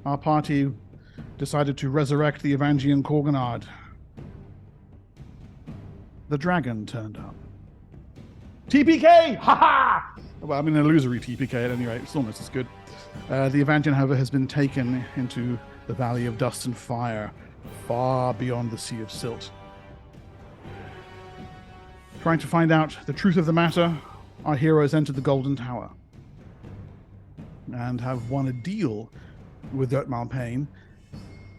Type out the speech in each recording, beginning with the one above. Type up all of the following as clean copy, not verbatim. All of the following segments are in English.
our party decided to resurrect the Evangeline Korgunard. The dragon turned up. TPK! Ha ha! Well, I mean, an illusory TPK at any rate. It's almost as good. The Evangeline, however, has been taken into the Valley of Dust and Fire, far beyond the Sea of Silt. Trying to find out the truth of the matter, our heroes entered the Golden Tower and have won a deal with Dirt Malpain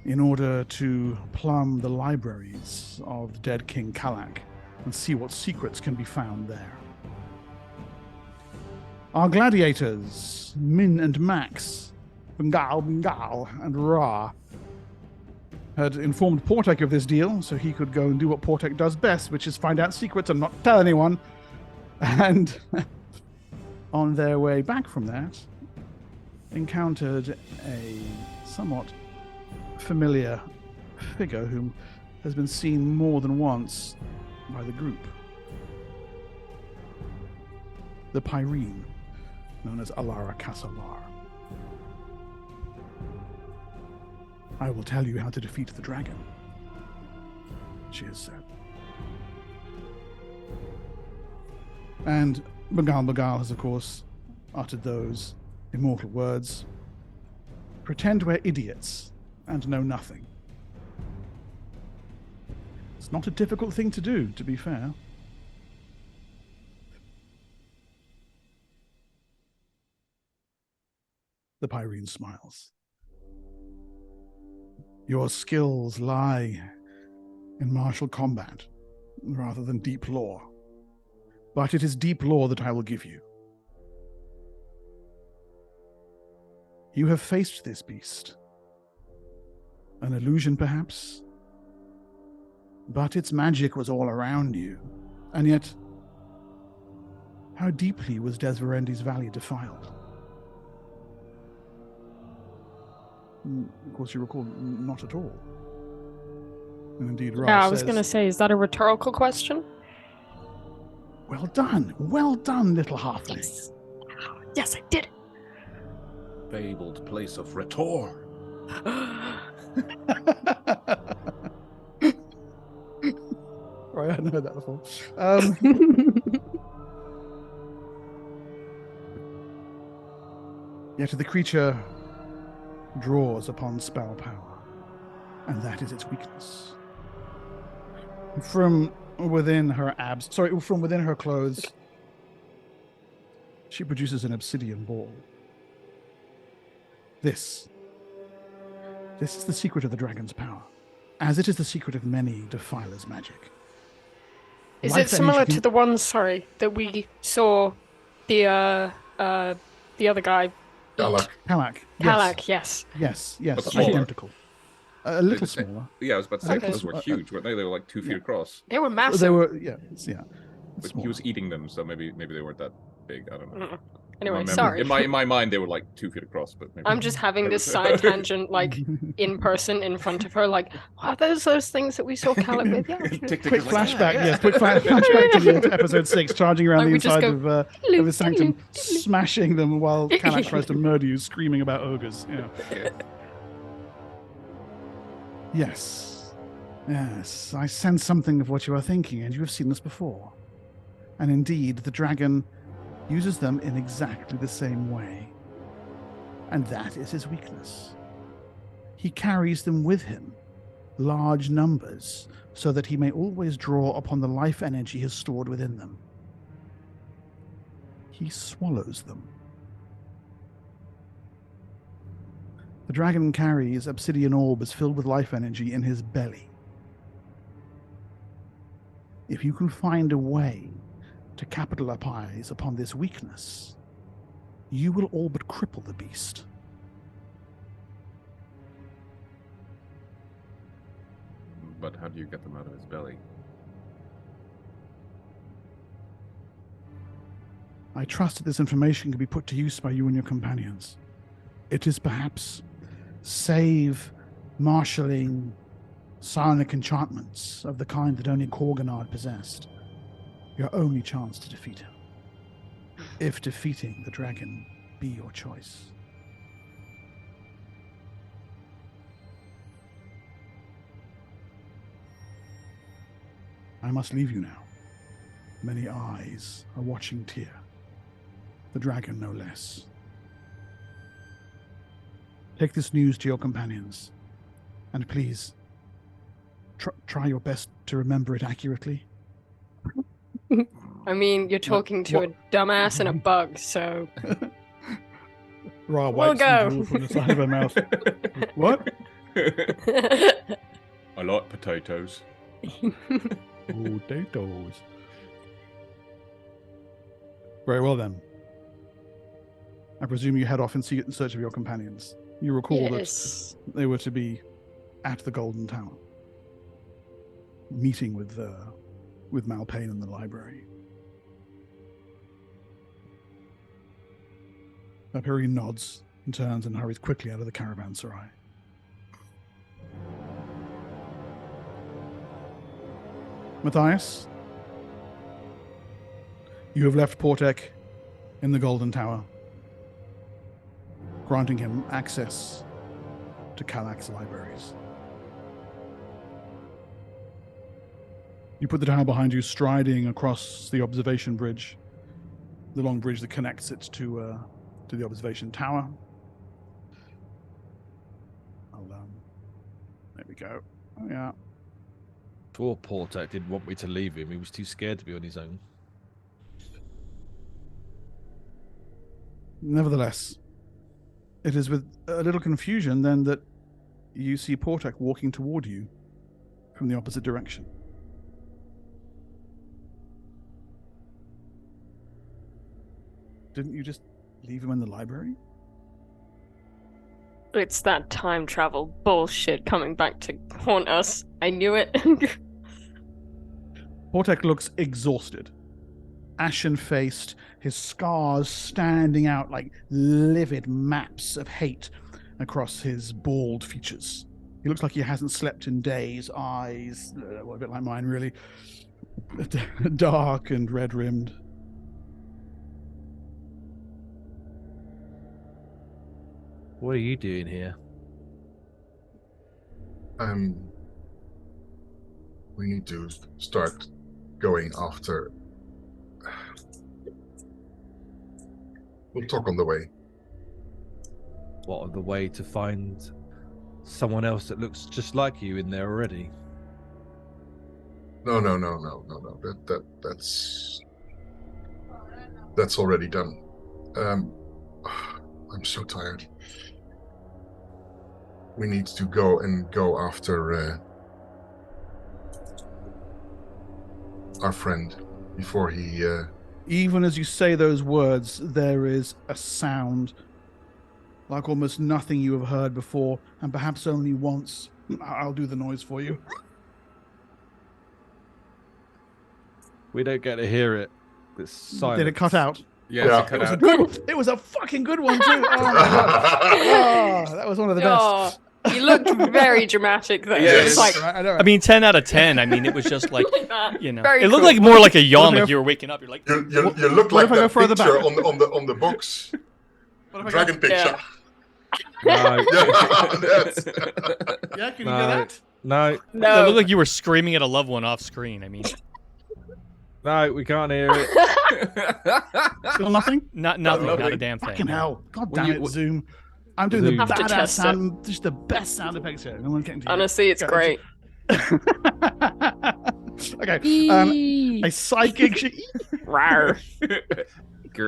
in order to plumb the libraries of the dead King Kalak and see what secrets can be found there. Our gladiators, Min and Max, Bengal, and Ra, had informed Portek of this deal so he could go and do what Portek does best, which is find out secrets and not tell anyone. And on their way back from that, encountered a somewhat familiar figure whom has been seen more than once by the group. The Pyrene, known as Alara Kasalar. I will tell you how to defeat the dragon, she has said. And Bagal has, of course, uttered those immortal words. Pretend we're idiots and know nothing. It's not a difficult thing to do, to be fair. The Pyrene smiles. Your skills lie in martial combat rather than deep lore. But it is deep lore that I will give you. You have faced this beast. An illusion, perhaps? But its magic was all around you. And yet, how deeply was Desverendi's Valley defiled? Of course, you recall, not at all. And indeed, Ra I was going to say, is that a rhetorical question? Well done, little halfling. Yes, yes, I did it. Fabled place of Rhetor. Right, I hadn't heard that before. Yet the creature draws upon spell power, and that is its weakness. From within her clothes, she produces an obsidian ball. This is the secret of the dragon's power, as it is the secret of many defilers' magic. Is it similar to the one, that we saw the other guy? Kalak. Yes. Yes. Smaller. Identical. A little smaller. Yeah, I was about to say, those were huge, weren't they? They were like 2 feet across. They were massive. They were, But he was eating them, so maybe they weren't that big. I don't know. Anyway, sorry. In my mind, they were like 2 feet across, but maybe I'm just having this side tangent, like in person, in front of her, like, are those things that we saw Kalak with? Yeah. Quick flashback, quick flashback to episode 6, charging around the inside of his sanctum, smashing them while Kalak tries to murder you, screaming about ogres. Yeah. Yes, I sense something of what you are thinking, and you have seen this before. And indeed, the dragon uses them in exactly the same way. And that is his weakness. He carries them with him, large numbers, so that he may always draw upon the life energy he has stored within them. He swallows them. The dragon carries obsidian orbs filled with life energy in his belly. If you can find a way to capitalize upon this weakness, you will all but cripple the beast. But how do you get them out of his belly? I trust that this information can be put to use by you and your companions. It is perhaps save marshalling psionic enchantments of the kind that only Korgunard possessed. Your only chance to defeat him. If defeating the dragon be your choice. I must leave you now. Many eyes are watching Tyr. The dragon, no less. Take this news to your companions. And please, try your best to remember it accurately. I mean, you're talking to a dumbass and a bug, so... Ra wipes some drool from the side of her mouth. What? I like potatoes. Potatoes. Very well then. I presume you head off in search of your companions. You recall that they were to be at the Golden Tower, meeting with Malpain in the library. Hyperion nods and turns and hurries quickly out of the caravanserai. Matthias, you have left Portek in the Golden Tower, granting him access to Kalak's libraries. You put the tower behind you, striding across the observation bridge, the long bridge that connects it to the observation tower. There we go. Oh, yeah. Poor Portek didn't want me to leave him. He was too scared to be on his own. Nevertheless, it is with a little confusion then that you see Portek walking toward you from the opposite direction. Didn't you just leave him in the library? It's that time travel bullshit coming back to haunt us. I knew it. Portek looks exhausted, ashen-faced, his scars standing out like livid maps of hate across his bald features. He looks like he hasn't slept in days. Eyes, well, a bit like mine, really. Dark and red-rimmed. What are you doing here? We need to start going after... We'll talk on the way. What, on the way to find someone else that looks just like you in there already? No. That's already done. I'm so tired. We need to go after our friend before he... Even as you say those words, there is a sound like almost nothing you have heard before, and perhaps only once. I'll do the noise for you. We don't get to hear it. It's silence. Did it cut out? Yeah, It was a good. It was a fucking good one too. Oh my god! Oh, that was one of the best. You looked very dramatic there. Yeah, it's like, I mean, 10 out of 10. I mean, it was just like, you know, Very it looked cool. like more like a yawn, like you were waking up. You're like, You look like if I go that further picture back? on the box. Dragon picture. No. Yeah, can you No. hear that? No. it no. looked like you were screaming at a loved one off screen. I mean, No, we can't hear it. Still nothing? not a damn thing. Fucking hell! God When damn you- it, Zoom! I'm doing the Zoom. Have to badass test sound, just the best sound effects here. No one's getting to Honestly, it's Go. great. Okay, a psychic Rawr.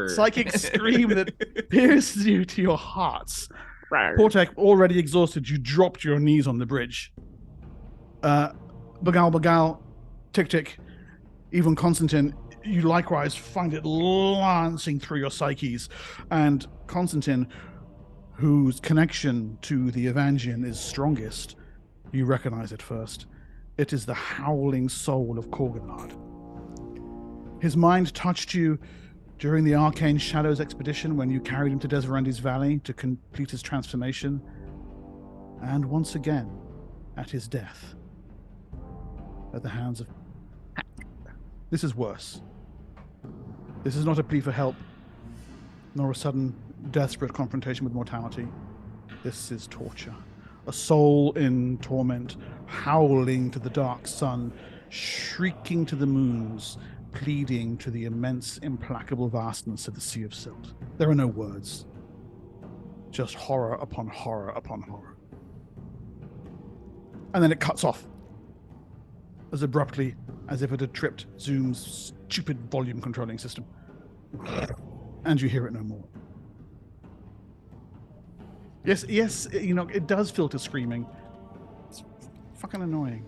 psychic scream that pierces you to your hearts. Rawr. Portek, already exhausted, you dropped your knees on the bridge. Bagal, Tick, even Constantine, you likewise find it lancing through your psyches. And Constantine, whose connection to the Evangian is strongest, you recognize it first. It is the howling soul of Korgunard. His mind touched you during the Arcane Shadows expedition when you carried him to Desverandi's Valley to complete his transformation, and once again at his death at the hands of... This is worse. This is not a plea for help, nor a sudden, desperate confrontation with mortality. This is torture. A soul in torment, howling to the dark sun shrieking to the moons, pleading to the immense, implacable vastness of the Sea of Silt. There are no words. Just horror upon horror upon horror. And then it cuts off. As abruptly as if it had tripped Zoom's stupid volume controlling system. And you hear it no more. Yes, it does filter screaming. It's fucking annoying.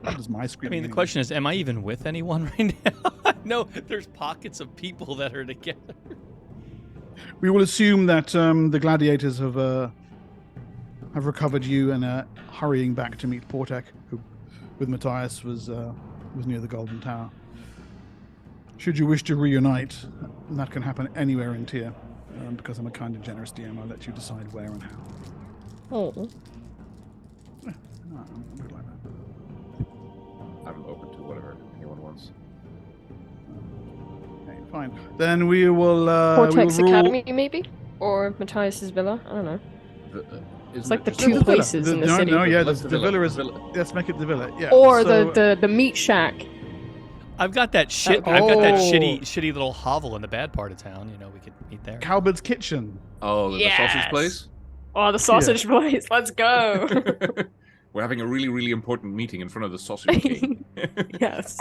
What does my screaming I mean, the question is, am I even with anyone right now? No, there's pockets of people that are together. We will assume that the gladiators have recovered you and are hurrying back to meet Portek, who, with Matthias, was near the Golden Tower. Should you wish to reunite, that can happen anywhere in Tyr. Because I'm a kind and generous DM, I'll let you decide where and how. Oh. Yeah, I'm good like that. I'm open to whatever anyone wants. Okay, fine. Then we will. Portek's Academy, maybe, or Matthias's villa. I don't know. It's like the two places in the city. No, yeah, the villa is. Let's make it the villa. Yeah. Or the meat shack. I've got that shit. I've got that shitty little hovel in the bad part of town. You know, we could meet there. Cowbird's Kitchen. Oh, the sausage place? Oh, the sausage place. Let's go. We're having a really, really important meeting in front of the sausage king. Yes.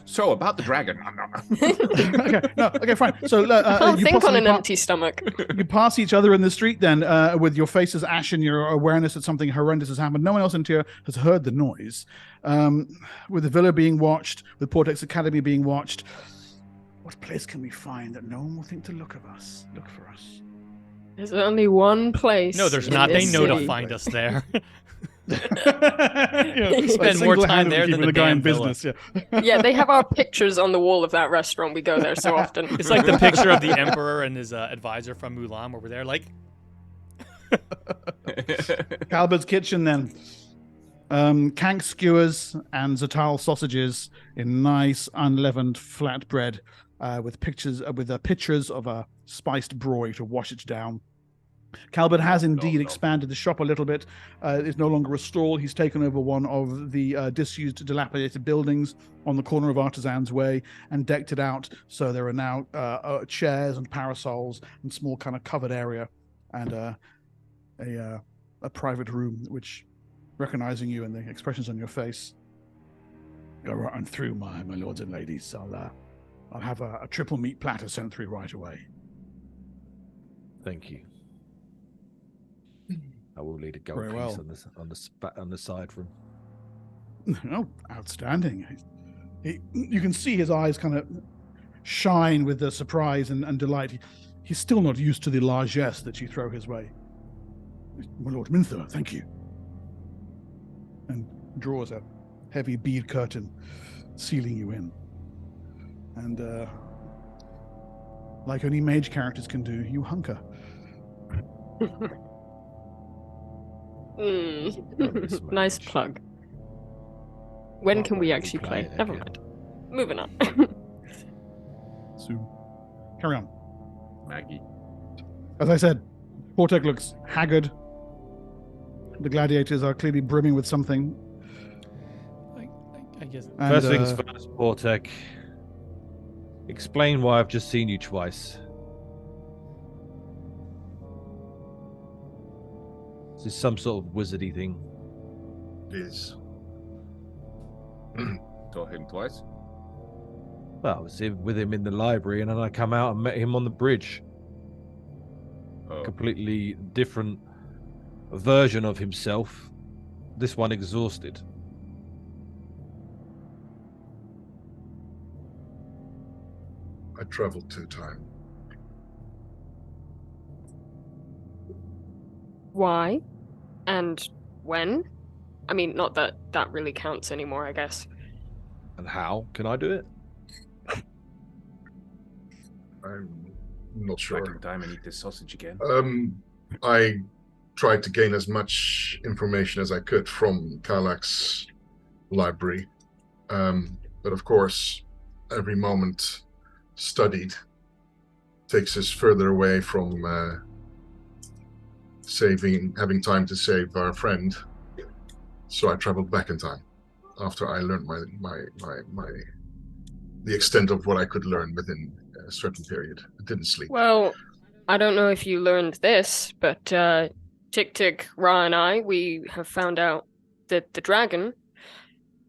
So, about the dragon. Okay, fine. So, I can't think on an empty stomach. You pass each other in the street then, with your faces ashen, your awareness that something horrendous has happened. No one else in Tyr has heard the noise. With the villa being watched, with Portek's Academy being watched, what place can we find that no one will think to look for us? There's only one place. No, there's not. They know to find us there. Spend more time there than the guy in business. Yeah, they have our pictures on the wall of that restaurant. We go there so often. It's like the picture of the emperor and his advisor from Mulan, where we're there, like. Calbert's Kitchen, then. Kank skewers and Zatal sausages in nice unleavened flatbread, with pictures of a spiced broy to wash it down. Calbert has indeed expanded the shop a little bit. It's no longer a stall. He's taken over one of the disused, dilapidated buildings on the corner of Artisan's Way and decked it out. So there are now chairs and parasols and small kind of covered area and a private room, which, recognizing you and the expressions on your face, go right on through, my lords and ladies. I'll have a triple meat platter sent through right away. Thank you. I will lead a gold Very piece well. on the side room. Oh, outstanding! You can see his eyes kind of shine with the surprise and delight. He's still not used to the largesse that you throw his way. My Lord Minther, thank you. And draws a heavy bead curtain, sealing you in. And like only mage characters can do, you hunker. Nice plug. When can we actually play? Never mind. Moving on. So, carry on. Maggie. As I said, Portek looks haggard. The gladiators are clearly brimming with something. I guess. And, First things first, Portek. Explain why I've just seen you twice. Is this some sort of wizardy thing? It is. Saw him twice. Well, I was with him in the library, and then I come out and met him on the bridge. Oh. Completely different version of himself. This one exhausted. I traveled 2 times. Why? And when? I mean, not that that really counts anymore, I guess. And how can I do it? I'm not sure. Back in time and eat this sausage again. I tried to gain as much information as I could from Kalak's library. But of course, every moment studied takes us further away from having time to save our friend. So I traveled back in time after I learned the extent of what I could learn within a certain period. I didn't sleep. Well, I don't know if you learned this, but Tick Tick, Ra, and we have found out that the dragon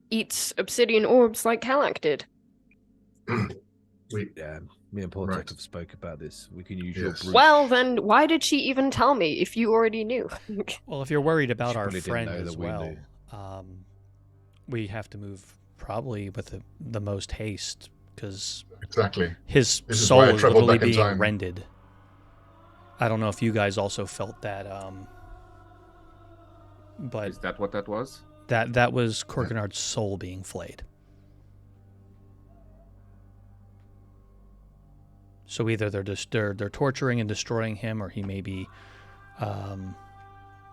eats obsidian orbs like Kalak did. Yeah, me and Portek have spoke about this. We can use your breach. Well, then why did she even tell me if you already knew? Well, if you're worried about She our probably didn't friend know as that we well, knew. we have to move probably with the most haste because Exactly. his This is soul why I is traveled literally back in being time. rended. I don't know if you guys also felt that, but Is that what that was? that was Korgunard's soul being flayed. So either they're torturing and destroying him, or he may be,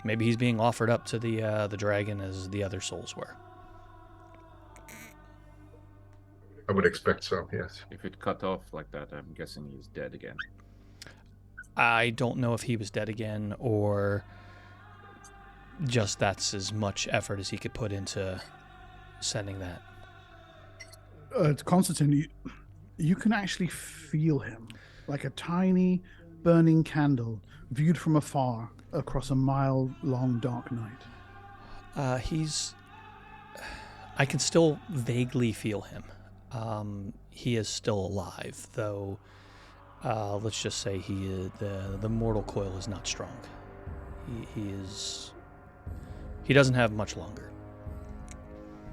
maybe he's being offered up to the dragon as the other souls were. I would expect so, yes. If it cut off like that, I'm guessing he's dead again. I don't know if he was dead again or just that's as much effort as he could put into sending that. Constantine, you can actually feel him like a tiny burning candle viewed from afar across a mile-long dark night. I can still vaguely feel him. He is still alive, though. Let's just say the mortal coil is not strong. He doesn't have much longer.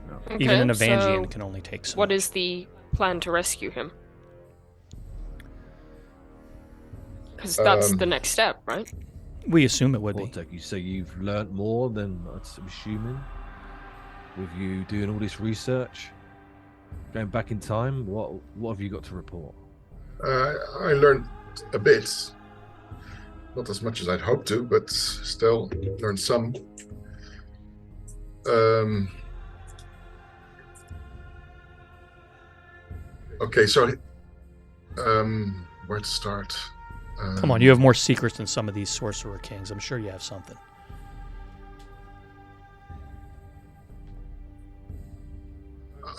No. Okay, Even an Evangian so can only take so what much. is the plan to rescue him? Because that's the next step, right? We assume it would be. Portek, you say you've learnt more than I'm assuming with you doing all this research, going back in time. What have you got to report? I learned a bit. Not as much as I'd hoped to, but still learned some. Okay, so where to start? Come on, you have more secrets than some of these sorcerer kings. I'm sure you have something.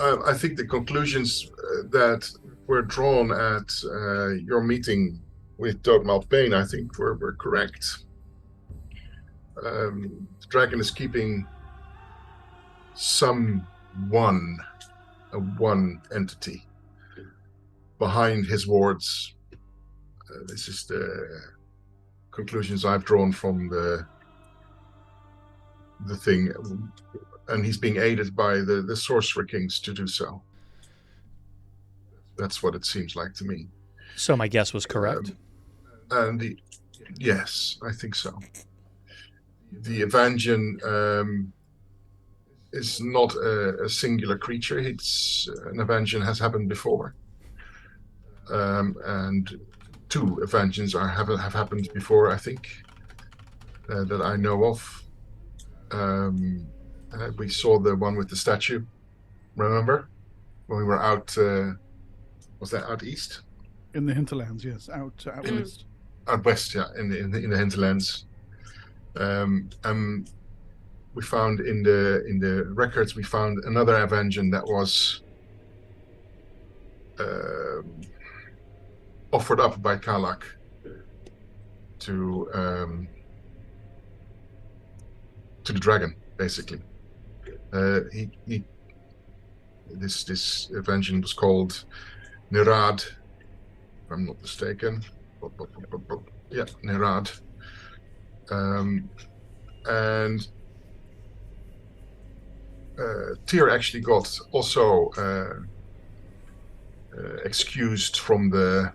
I think the conclusions that were drawn at your meeting with Doug Malpain, I think, were correct. The dragon is keeping one entity behind his wards. This is the conclusions I've drawn from the thing, and he's being aided by the sorcerer kings to do so. That's what it seems like to me. So my guess was correct. Yes, I think so. The Evangian is not a singular creature. An Evangian has happened before, and 2 Evangians have happened before, I think, that I know of. We saw the one with the statue. Remember when we were out? Was that out east? In the hinterlands, yes, out west. Out west, yeah, in the hinterlands. We found in the records, we found another Evangian that was offered up by Kalak to the dragon, basically. This Evangian was called Nerad, if I'm not mistaken. Yeah, Nerad. And Tyr actually got also excused from the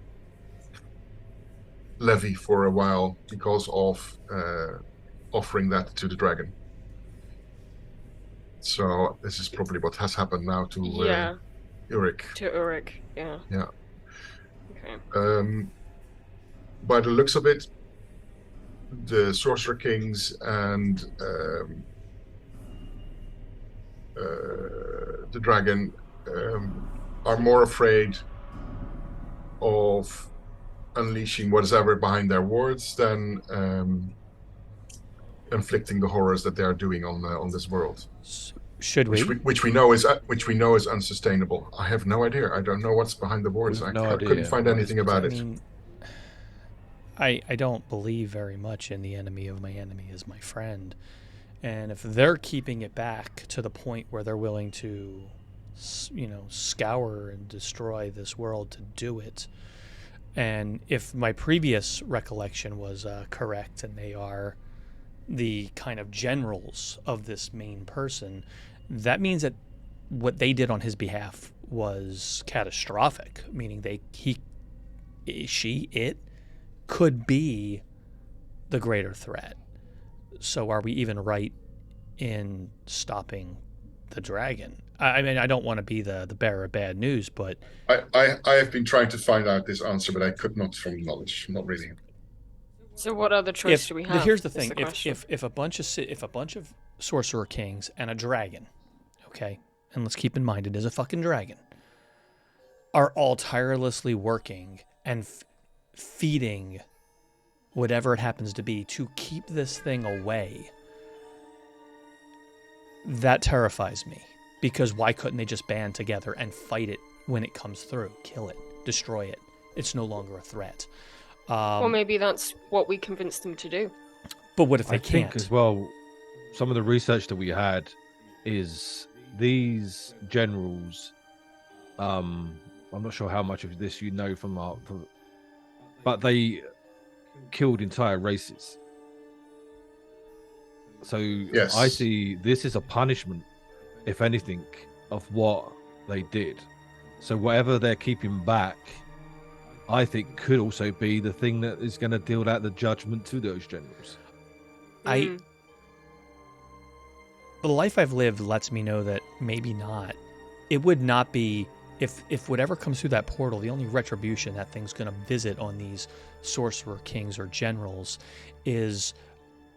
levy for a while because of offering that to the dragon. So this is probably what has happened now to Ulrich. To Ulrich, yeah. Yeah. Okay. By the looks of it, the Sorcerer Kings and the dragon are more afraid of unleashing whatever behind their wards than inflicting the horrors that they are doing on this world. Should we? Which we know is unsustainable. I have no idea. I don't know what's behind the boards. I couldn't find anything about it. I mean, I don't believe very much in the enemy of my enemy is my friend. And if they're keeping it back to the point where they're willing to, scour and destroy this world to do it, and if my previous recollection was correct and they are the kind of generals of this main person, that means that what they did on his behalf was catastrophic, meaning it could be the greater threat. So are we even right in stopping the dragon? I mean, I don't want to be the bearer of bad news, but I have been trying to find out this answer, but I could not from knowledge. Not really. So what other choice do we have? Here's the thing: if a bunch of sorcerer kings and a dragon, okay, and let's keep in mind it is a fucking dragon, are all tirelessly working and feeding whatever it happens to be to keep this thing away, that terrifies me. Because why couldn't they just band together and fight it when it comes through? Kill it, destroy it. It's no longer a threat. Well, maybe that's what we convinced them to do. But what if they can't? I think as well, some of the research that we had is these generals, I'm not sure how much of this you know but they killed entire races. So yes. I see this as a punishment, if anything, of what they did. So whatever they're keeping back, I think could also be the thing that is going to deal out the judgment to those generals. The life I've lived lets me know that maybe not. It would not be, if whatever comes through that portal, the only retribution that thing's going to visit on these sorcerer kings or generals is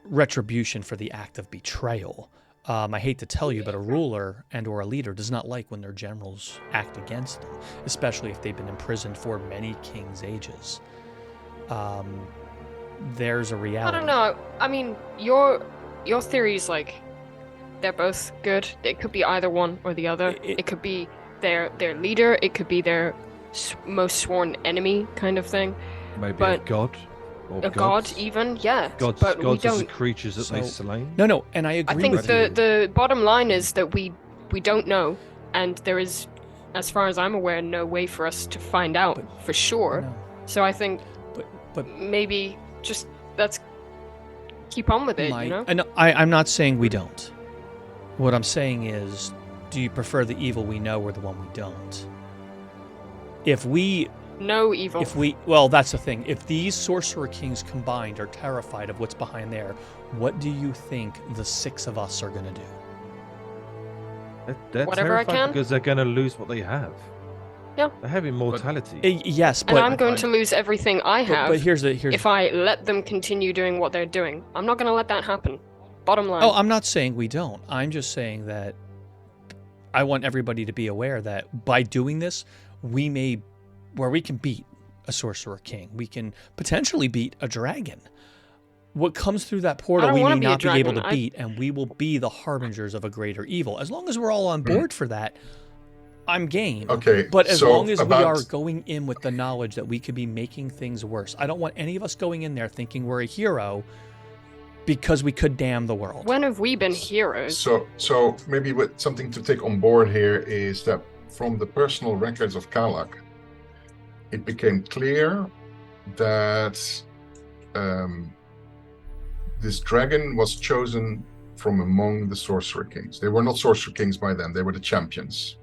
retribution for the act of betrayal. I hate to tell you, but a ruler and or a leader does not like when their generals act against them, especially if they've been imprisoned for many kings' ages. There's a reality. I don't know. I mean, your theory's like, they're both good. It could be either one or the other. It could be their leader. It could be their most sworn enemy kind of thing. Maybe a god. A god, even, yeah. Gods we don't... are the creatures that they slain. No, and I agree. I think with you. the bottom line is that we don't know, and there is, as far as I'm aware, no way for us to find out for sure. No. So I think, but maybe just let's keep on with it. I'm not saying we don't. What I'm saying is, do you prefer the evil we know or the one we don't? If we no evil. Well, that's the thing. If these sorcerer kings combined are terrified of what's behind there, what do you think the six of us are going to do? They're whatever terrified I can. Because they're going to lose what they have. Yeah. They have immortality. Yes, but... And I'm going to lose everything I have but here's if I let them continue doing what they're doing. I'm not going to let that happen. Bottom line. Oh, I'm not saying we don't. I'm just saying that I want everybody to be aware that by doing this, we can beat a sorcerer king. We can potentially beat a dragon. What comes through that portal, we may not be able to beat, and we will be the harbingers of a greater evil. As long as we're all on board for that, I'm game. Okay. But as long as we are going in with the knowledge that we could be making things worse, I don't want any of us going in there thinking we're a hero because we could damn the world. When have we been heroes? So maybe what something to take on board here is that from the personal records of Kalak, it became clear that this dragon was chosen from among the sorcerer kings. They were not sorcerer kings by then; they were the champions.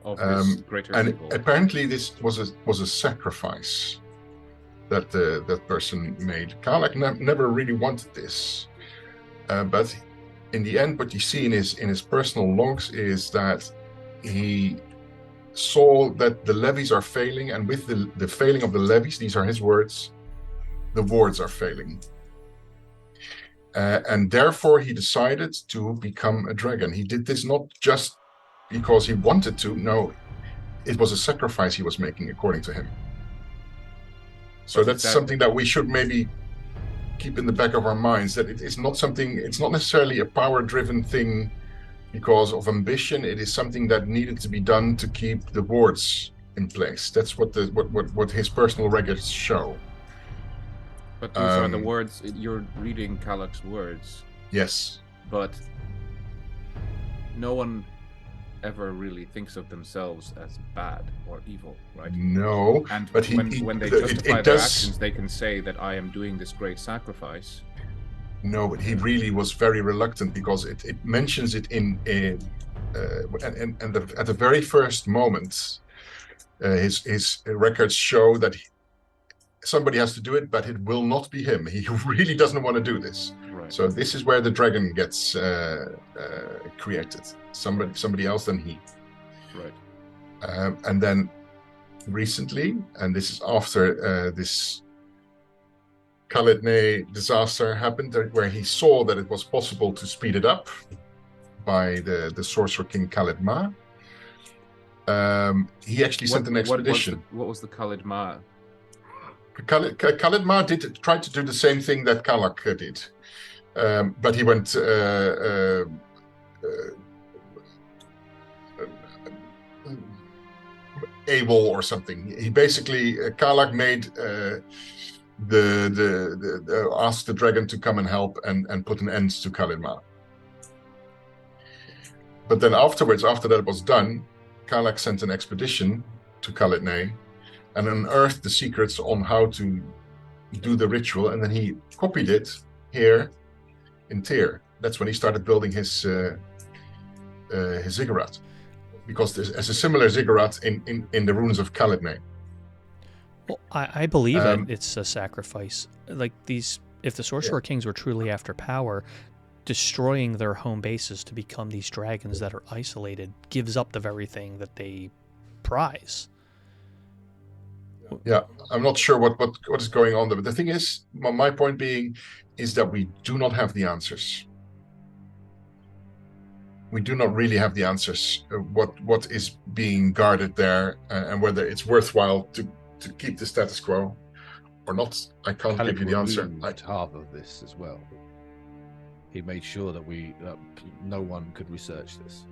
Of this greater and evil. Apparently, this was a sacrifice that that person made. Kalak never really wanted this, but in the end, what you see in his personal logs is that he saw that the levies are failing, and with the failing of the levies, these are his words, the wards are failing. And therefore he decided to become a dragon. He did this not just because he wanted to, no, it was a sacrifice he was making according to him. So that's something that we should maybe keep in the back of our minds that it's not necessarily a power-driven thing because of ambition. It is something that needed to be done to keep the wards in place. That's what his personal records show. But these are the words, you're reading Kalak's words. Yes. But no one ever really thinks of themselves as bad or evil, right? No. And but when they justify their actions, they can say that I am doing this great sacrifice. No, but he really was very reluctant because it mentions it at the very first moment. His records show that somebody has to do it, but it will not be him. He really doesn't want to do this. Right. So this is where the dragon gets created. Somebody else than he. Right. And then recently, and this is after this Khalidne disaster happened, where he saw that it was possible to speed it up by the Sorcerer King Khalid Ma. He actually sent an expedition. What was the Khalid Ma? Khalid Ma tried to do the same thing that Kalak did, but he went AWOL or something. He basically Kalak made asked the dragon to come and help and put an end to Khalid Ma. But then afterwards, after that was done, Kalak sent an expedition to Khalidne and unearthed the secrets on how to do the ritual, and then he copied it here in Tyr. That's when he started building his ziggurat, because there's a similar ziggurat in the ruins of Khalidne. Well, I believe it's a sacrifice. Like these, if the Sorcerer Kings were truly after power, destroying their home bases to become these dragons that are isolated gives up the very thing that they prize. Yeah, I'm not sure what is going on there, but the thing is, my point being, is that we do not have the answers. We do not really have the answers. What is being guarded there, and whether it's worthwhile to keep the status quo or not. I can't give you the answer. Half of this as well. He made sure that no one could research this.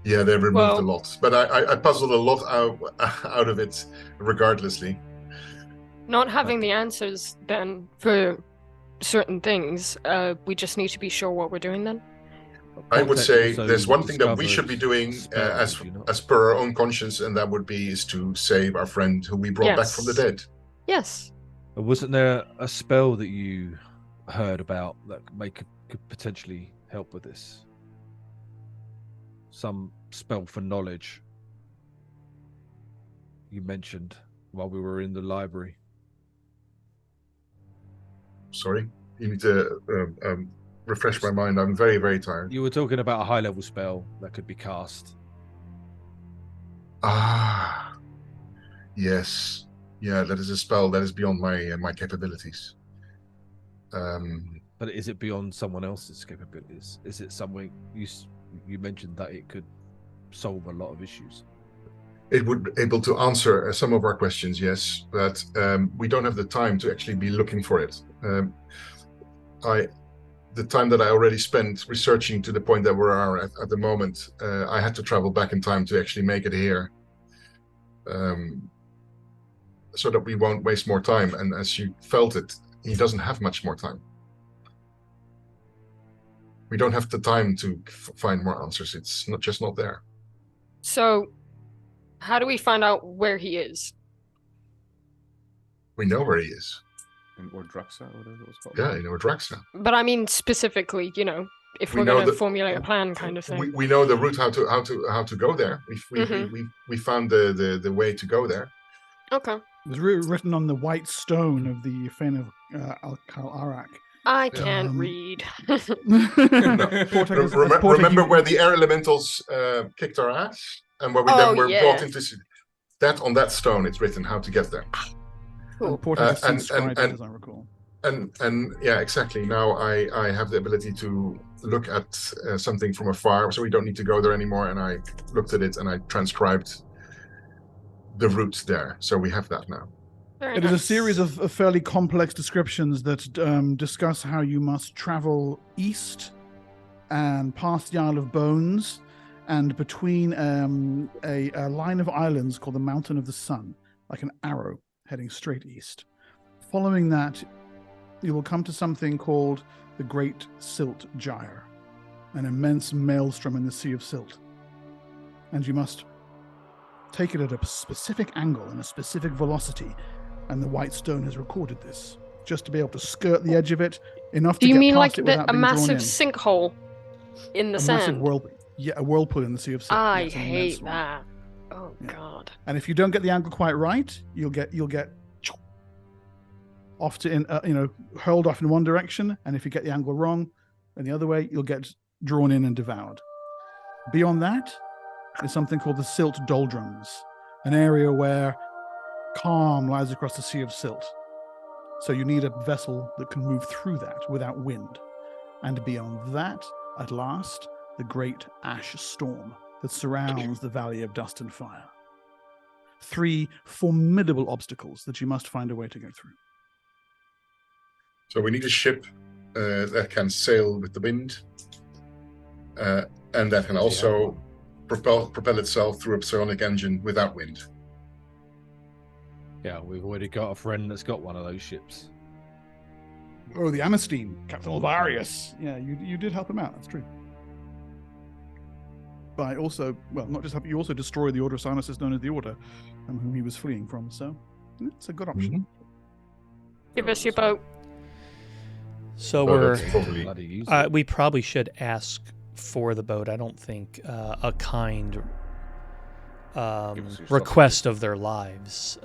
Yeah, they removed a lot, but I puzzled a lot out of it, regardlessly. Not having the answers then for certain things, we just need to be sure what we're doing then. I would say there's one thing that we should be doing as per our own conscience, and that is to save our friend who we brought back from the dead. Yes. Wasn't there a spell that you heard about that could potentially help with this? Some spell for knowledge you mentioned while we were in the library. Sorry, you need to refresh my mind. I'm very, very tired. You were talking about a high-level spell that could be cast. Yes. Yeah, that is a spell that is beyond my capabilities. But is it beyond someone else's capabilities? Is it something you mentioned that it could solve a lot of issues? It would be able to answer some of our questions, yes, but we don't have the time to actually be looking for it. The time that I already spent researching to the point that we are at the moment, I had to travel back in time to actually make it here, so that we won't waste more time. And as you felt it, he doesn't have much more time. We don't have the time to find more answers. It's not there. So, how do we find out where he is? We know where he is. Or Draxa, or whatever it was called. Yeah, you know, Draxa. But I mean specifically, if we're going to formulate a plan, kind of thing. We know the route how to go there. We found the way to go there. Okay. It was written on the white stone of the Fane of Al-Arak. I can't read. Remember where the air elementals kicked our ass, and where we then were brought into that on that stone. It's written how to get there. Cool. As I recall. And yeah, exactly. Now I have the ability to look at something from afar, so we don't need to go there anymore. And I looked at it and I transcribed the route there, so we have that now. Very It is a nice. series of fairly complex descriptions that discuss how you must travel east and past the Isle of Bones and between a line of islands called the Mountain of the Sun, like an arrow heading straight east. Following that, you will come to something called the Great Silt Gyre, an immense maelstrom in the Sea of Silt. And you must take it at a specific angle and a specific velocity, and the White Stone has recorded this, just to be able to skirt the edge of it enough Do to you get mean past like it without a being drawn massive in. sinkhole in the A sand? massive whirlpool. Yeah, a whirlpool in the Sea of Silt. I Yes, an immense hate one. that. Oh Yeah. God. And if you don't get the angle quite right, you'll get off to hurled off in one direction, and if you get the angle wrong, and the other way, you'll get drawn in and devoured. Beyond that is something called the Silt Doldrums, an area where calm lies across the Sea of Silt. So you need a vessel that can move through that without wind. And beyond that, at last, the great ash storm that surrounds the Valley of Dust and Fire. 3 formidable obstacles that you must find a way to go through. So we need a ship that can sail with the wind, and that can also propel itself through a psionic engine without wind. Yeah, we've already got a friend that's got one of those ships. Oh, the Amistine, Captain Alvarius. Yeah, you did help him out, that's true. But also, well, not just help, you also destroyed the Order of Sinuses known as the Order, whom he was fleeing from, so it's a good option. Mm-hmm. Give us your boat. So that's probably... Bloody use it. we probably should ask for the boat. I don't think a kind Give us your stuff. request of their lives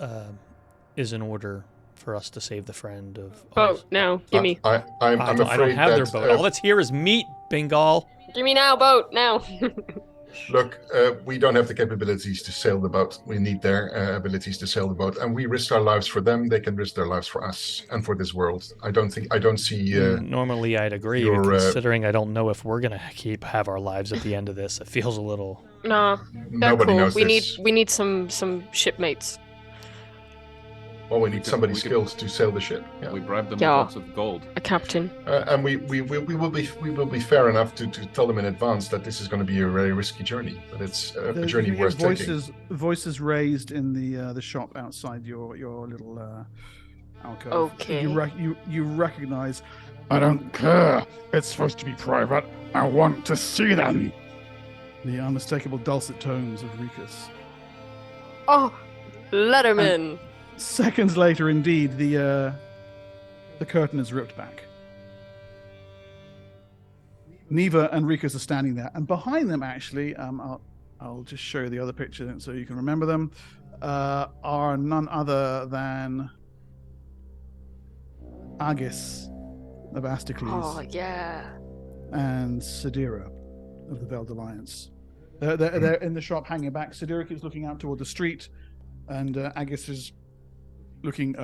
is in order for us to save the friend of ours. Boat now. Gimme. I'm I afraid don't have their that, boat. All that's here is meat, Bengal. Gimme now, boat now. Look, we don't have the capabilities to sail the boat. We need their abilities to sail the boat, and we risk our lives for them. They can risk their lives for us and for this world. I don't see. Normally, I'd agree, your, but considering I don't know if we're gonna have our lives at the end of this, it feels a little. Nah, they're Nobody cool. knows We this. need some shipmates. Well, we need somebody we could- skilled to sail the ship. Yeah. We bribe them Yeah. with lots of gold. A captain. And we will be fair enough to tell them in advance that this is going to be a very risky journey, but it's a journey You hear worth taking. voices raised in the shop outside your little alcove. Okay. You recognize. I don't care. It's supposed to be private. I want to see them. The unmistakable dulcet tones of Rikus. Oh, let him in. Seconds later, indeed, the curtain is ripped back. Neva and Rikus are standing there, and behind them, actually, I'll just show you the other picture so you can remember them. Are none other than Agis of Asticles Oh yeah. and Sidira of the Veiled Alliance. They're in the shop hanging back. Sidira keeps looking out toward the street, and Agis is looking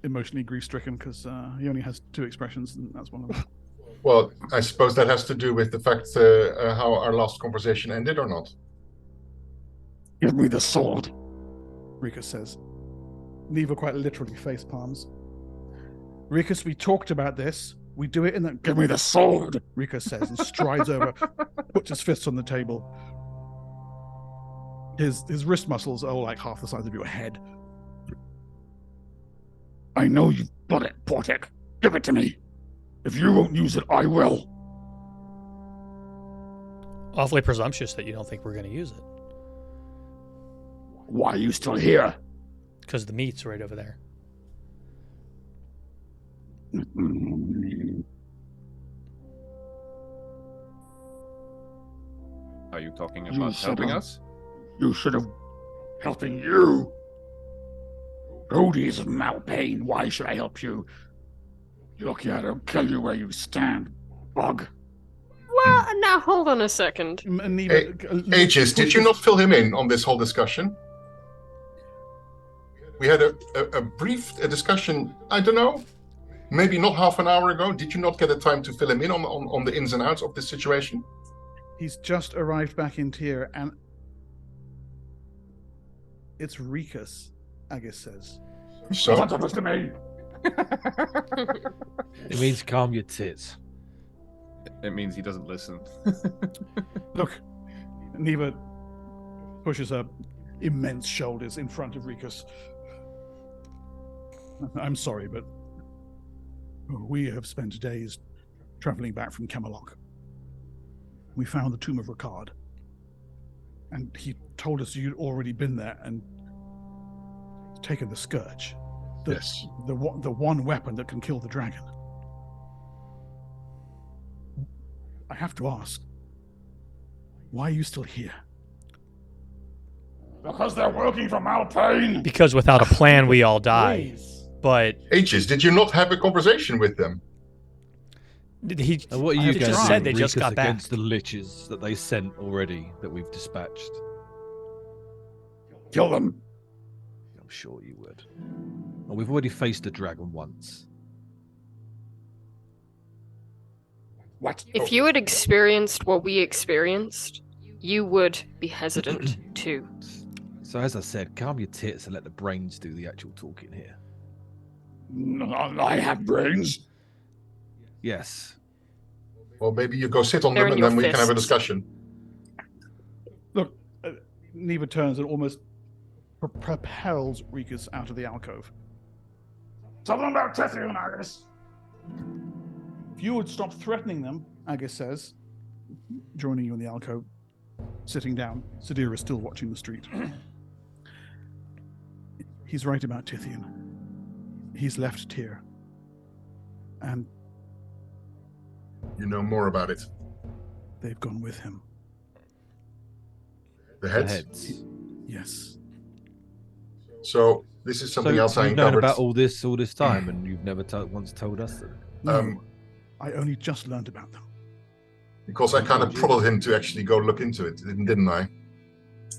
emotionally grief-stricken because he only has 2 expressions, and that's one of them. Well, I suppose that has to do with the fact how our last conversation ended, or not? Give me the sword. Rikus says. Neva quite literally face palms. Rikus, we talked about this. We do it in the... Give me the sword. Rikus says and strides over, puts his fists on the table. His wrist muscles are all like half the size of your head. I know you've got it, Portek. Give it to me. If you won't use it, I will. Awfully presumptuous that you don't think we're going to use it. Why are you still here? Because the meat's right over there. Are you talking You about should helping have- us? You should have... Helping you. Rhodey is of Malpain. Why should I help you? Lucky I don't kill you where you stand, bug. Well, now hold on a second. And Neva, Aegis, did you not fill him in on this whole discussion? We had a brief discussion, I don't know, maybe not half an hour ago. Did you not get the time to fill him in on the ins and outs of this situation? He's just arrived back in Tyr, and it's Rikus, Agis says. So, Don't talk to me. It means calm your tits. It means he doesn't listen. Look, Neva pushes her immense shoulders in front of Rikus. I'm sorry, but we have spent days traveling back from Camelot. We found the tomb of Ricard, and he told us you'd already been there and taken the scourge. yes. The one weapon that can kill the dragon. I have to ask, why are you still here? Because they're working for Malpain. Because without a plan, we all die. Please. But Aegis, did you not have a conversation with them? he And what are I you have going to just said do, they just Rikus, got back. against the liches that they sent already that we've dispatched? Kill them. I'm sure you would. Well, we've already faced a dragon once. What? If you had experienced what we experienced, you would be hesitant too. So as I said, calm your tits and let the brains do the actual talking here. I have brains. Yes. Well, maybe you go sit on They're them in and then your we can have a fists. discussion. Look, Neva turns and almost propels Rikus out of the alcove. Something about Tithian, Agus. If you would stop threatening them, Agus says, joining you in the alcove, sitting down. Sadir is still watching the street. He's right about Tithian. He's left Tyr. And You know more about it. they've gone with him. The The heads. heads. Yes. So this is something else I you've known uncovered. about all this time, and you've never once told us that. No, I only just learned about them. Because I kind of prodded him to actually go look into it, didn't I?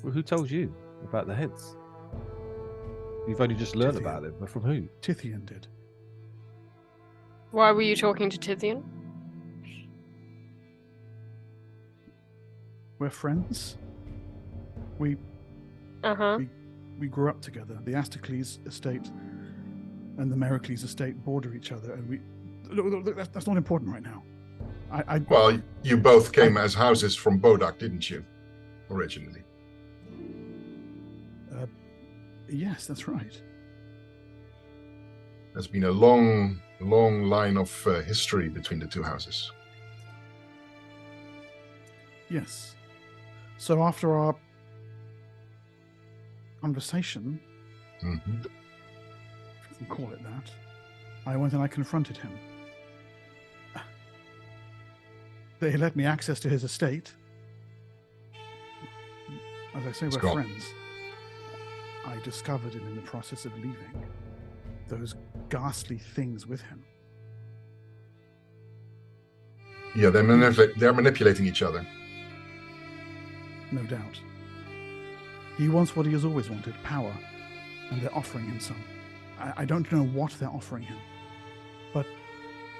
Well, who told you about the heads? You've only just learned Tithian. about it, but from who? Tithian did. Why were you talking to Tithian? We're friends. We Uh-huh. we grew up together. The Astocles estate and the Mericles estate border each other, and we look, that's not important right now. Well, you both came as houses from Bodak, didn't you? Originally. Yes, that's right. There's been a long line of history between the two houses. Yes. So after our conversation, Mm-hmm. if you can call it that, I went and I confronted him. They let me access to his estate. As I say, It's we're gone. friends. I discovered him in the process of leaving. Those ghastly things with him. Yeah, they're manipulating each other. No doubt. He wants what he has always wanted, power, and they're offering him some. I don't know what they're offering him, but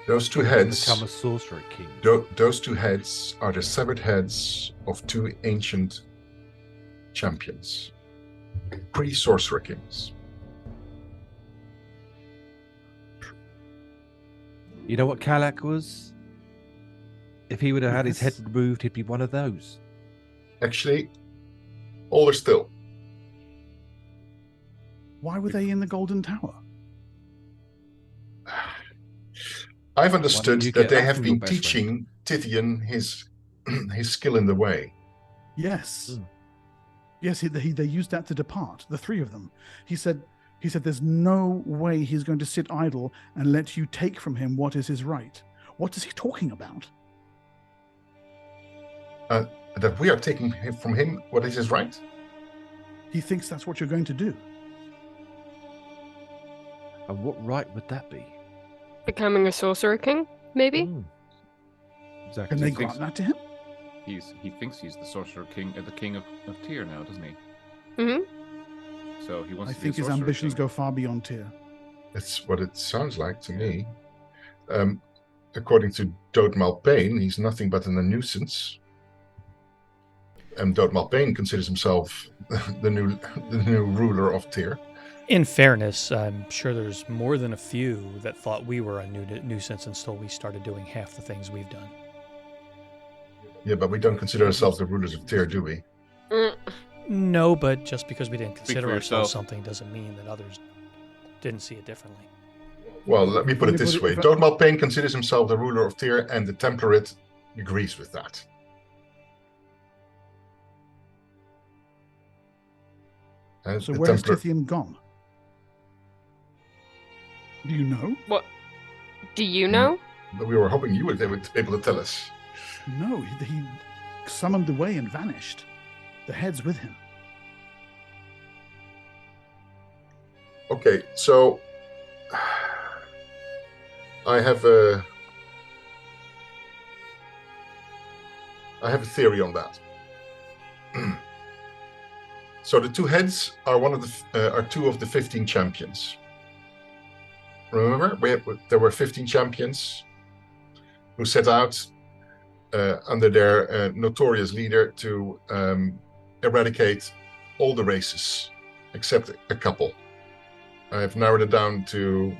Those two You'll heads. become a sorcerer king. Those two heads are the severed heads of two ancient champions, pre-sorcerer kings. You know what Kalak was? If he would have had his head Yes. removed, he'd be one of those. Actually, older still. why were they in the Golden Tower? I've understood you that get they that have from your been best teaching Tithian his skill in the way. Yes. Mm. Yes, they used that to depart, the three of them. He said there's no way he's going to sit idle and let you take from him what is his right. What is he talking about? That we are taking from him what is his right? He thinks that's what you're going to do. And what right would that be? Becoming a sorcerer king, maybe? Mm. Exactly. Can they thinks- grant that to him? He thinks he's the sorcerer king, the king of Tyr now, doesn't he? Mm-hmm. So he wants I to be a think his sorcerer ambitions king. go far beyond Tyr. That's what it sounds like to me. According to Dode Malpain, he's nothing but a nuisance. And Dode Malpain considers himself the new ruler of Tyr. In fairness, I'm sure there's more than a few that thought we were a nuisance until we started doing half the things we've done. Yeah, but we don't consider ourselves the rulers of Tyr, do we? No, but just because we didn't consider for ourselves yourself. something doesn't mean that others didn't see it differently. Well, let me put it this way. Dogmal Payne considers himself the ruler of Tyr, and the Temperate agrees with that. So where's Tithian gone? Do you know? What? Do you know? We were hoping you would be able to tell us. No, he summoned away and vanished. The head's with him. Okay, so I have a theory on that. So the two heads are two of the 15 champions. Remember, there were 15 champions who set out under their notorious leader to eradicate all the races except a couple. I have narrowed it down to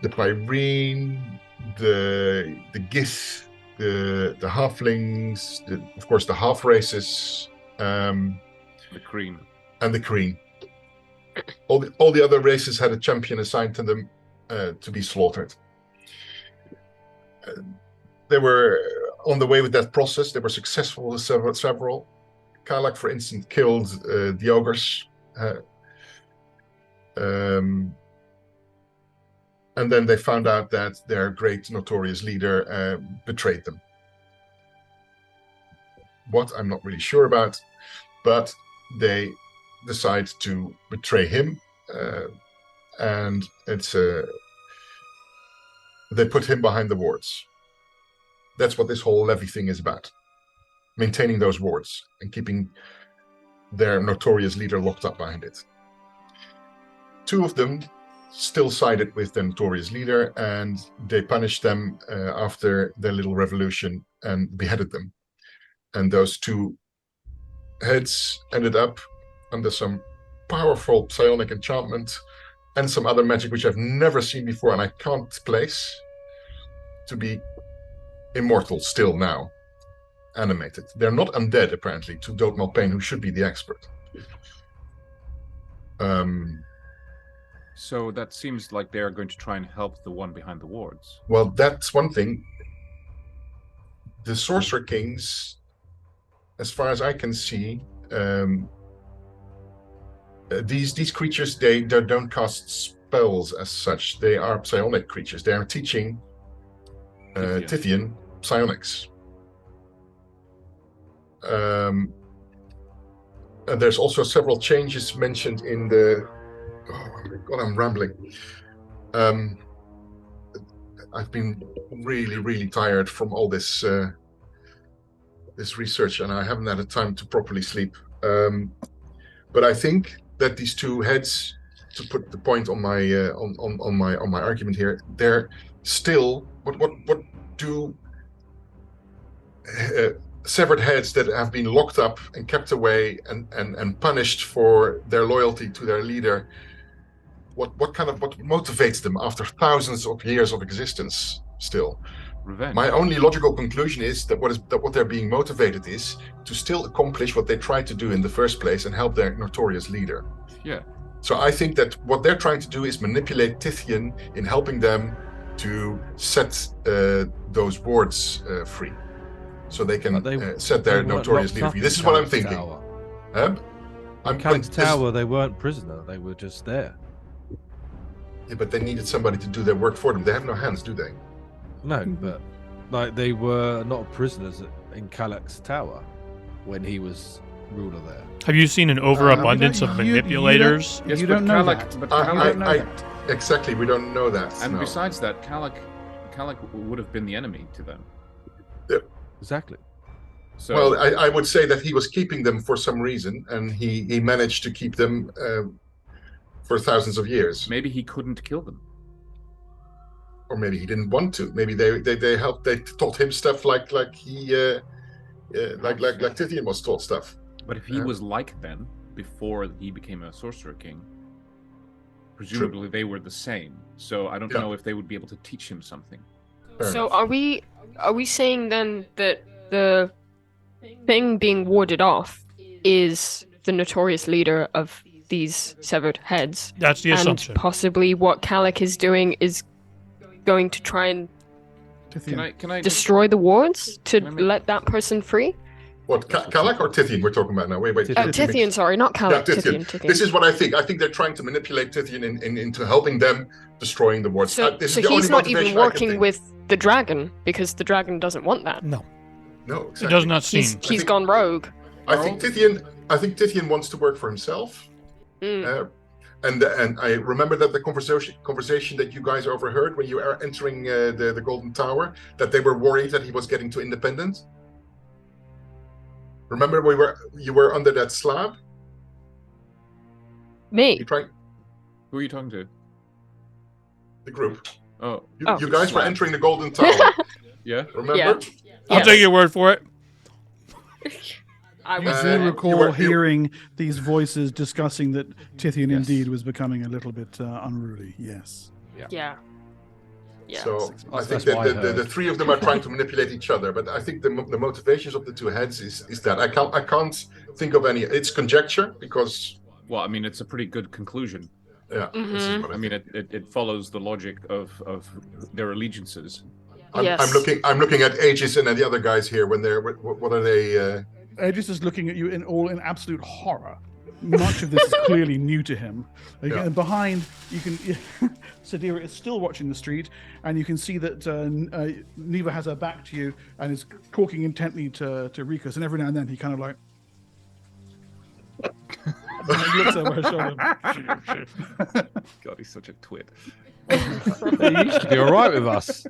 the Pyrene, the Gith, the Halflings, of course the half races, the Cream, and the Kreen. All the other races had a champion assigned to them to be slaughtered. They were on the way with that process. They were successful with several. Karlach, for instance, killed the ogres. And then they found out that their great notorious leader betrayed them. What, I'm not really sure about, but they decide to betray him, and they put him behind the wards. That's what this whole levy thing is about. Maintaining those wards and keeping their notorious leader locked up behind it. Two of them still sided with the notorious leader, and they punished them after their little revolution and beheaded them. And those two heads ended up under some powerful psionic enchantment and some other magic which I've never seen before and I can't place, to be immortal still now, animated. They're not undead, apparently, to Dogmal Payne, who should be the expert. So that seems like they're going to try and help the one behind the wards. Well, that's one thing. The Sorcerer Kings, as far as I can see, these creatures, they don't cast spells as such. They are psionic creatures. They are teaching Tithian psionics. And there's also several changes mentioned in the... Oh my God, I'm rambling. I've been really, really tired from all this this research, and I haven't had the time to properly sleep. But I think that these two heads, to put the point on my on my argument here, they're still what do severed heads that have been locked up and kept away and punished for their loyalty to their leader. What motivates them after thousands of years of existence still? Revenge. My only logical conclusion is that what they're being motivated is to still accomplish what they tried to do in the first place and help their notorious leader. Yeah. So I think that what they're trying to do is manipulate Tithian in helping them to set those wards free, so they can set their notorious leader free. This is what I'm thinking. I'm coming to Tower. They weren't prisoner. They were just there. Yeah, but they needed somebody to do their work for them. They have no hands, do they? No, but like they were not prisoners in Karlach's Tower when he was ruler there. Have you seen an overabundance of manipulators? You don't know that. Exactly, we don't know that. And no. besides that, Karlach would have been the enemy to them. Yeah. Exactly. So, well, I would say that he was keeping them for some reason, and he managed to keep them for thousands of years. Maybe he couldn't kill them. Or maybe he didn't want to. Maybe they helped. They taught him stuff like he like Tithian was taught stuff. But if he was like them, before he became a Sorcerer King. Presumably they were the same. So I don't know if they would be able to teach him something. So are we saying then that the thing being warded off is the notorious leader of these severed heads? That's the assumption. And possibly what Kalak is doing is going to try and Can I destroy the wards to let that person free? What, Kalak or Tithian we're talking about now? Wait. Tithian, sorry, not Kalak. Yeah, Tithian. This is what I think. I think they're trying to manipulate Tithian into helping them destroying the wards. So he's not even working with the dragon because the dragon doesn't want that. No, exactly. It does not seem. He's gone rogue. I think Tithian wants to work for himself. And I remember that the conversation that you guys overheard when you were entering the Golden Tower, that they were worried that he was getting too independent. Remember you were under that slab? Me? Who are you talking to? The group. Oh. You guys were entering the Golden Tower. Yeah. Remember? Yeah. I'll take your word for it. I You was do recall hearing these voices discussing that Tithian indeed was becoming a little bit unruly. Yes. Yeah. So I think That's what I that the three of them are trying to manipulate each other, but I think the motivations of the two heads is that I can't think of any. It's conjecture because. Well, I mean, it's a pretty good conclusion. Yeah. This is what I mean, it follows the logic of their allegiances. I'm looking at Aegis and the other guys here. When they're what are they? Aegis is looking at you in absolute horror. Much of this is clearly new to him. And behind, you can Sadira is still watching the street, and you can see that Neva has her back to you and is talking intently to Rikus, and every now and then he kind of like he looks over her shoulder. God, he's such a twit. He used to be all right with us.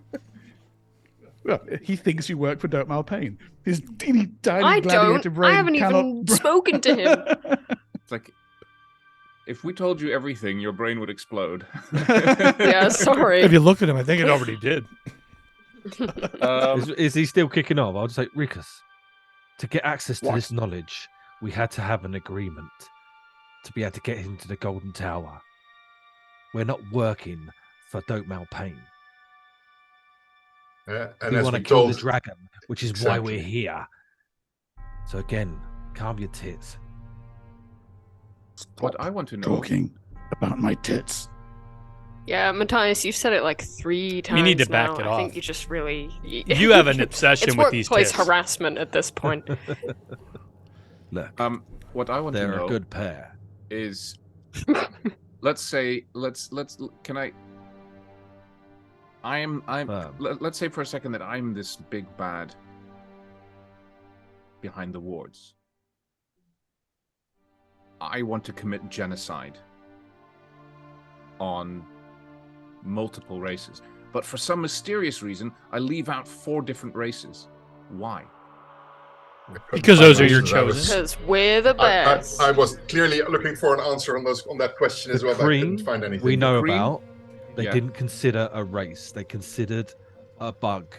Well, he thinks you work for Dope Malpain. His teeny tiny I gladiator don't. brain I haven't cannot... even spoken to him. It's like, if we told you everything, your brain would explode. Yeah, sorry. If you look at him, I think it already did. Is he still kicking off? I'll just say, Rikus, to get access to this knowledge, we had to have an agreement to be able to get into the Golden Tower. We're not working for Dope Malpain. And we as want to we kill told, the dragon, which is why we're here. So again, calm your tits. What I want to know... Talking about my tits. Yeah, Matthias, you've said it like 3 times. You need to now. back it I off. think you just really. You have an obsession it's with these workplace tits. harassment at this point. Look, what I want to they're know a good pair. is, let's say for a second that I'm this big bad behind the wards. I want to commit genocide on multiple races, but for some mysterious reason, I leave out 4 different races. Why? Because those are your chosen. Because we're the best. I was clearly looking for an answer on that question as well, but I couldn't find anything. We know Cream? about. They Yeah. didn't consider a race. They considered a bug.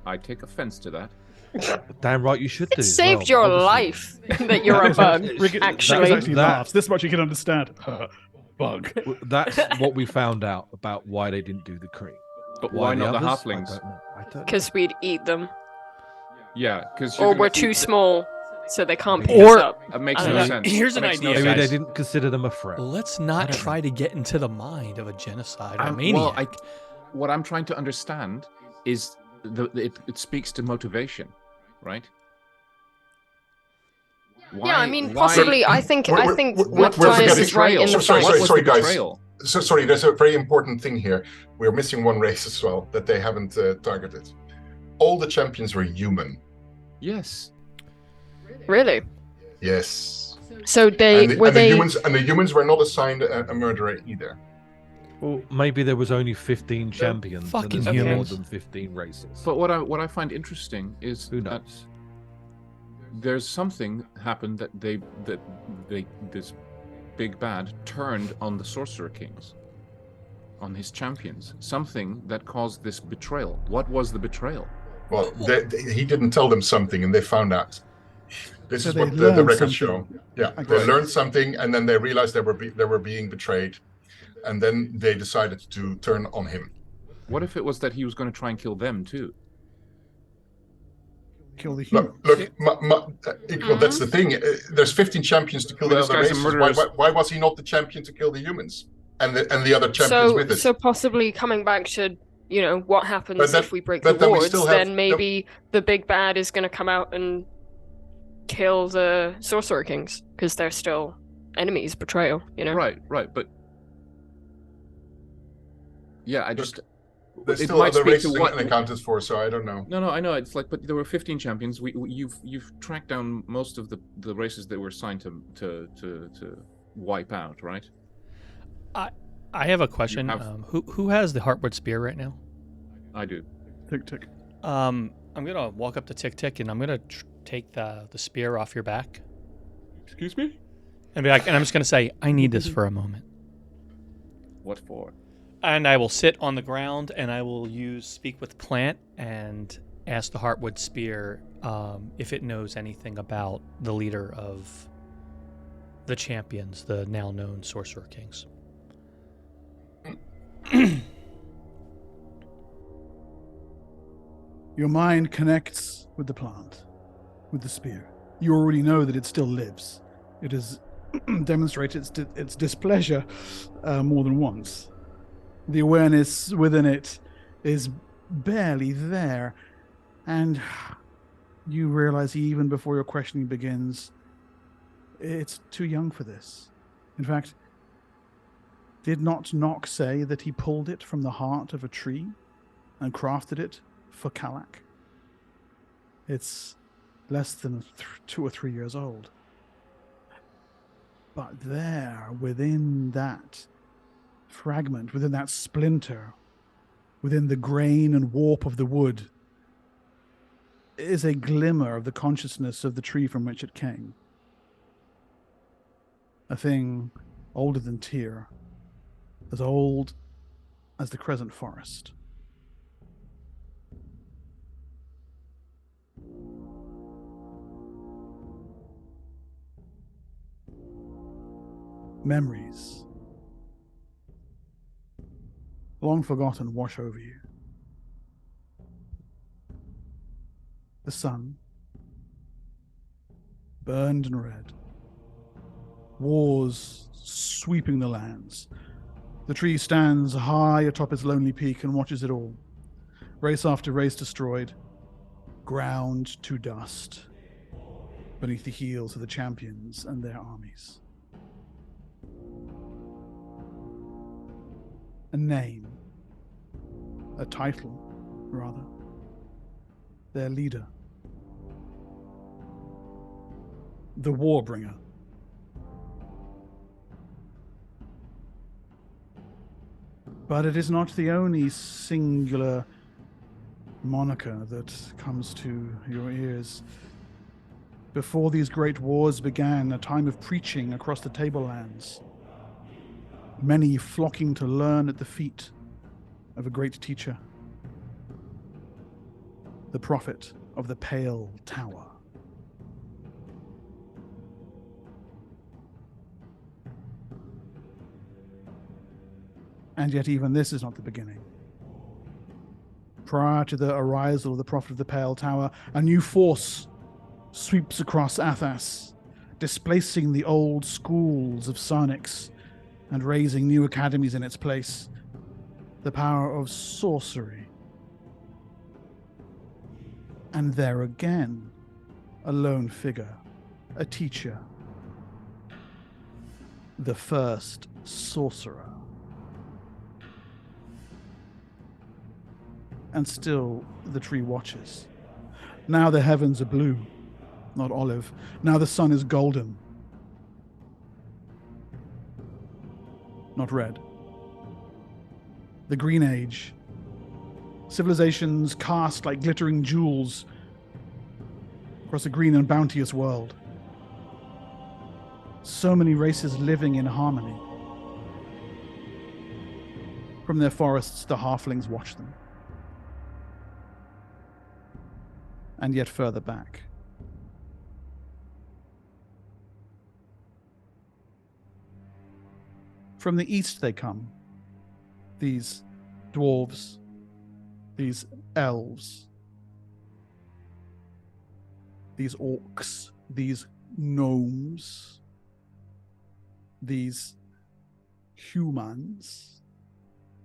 I take offense to that. Damn right you should do. It saved well, your obviously. life that you're a bug, Rick actually. actually laughs. This much you can understand. Bug. That's what we found out about why they didn't do the cream. But why not the others? halflings? I don't know. Because we'd eat them. Yeah, because Or we're too small, so they can't pick Or- us up. That makes I no don't know. sense. Here's That an makes no idea. Maybe they sense. didn't consider them a threat. Let's not try to get into the mind of a genocide or Well, maniac. what I'm trying to understand is it speaks to motivation, right? Yeah, I mean, possibly. I think we're Matthias forgetting- is right in the Sorry, fact. sorry, guys. So sorry, there's a very important thing here. We're missing one race as well that they haven't targeted. All the champions were human. Yes. Really? Yes. So they the humans were not assigned a murderer either. Well, maybe there was only 15 champions. Fucking and there's more humans. than 15 races. But what I find interesting is Who that knows? there's something happened that this big bad turned on the Sorcerer Kings, on his champions. Something that caused this betrayal. What was the betrayal? Well, he didn't tell them something, and they found out. This So is they what the learned records something. show. Yeah, I they guess. learned something, and then they realized they were being betrayed, and then they decided to turn on him. What if it was that he was going to try and kill them too? Kill the humans. Well, that's the thing. There's 15 champions to kill the this other guy's a races. murderous- Why was he not the champion to kill the humans and the other champions with us? So possibly coming back to, you know, what happens But that- if we break the but then we wards, still have- then maybe the big bad is going to come out and kill the Sorcerer Kings, because they're still enemies, betrayal, you know? Right, but yeah, I just There's it still might other speak races to what accounted for, so I don't know. No, I know. It's like, but there were 15 champions. You've tracked down most of the races that were assigned to wipe out, right? I have a question. Who has the Heartwood Spear right now? I do. Tick tick. I'm gonna walk up to Tick Tick and I'm gonna take the spear off your back. Excuse me? And be like, and I'm just gonna say, I need this for a moment. What for? And I will sit on the ground and I will speak with plant and ask the Heartwood Spear if it knows anything about the leader of the champions, the now known Sorcerer Kings. Your mind connects with the plant, with the spear. You already know that it still lives. It has demonstrated its displeasure more than once. The awareness within it is barely there, and you realize even before your questioning begins, it's too young for this. In fact, did not Nock say that he pulled it from the heart of a tree and crafted it for Kalak? It's less than 2 or 3 years old. But there, within that fragment, within that splinter, within the grain and warp of the wood, is a glimmer of the consciousness of the tree from which it came. A thing older than Tyr, as old as the Crescent Forest. Memories, long forgotten, wash over you. The sun, burned and red. Wars sweeping the lands. The tree stands high atop its lonely peak and watches it all. Race after race destroyed, ground to dust beneath the heels of the champions and their armies. A name, a title, rather. Their leader. The Warbringer. But it is not the only singular moniker that comes to your ears. Before these great wars began, a time of preaching across the tablelands. Many flocking to learn at the feet of a great teacher. The prophet of the Pale Tower. And yet even this is not the beginning. Prior to the arisal of the prophet of the Pale Tower, a new force sweeps across Athas, displacing the old schools of Sarnix and raising new academies in its place. The power of sorcery. And there again, a lone figure, a teacher. The first sorcerer. And still the tree watches. Now the heavens are blue, not olive. Now the sun is golden, not red. The Green Age. Civilizations cast like glittering jewels across a green and bounteous world. So many races living in harmony. From their forests, the halflings watch them. And yet further back, From the east they come. These dwarves, these elves, these orcs, these gnomes, these humans.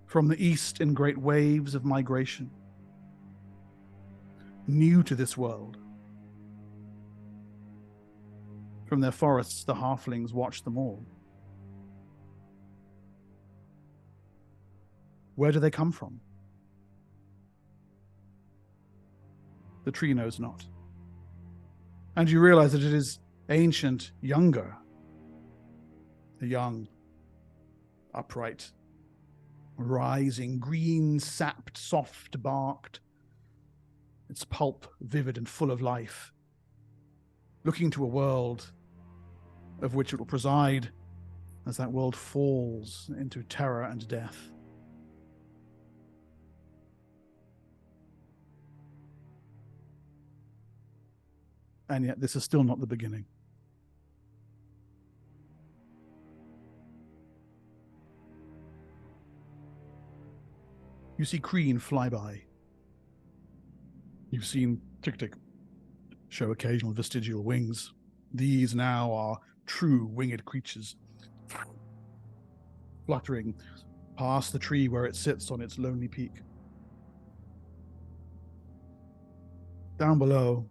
From the east in great waves of migration. New to this world. From their forests, the halflings watch them all. Where do they come from? The tree knows not. And you realize that it is ancient, younger. The young, upright, rising, green, sapped, soft-barked, its pulp vivid and full of life, looking to a world of which it will preside as that world falls into terror and death. And yet this is still not the beginning. You see Kreen fly by. You've seen Tick-Tick show occasional vestigial wings. These now are true winged creatures, fluttering past the tree where it sits on its lonely peak. Down below,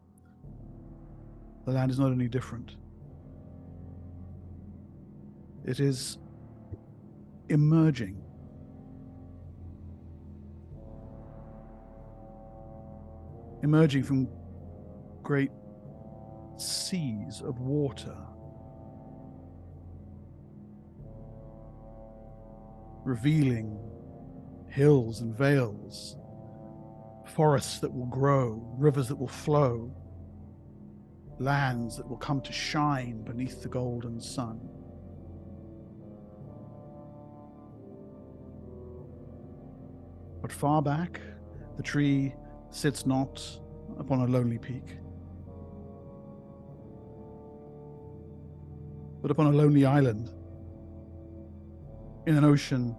the land is not any different. It is emerging. Emerging from great seas of water. Revealing hills and vales, forests that will grow, rivers that will flow, lands that will come to shine beneath the golden sun. But far back, the tree sits not upon a lonely peak, but upon a lonely island in an ocean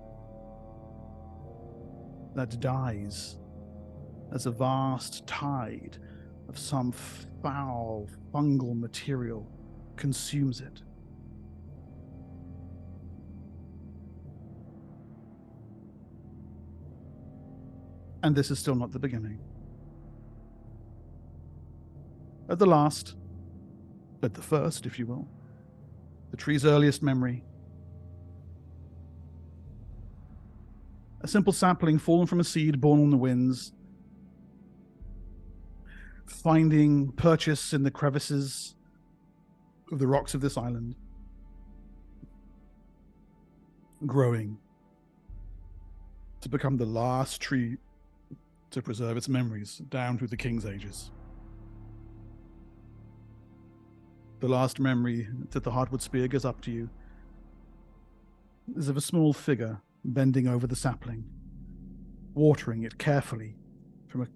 that dies as a vast tide of some foul fungal material consumes it. And this is still not the beginning. At the last, at the first, if you will, the tree's earliest memory, a simple sapling fallen from a seed born on the winds, finding purchase in the crevices of the rocks of this island, growing to become the last tree to preserve its memories down through the King's ages. The last memory that the Heartwood Spear gives up to you is of a small figure bending over the sapling, watering it carefully from a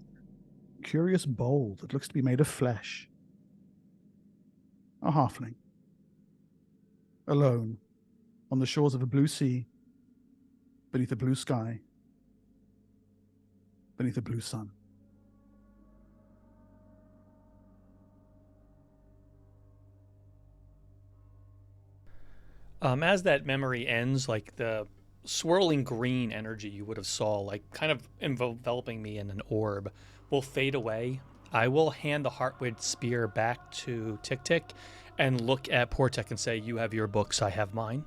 curious bowl that looks to be made of flesh. A halfling, alone on the shores of a blue sea, beneath a blue sky, beneath a blue sun. As that memory ends, like the swirling green energy you would have saw, like kind of enveloping me in an orb, will fade away. I will hand the Heartwood Spear back to Tick-Tick and look at Portek and say, "You have your books, I have mine."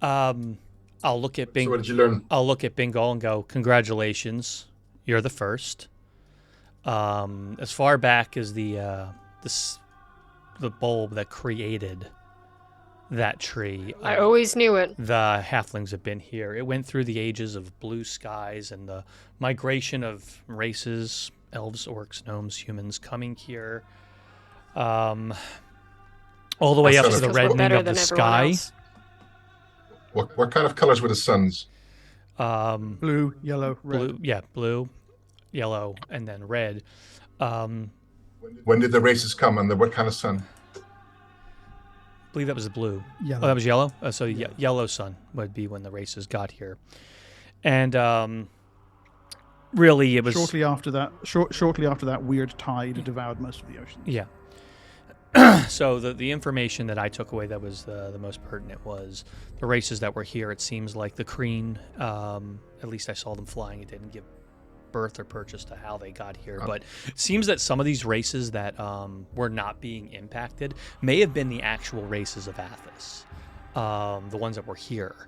I'll look at Bing. So what did you learn? I'll look at Bingal and go, "Congratulations, you're the first." As far back as the bulb that created that tree. I always knew it. The halflings have been here. It went through the ages of blue skies and the migration of races, elves, orcs, gnomes, humans coming here. All the way up to the reddening of the sky. What kind of colors were the suns? Blue, yellow, red. Blue, yellow, and then red. When did the races come, and what kind of sun? believe that was blue. Yellow. Oh, that was yellow? So Yeah. yellow sun would be when the races got here. And really it was... Shortly after that, weird tide devoured most of the ocean. Yeah. So the information that I took away that was the most pertinent was the races that were here. It seems like the Kreen, at least I saw them flying. It didn't give birth or purchase to how they got here. But it seems that some of these races that were not being impacted may have been the actual races of Athas, the ones that were here.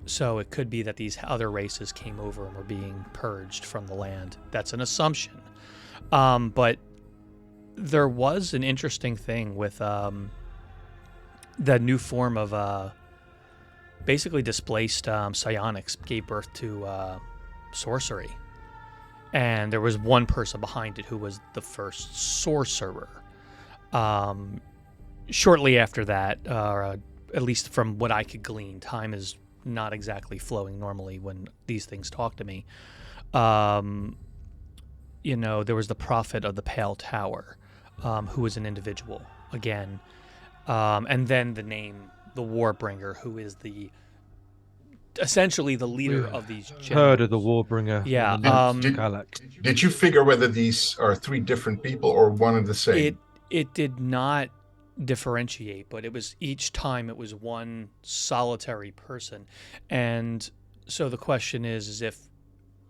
So it could be that these other races came over and were being purged from the land. That's an assumption. But there was an interesting thing with the new form of basically displaced psionics gave birth to sorcery. And there was one person behind it who was the first sorcerer. Shortly after that, at least from what I could glean, time is not exactly flowing normally when these things talk to me. There was the prophet of the Pale Tower, who was an individual again, and then the name the Warbringer, who is essentially the leader of these generals. Heard of the Warbringer. Yeah. Did you figure whether these are three different people or one and the same? It did not differentiate, but it was each time it was one solitary person. And so the question is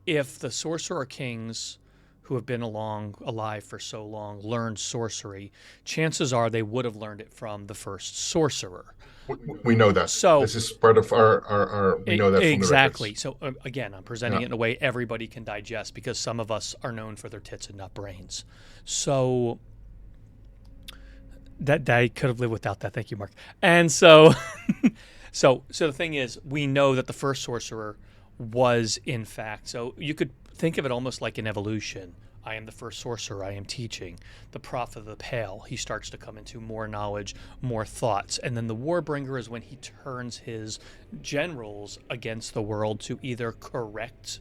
if the Sorcerer Kings who have been alive for so long learned sorcery, chances are they would have learned it from the first sorcerer. We know that. So this is part of our we know that from exactly. The records. So again, I'm presenting it in a way everybody can digest because some of us are known for their tits and not brains. So that I could have lived without that. Thank you, Mark. And so, so the thing is, we know that the first sorcerer was in fact. So you could think of it almost like an evolution. I am the first sorcerer, I am teaching. The prophet of the Pale, he starts to come into more knowledge, more thoughts. And then the Warbringer is when he turns his generals against the world to either correct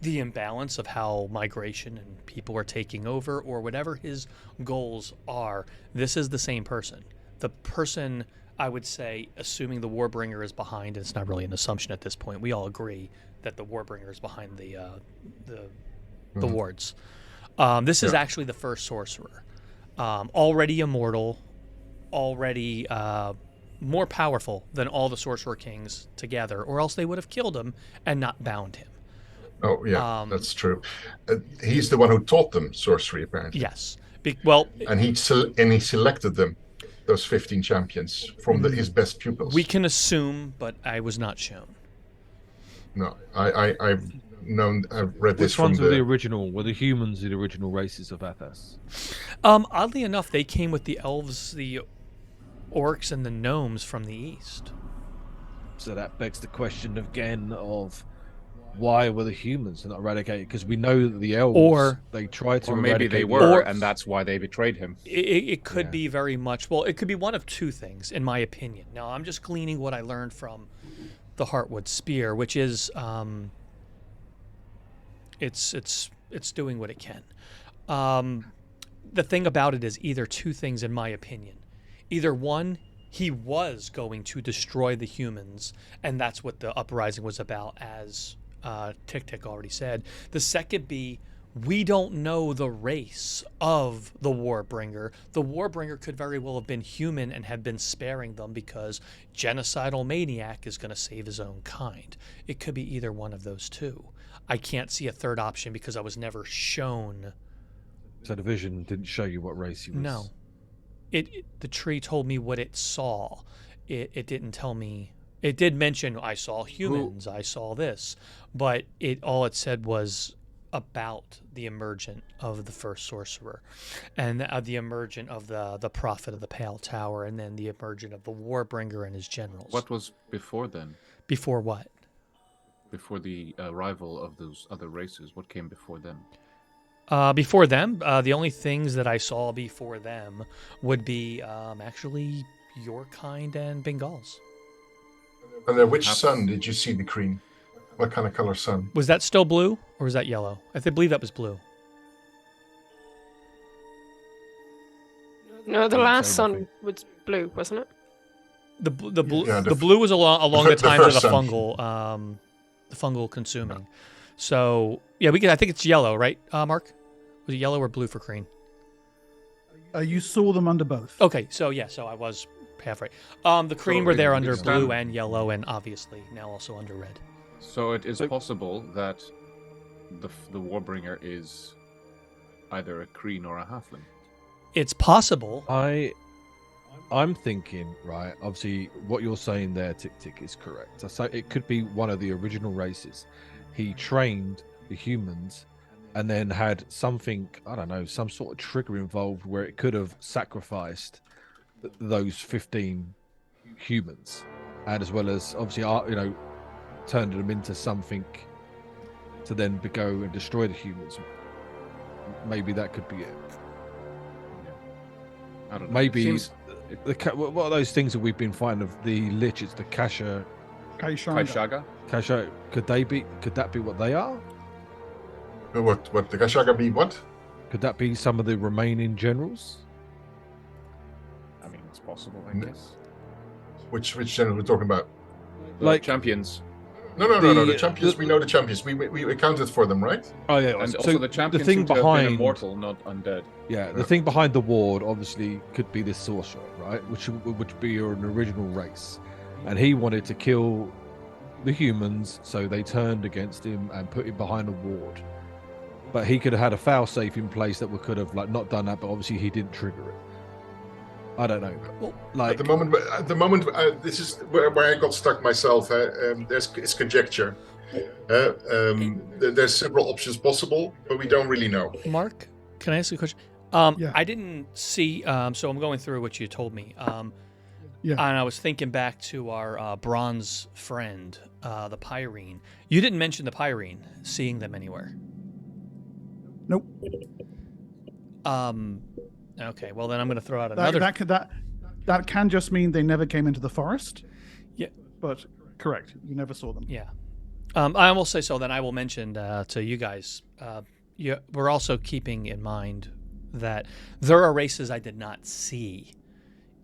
the imbalance of how migration and people are taking over or whatever his goals are. This is the same person. The person, I would say, assuming the Warbringer is behind, and it's not really an assumption at this point, we all agree that the Warbringer is behind the wards. This is actually the first sorcerer. Already immortal, already more powerful than all the Sorcerer Kings together, or else they would have killed him and not bound him. Oh, yeah, that's true. He's the one who taught them sorcery, apparently. Yes. And he selected them, those 15 champions, from his best pupils. We can assume, but I was not shown. No, I've read this Which from ones were the original? Were the humans the original races of Athas? Oddly enough, they came with the elves, the orcs, and the gnomes from the east. So that begs the question again of why were the humans not eradicated? Because we know that the elves, they tried to eradicate. Or maybe they were, and that's why they betrayed him. It could be very much. Well, it could be one of two things, in my opinion. Now, I'm just gleaning what I learned from the Heartwood Spear, which is it's doing what it can. The thing about it is either two things, in my opinion. Either one, he was going to destroy the humans, and that's what the uprising was about, as Tick already said. The second be, we don't know the race of the Warbringer. The Warbringer could very well have been human and have been sparing them because genocidal maniac is going to save his own kind. It could be either one of those two. I can't see a third option because I was never shown. So the vision didn't show you what race he was? No. The tree told me what it saw. It didn't tell me. It did mention I saw humans, I saw this, but all it said was about the emergent of the first sorcerer, and the emergent of the prophet of the Pale Tower, and then the emergent of the Warbringer and his generals. What was before then? Before what? Before the arrival of those other races, what came before them? Before them, the only things that I saw before them would be actually your kind and Bengals. And which sun did you see the Kreen? What kind of color sun? Was that still blue, or was that yellow? I believe that was blue. No, the Didn't last say sun nothing. was blue, wasn't it? The blue Yeah, the blue was along the the times of first the sun. fungal consuming. So yeah, I think it's yellow, right, Mark? Was it yellow or blue for Kreen? You saw them under both. Okay, so I was half right. The Kreen were there under it's blue done. and yellow, and obviously now also under red. So it is possible that the Warbringer is either a Kreen or a Halfling. It's possible. I'm thinking, right, obviously what you're saying there, Tick Tick, is correct. So it could be one of the original races. He trained the humans and then had something, I don't know, some sort of trigger involved where it could have sacrificed those 15 humans. And as well as, obviously, turned them into something to then go and destroy the humans. Maybe that could be it. I don't know. Maybe Seems- what are those things that we've been finding of the liches, the Kaishaga. Kaishaga? Could that be what they are? What the Kashaga be? What? Could that be some of the remaining generals? I mean, it's possible, I No. guess. Which channel we're talking about? Like- champions. No. The- The champions. We know the champions. We accounted for them, right? Oh yeah. And so also the champions thing seem to have behind been immortal, not undead. the thing behind the ward obviously could be this sorcerer, right? Which would be an original race, and he wanted to kill the humans, so they turned against him and put him behind a ward. But he could have had a fail-safe in place that could have not done that, but obviously he didn't trigger it. I don't know. Well, At the moment, this is where I got stuck myself. It's conjecture. There's several options possible, but we don't really know. Mark, can I ask you a question? Yeah. I didn't see. So I'm going through what you told me. Yeah. And I was thinking back to our bronze friend, the Pyrene. You didn't mention the Pyrene, seeing them anywhere. Nope. Okay. Well, then I'm going to throw out another. That can just mean they never came into the forest. Yeah. But correct, you never saw them. Yeah. I will say so. Then I will mention to you guys. We're also keeping in mind that there are races I did not see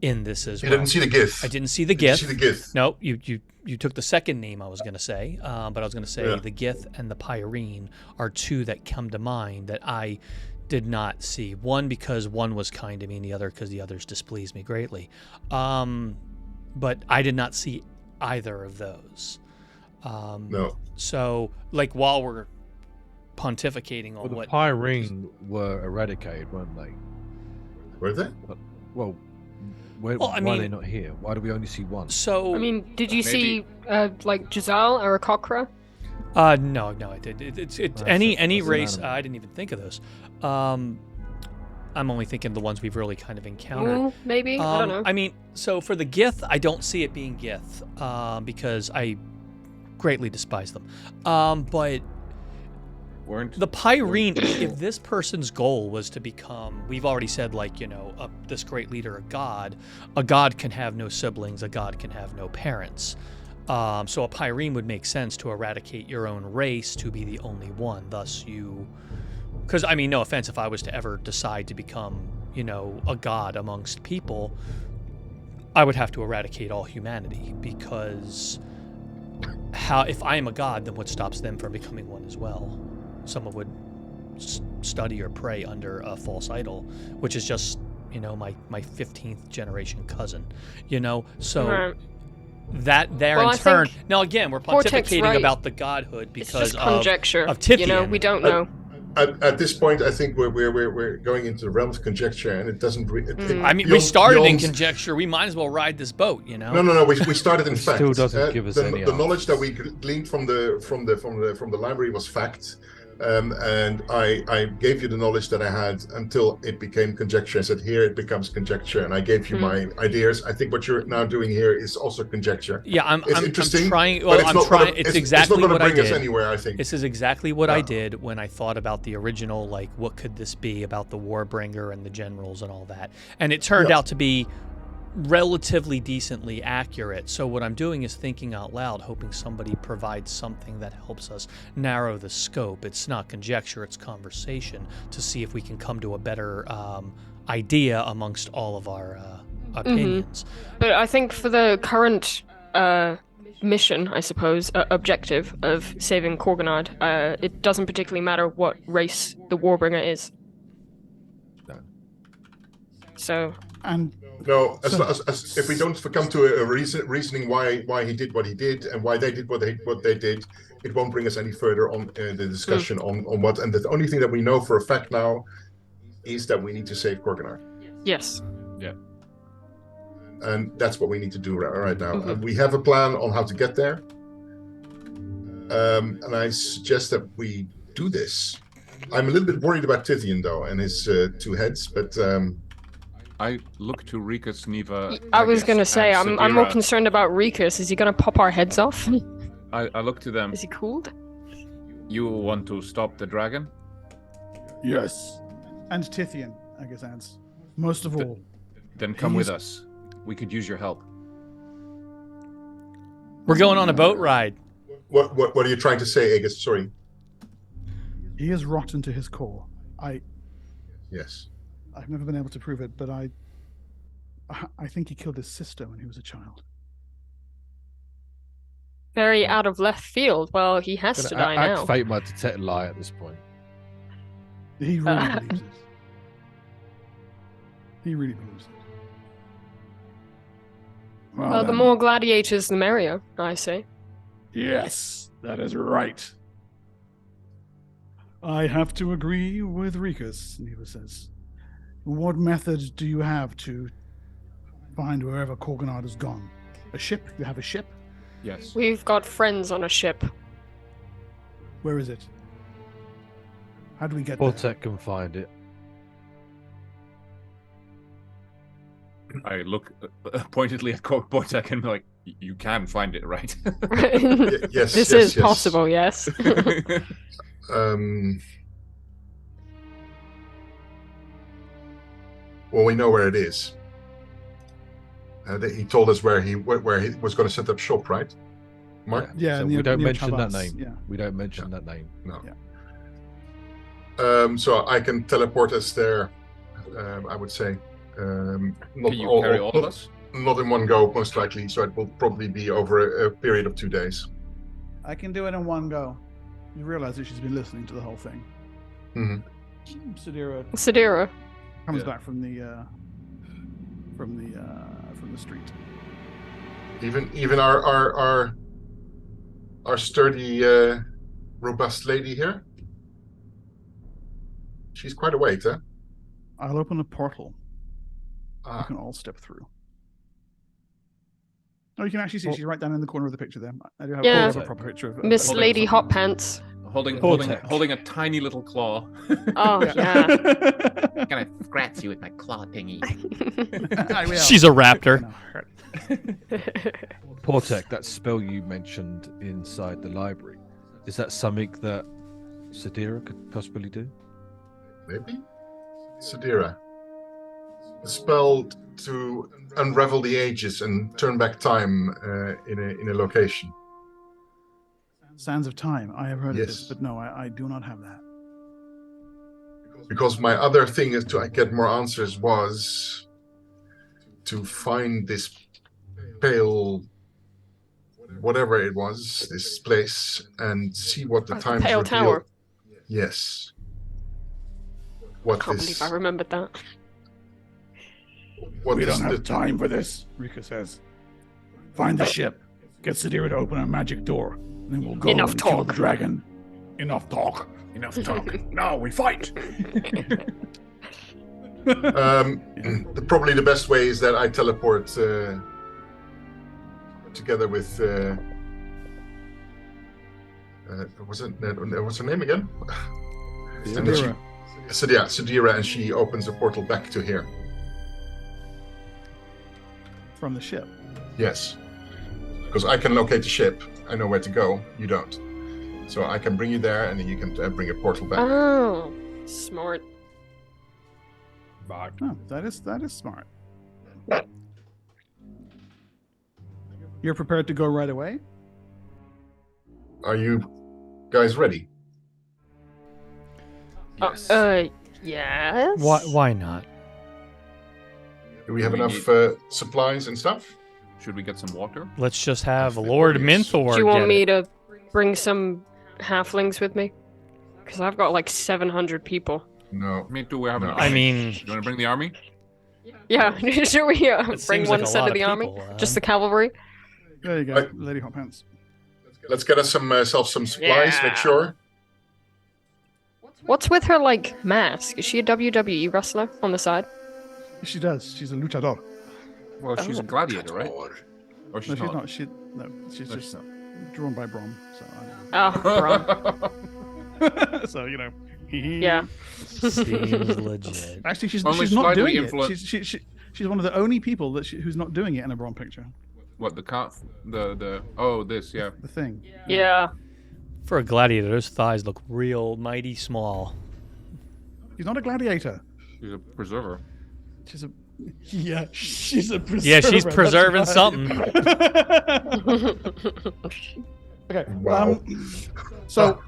in this as You well. didn't see the Gith. I didn't see the Did you Gith. see the Gith? No, you took the second name I was going to say, but I was going to say Yeah. the Gith and the Pyrene are two that come to mind that I did not see. One because one was kind to me, and the other because the others displeased me greatly. But I did not see either of those. No. So, while we're pontificating on the what Pyrene were eradicated, weren't they? Were they? Well, why are they not here? Why do we only see one? So I mean, did you Maybe- see Giselle or a Cockra? no, I did. It's That's any an race. animal. I didn't even think of those. I'm only thinking the ones we've really kind of encountered. Ooh, maybe? I don't know. I mean, so for the Gith, I don't see it being Gith because I greatly despise them. But Weren't the Pyrene, if this person's goal was to become, we've already said, this great leader, a god can have no siblings, a god can have no parents. So a Pyrene would make sense to eradicate your own race to be the only one. Thus because, I mean, no offense, if I was to ever decide to become, a god amongst people, I would have to eradicate all humanity because if I am a god, then what stops them from becoming one as well? Someone would study or pray under a false idol, which is just, my 15th generation cousin, so Right. that there Well, in I turn. think Now again, we're Vortex pontificating right. about the godhood It's because just conjecture. of Tithian. We don't know. At this point, I think we're going into the realm of conjecture, and it doesn't. I mean, we started in conjecture. We might as well ride this boat, No. We started in fact. Still doesn't give us any the knowledge that answers. we gleaned from the library was fact, and I gave you the knowledge that I had until it became conjecture. I said here it becomes conjecture, and I gave you my ideas. I think what you're now doing here is also conjecture. Yeah, I'm interesting, trying. but Well, it's I'm not trying. gonna- It's it's exactly not what going I to bring did. us anywhere. I think. This is exactly what I Yeah. did when I thought about the original, what could this be about the Warbringer and the generals and all that. And it turned Yeah. out to be relatively decently accurate. So what I'm doing is thinking out loud, hoping somebody provides something that helps us narrow the scope. It's not conjecture, it's conversation to see if we can come to a better idea amongst all of our opinions. But I think for the current mission, I suppose, objective of saving Korgunard, it doesn't particularly matter what race the Warbringer is. No. So. And no, as if we don't come to a reasoning why he did what he did and why they did what they did, it won't bring us any further on the discussion on what. And the only thing that we know for a fact now is that we need to save Korgunard. Yes. Yeah. And that's what we need to do right now. We have a plan on how to get there. And I suggest that we do this. I'm a little bit worried about Tithian, though, and his two heads, but... I look to Rikus, Neva... I was going to say, I'm more Sadira. concerned about Rikus. Is he going to pop our heads off? I look to them. Is he cooled? You want to stop the dragon? Yes. And Tithian, I guess, adds. Most of all. Then come with us. We could use your help. We're going on a boat ride. What are you trying to say, Aegis? Sorry. He is rotten to his core. Yes. I've never been able to prove it, but I think he killed his sister when he was a child. Very out of left field. Well, he has to die now. Activate my detect lie at this point. He really believes it. He really believes it. Well, the more gladiators, the merrier, I say. Yes, that is right. I have to agree with Rikus, Neva says. What method do you have to find wherever Korgunard has gone? A ship? You have a ship? Yes. We've got friends on a ship. Where is it? How do we get there? Portek can find it. I look pointedly at Portek and like, you can find it, right? Yes. This is possible, yes. Well, we know where it is. He told us where he was going to set up shop, right, Mark? Yeah, so near, we don't near mention that Chavas, name. Yeah. We don't mention that name. No. Yeah. So I can teleport us there. I would say. Can you carry all of us? Not in one go, most likely. So it will probably be over a period of 2 days. I can do it in one go. You realize that she's been listening to the whole thing. Mm-hmm. Sadira comes Yeah. back from the street. Even our sturdy, robust lady here. She's quite a weight, huh? I'll open a portal. You Ah, can all step through. Oh, you can actually see she's right down in the corner of the picture there. I do have, Yeah. a proper picture of Miss Hold it. Lady Hot Pants. Holding a tiny little claw. Oh, yeah. I'm gonna scratch you with my claw thingy. I will. She's a raptor. Portek, that spell you mentioned inside the library, is that something that Sadira could possibly do? maybe? Sadira. A spell to unravel the ages and turn back time in a location. Sands of Time. I have heard of Yes. this, but no, I do not have that. Because my other thing is to get more answers was to find this pale, whatever it was, this place, and see what the times Pale reveal. Tower. Yes. What Can't this? believe I remembered that. What We this- don't have time for this, Rika says. Find the ship. Get Sadira to open a magic door. And then we'll go Enough and kill talk. the dragon. Enough talk. Enough talk. Now we fight. Probably the best way is that I teleport together with. What's her name again? And then Sadira. Sadira, and she opens a portal back to here. From the ship. Yes, because I can locate the ship. I know where to go. You don't. So I can bring you there, and then you can bring a portal back. Oh, smart. Oh, that is smart. You're prepared to go right away? Are you guys ready? Yes. Yes. Why not? Do we have We enough supplies and stuff? Should we get some water? Let's just have That's Lord glorious. Minthor Do you want get me it. to bring some halflings with me? Because I've got like 700 people. No. Me too. We have an No. army. I mean, You want to bring the army? Yeah, should we it bring seems one like a set lot of the army? people, Just the cavalry? There you go, Right. Lady Hot Pants. Let's get us some supplies. Yeah. Make sure. What's with her, like, mask? Is she a WWE wrestler on the side? She does. She's a luchador. Well, she's a gladiator, right? Or No, she's she's not. not. She's No, just she's not. drawn by Brom. So, Oh, Bron. so you know. Yeah. Seems legit. Actually, she's Only not slightly doing influ- it. She's one of the only people that who's not doing it in a Brom picture. What the cat? Oh, this, yeah. The thing. Yeah. For a gladiator, those thighs look real mighty small. She's not a gladiator. She's a preserver. She's a she's a preserver. Yeah, she's That's preserving right. something. Okay. Wow. So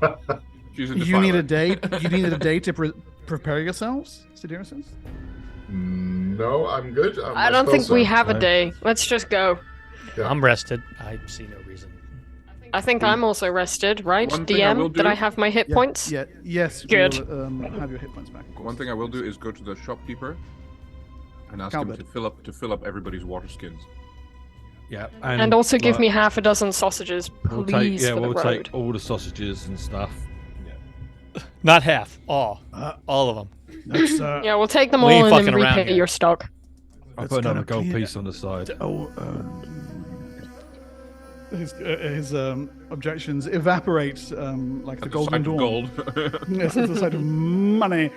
She's a you need a defiler. day. You needed a day to prepare yourselves, Sidira says. No, I'm good. I don't think we have a day. Let's just go. Yeah. I'm rested. I see no reason. I think I'm also rested, right? One thing I will DM, that do- I have my hit points? Yeah. Yes. Good. You'll, have your hit points back. Of course. One thing I will do is go to the shopkeeper and ask Cowbird. him to fill up everybody's water skins. Yeah, And also give like, me half a dozen sausages, We'll please, take, for the we'll road. take all the sausages and stuff. Not half. All Uh, of them. That's, Yeah, we'll take them We all ain't and then fucking around repay here. your stock. I'll Let's put another kinda gold clean- piece on the side. His objections evaporate like the At golden sight of dawn. gold. Yes, it's the sight of money.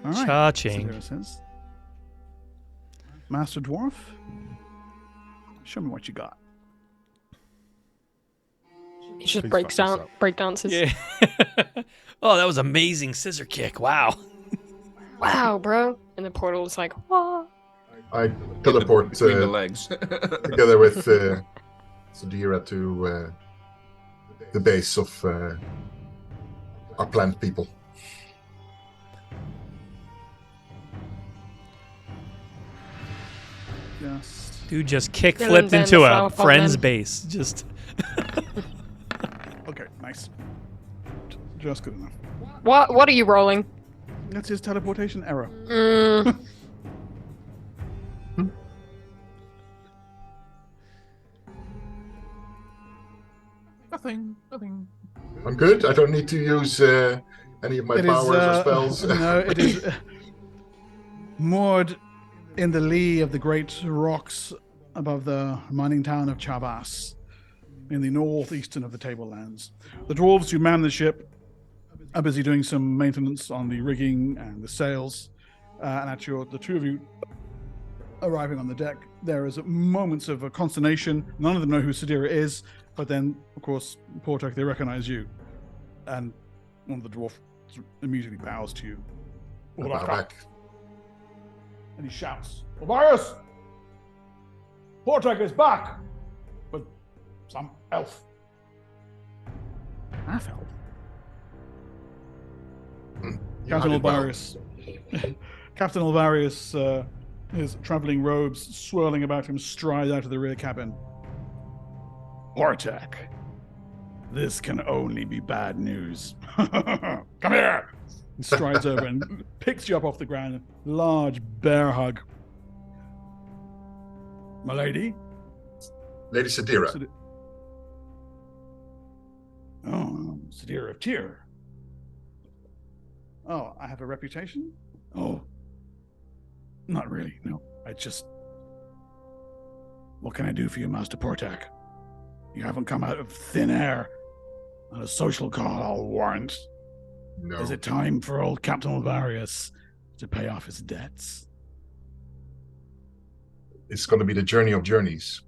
All right. Cha-ching. Sidira says. Master Dwarf, show me what you got. He just Please breaks fuck this down, up. break dances. Yeah. Oh, that was amazing scissor kick. Wow. Wow, bro. And the portal is like, wah. I teleport Between the legs. together with Sidira to the base of our plant people. Yes. Dude just kick Dylan flipped Van into the a Flower friend's Folk base. Just Okay, nice. Just good enough. What are you rolling? That's his teleportation error. Mm, Nothing. I'm good. I don't need to use any of my It is, powers or spells. No, it is moored in the lee of the great rocks above the mining town of Chavas, in the northeastern of the Tablelands. The dwarves who man the ship are busy doing some maintenance on the rigging and the sails, and at the two of you arriving on the deck, there is moments of consternation. None of them know who Sidira is, but then, of course, Portek, they recognize you, and one of the dwarfs immediately bows to you. I bow back. And he shouts, Tobias! Portek is back! With some elf. Half elf? You Captain hide it well. Alvarius. Captain Alvarius, his traveling robes swirling about him, strides out of the rear cabin. Portek, this can only be bad news. Come here! He strides over and picks you up off the ground. Large bear hug. My lady? Lady Sidira. Oh, Sidira of Tyr. Oh, I have a reputation? Oh. Not really, no. I just... What can I do for you, Master Portak? You haven't come out of thin air on a social call, I'll warrant. No. Is it time for old Captain Alvarius to pay off his debts? It's going to be the journey of journeys.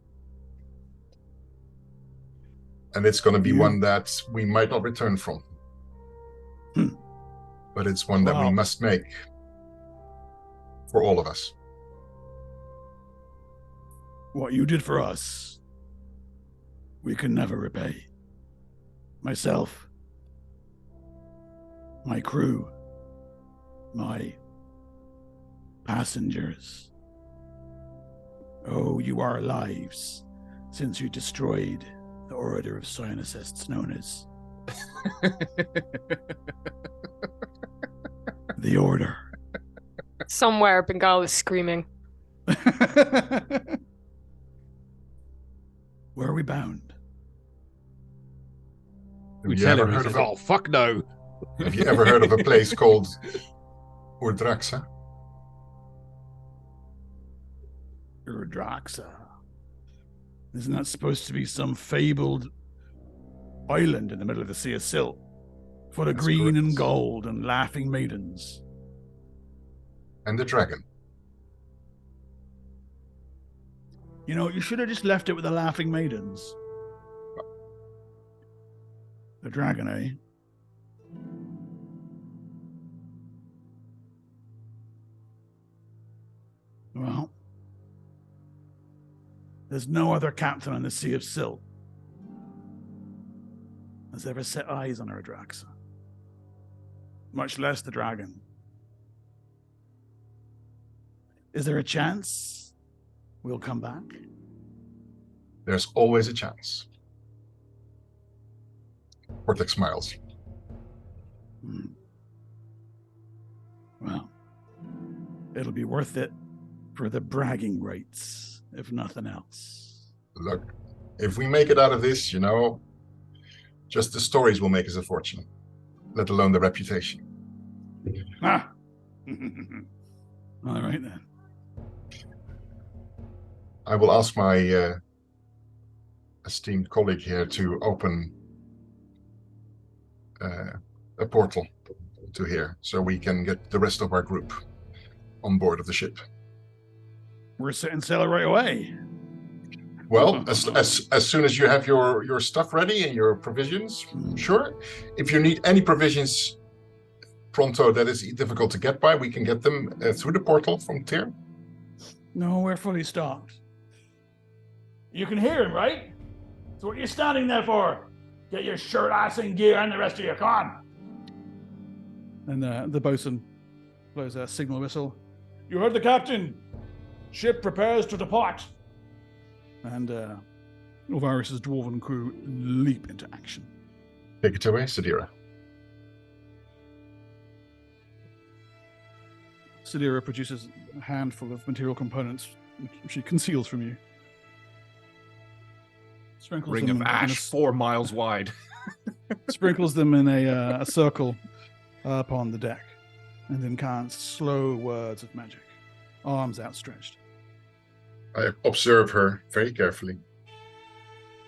And it's going to be Yeah. one that we might not return from. But it's one that we Wow. must make for all of us. What you did for us, we can never repay. Myself, my crew, my passengers. Oh, you are lives, since you destroyed the order of Cyanicists known as the Order. Somewhere, Bengal is screaming. Where are we bound? We Have you tell ever him, he heard says, of a, "Oh fuck no." have you ever heard of a place called Urdraxa? Urdraxa. Isn't that supposed to be some fabled island in the middle of the Sea of Silt? Full of That's green and correct. gold and laughing maidens. And the dragon. You know, you should have just left it with the laughing maidens. The dragon, eh? Well, there's no other captain on the Sea of Silt has ever set eyes on Urdraxa, much less the dragon. Is there a chance we'll come back? There's always a chance. Portek smiles. Well, it'll be worth it for the bragging rights, if nothing else. Look, if we make it out of this, just the stories will make us a fortune, let alone the reputation. Ah! All right, then. I will ask my esteemed colleague here to open a portal to here so we can get the rest of our group on board of the ship. We're setting sail right away. Well, as soon as you have your stuff ready and your provisions, sure. If you need any provisions pronto that is difficult to get by, we can get them through the portal from Tyr. No, we're fully stocked. You can hear him, right? So what are you standing there for? Get your shirt, ass, and gear, and the rest of you. Come on. And the bosun blows a signal whistle. You heard the captain. Ship prepares to depart. And Elvaris's dwarven crew leap into action. Take it away, Sadira. Sadira produces a handful of material components which she conceals from you. Sprinkles Ring them of in ash 4 miles wide. sprinkles them in a circle upon the deck, and then cants slow words of magic, arms outstretched. I observe her very carefully.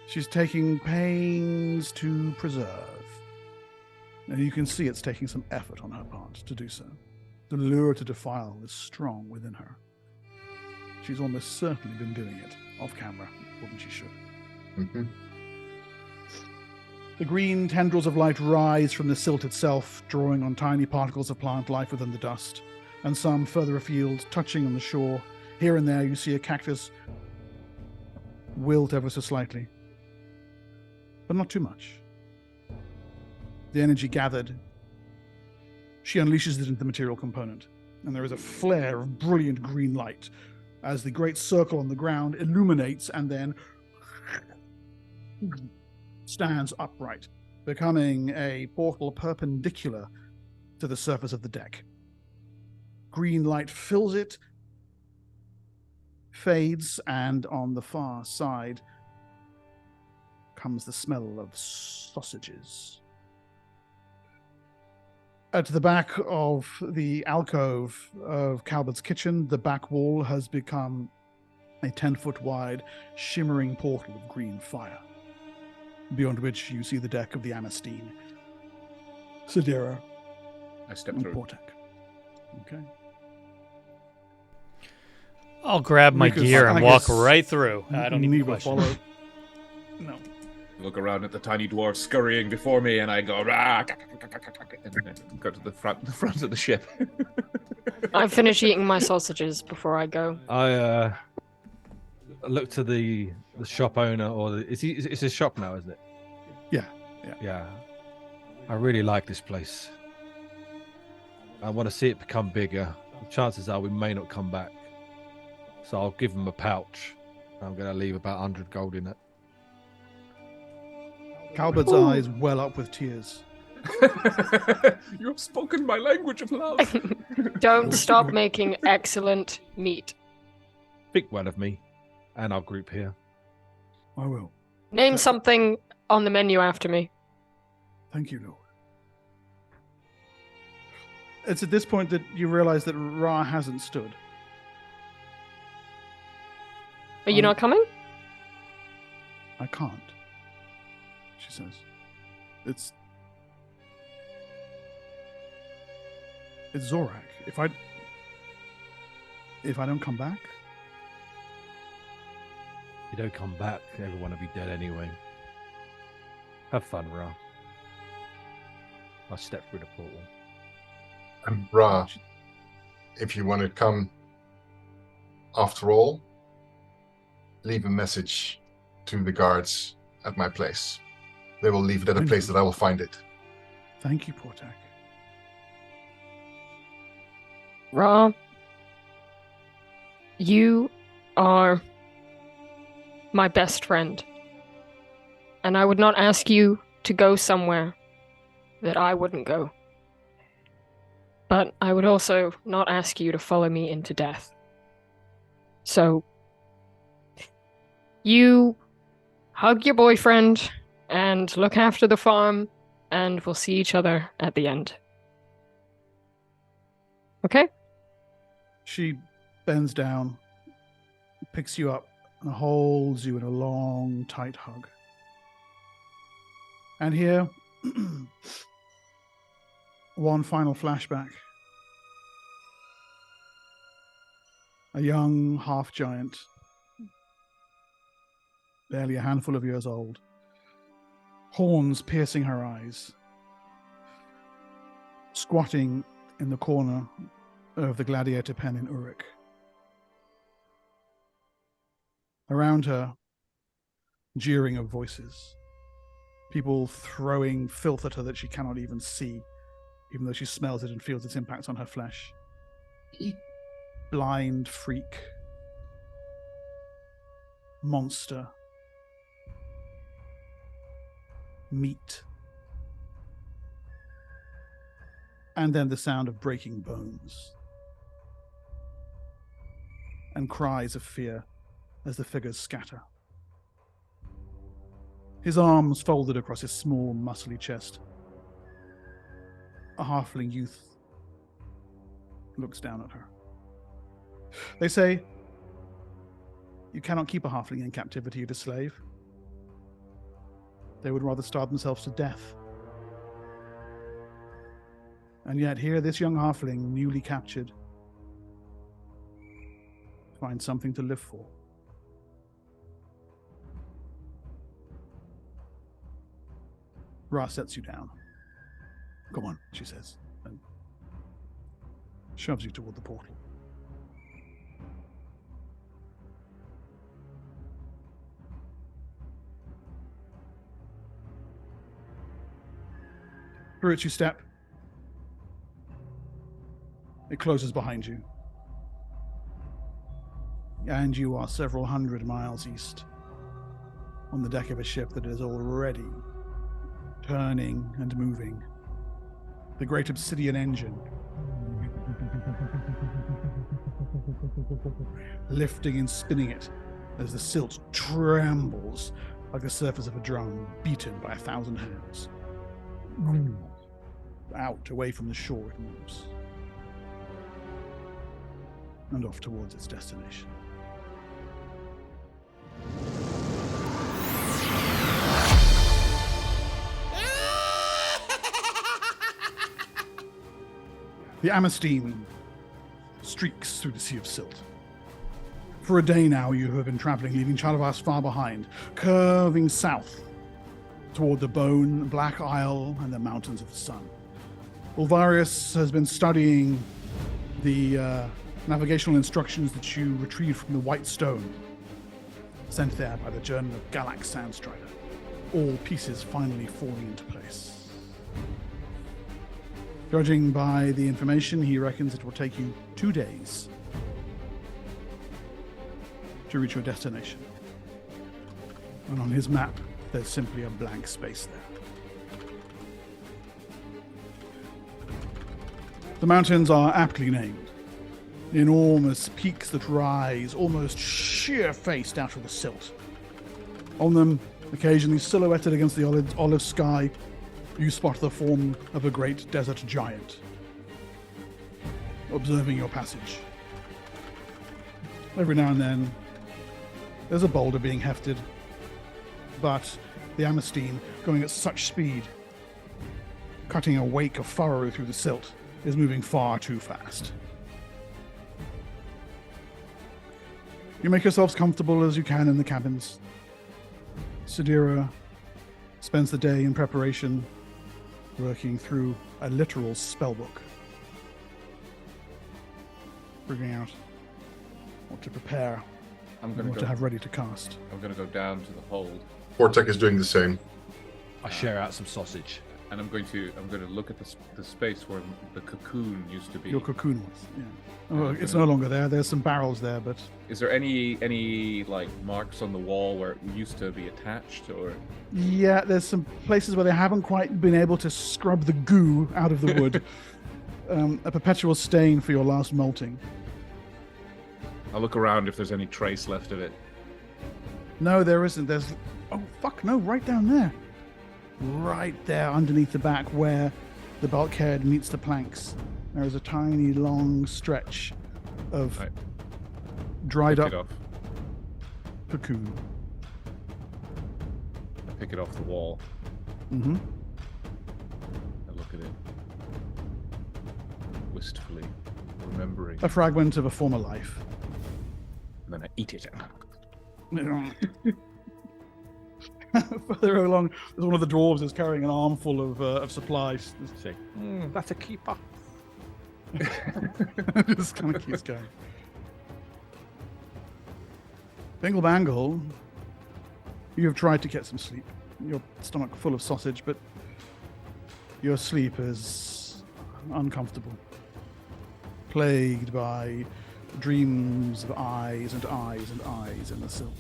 She's taking pains to preserve. And you can see it's taking some effort on her part to do so. The lure to defile is strong within her. She's almost certainly been doing it off camera more than she should. Mm-hmm. The green tendrils of light rise from the silt itself, drawing on tiny particles of plant life within the dust, and some further afield, touching on the shore. Here and there you see a cactus wilt ever so slightly, but not too much. The energy gathered, she unleashes it into the material component, and there is a flare of brilliant green light as the great circle on the ground illuminates and then stands upright, becoming a portal perpendicular to the surface of the deck. Green light fills it, fades, and on the far side comes the smell of sausages. At the back of the alcove of Calbert's kitchen, the back wall has become a 10-foot wide, shimmering portal of green fire, beyond which you see the deck of the Amistine. Sadira I step and through. Portek. Okay. I'll grab my Because gear I and walk guess right through. I don't even Neva question. follow. No. Look around at the tiny dwarf scurrying before me, and I go, "Rah!" And then go to the front of the ship. I finish eating my sausages before I go. I look to the shop owner, or it's a shop now, isn't it? Yeah. I really like this place. I want to see it become bigger. chances are we may not come back. So I'll give him a pouch. I'm going to leave about 100 gold in it. Calbert's eyes well up with tears. You have spoken my language of love. Don't stop making excellent meat. Think well of me, and our group here. I will. Name something on the menu after me. Thank you, Lord. It's at this point that you realize that Ra hasn't stood. Are you not coming? I can't, she says. It's Zorak. If I don't come back, You don't come back, everyone will be dead anyway. Have fun, Ra. I step through the portal. And Ra, if you want to come after all, leave a message to the guards at my place. They will leave it at a place that I will find it. Thank you, Portak. Ra, you are my best friend. And I would not ask you to go somewhere that I wouldn't go. But I would also not ask you to follow me into death. So, you hug your boyfriend and look after the farm, and we'll see each other at the end. Okay? She bends down, picks you up, and holds you in a long, tight hug. And here, one final flashback. A young half-giant, barely a handful of years old, horns piercing her eyes, squatting in the corner of the gladiator pen in Uruk. Around her, jeering of voices. People throwing filth at her that she cannot even see, even though she smells it and feels its impact on her flesh. Blind freak. Monster. Meat. And then the sound of breaking bones. And cries of fear as the figures scatter. His arms folded across his small, muscly chest. A halfling youth looks down at her. They say, you cannot keep a halfling in captivity to slave. They would rather starve themselves to death. And yet here, this young halfling, newly captured, finds something to live for. Ra sets you down. Come on, she says, and shoves you toward the portal. Through it you step. It closes behind you. And you are several hundred miles east, on the deck of a ship that is already turning and moving. The great obsidian engine lifting and spinning it as the silt trembles like the surface of a drum beaten by 1,000 hands. Out, away from the shore it moves. And off towards its destination. The Amistine streaks through the Sea of Silt. For a day now you have been traveling, leaving Chalavas far behind, curving south toward the Bone, Black Isle, and the Mountains of the Sun. Ulvarius has been studying the navigational instructions that you retrieved from the White Stone, sent there by the journal of Galax Sandstrider, all pieces finally falling into place. Judging by the information, he reckons it will take you 2 days to reach your destination. And on his map, there's simply a blank space there. The mountains are aptly named. Enormous peaks that rise, almost sheer-faced out of the silt. On them, occasionally silhouetted against the olive sky, you spot the form of a great desert giant, observing your passage. Every now and then, there's a boulder being hefted, but the Amistine, going at such speed, cutting a wake of furrow through the silt, is moving far too fast. You make yourselves comfortable as you can in the cabins. Sidira spends the day in preparation, working through a literal spellbook, figuring out what to prepare and what to have ready to cast. I'm going to go down to the hold. Portek is doing the same. I share out some sausage. And I'm going to look at the space where the cocoon used to be. Your cocoon was, yeah. Oh, it's no longer there. There's some barrels there, but Is there any like marks on the wall where it used to be attached, or? yeah, there's some places where they haven't quite been able to scrub the goo out of the wood. A perpetual stain for your last molting. I'll look around if there's any trace left of it. No, there isn't. There's no, right down there. Right there underneath the back where the bulkhead meets the planks. There is a tiny, long stretch of dried Pick up it off. cocoon. I pick it off the wall. Mm-hmm. I look at it wistfully, remembering. A fragment of a former life. And then I eat it. Further along, there's one of the dwarves is carrying an armful of supplies. Say, that's a keeper. Just kind of keeps going. Bingle Bangle, you have tried to get some sleep. Your stomach full of sausage, but your sleep is uncomfortable. Plagued by dreams of eyes and eyes and eyes in the silt.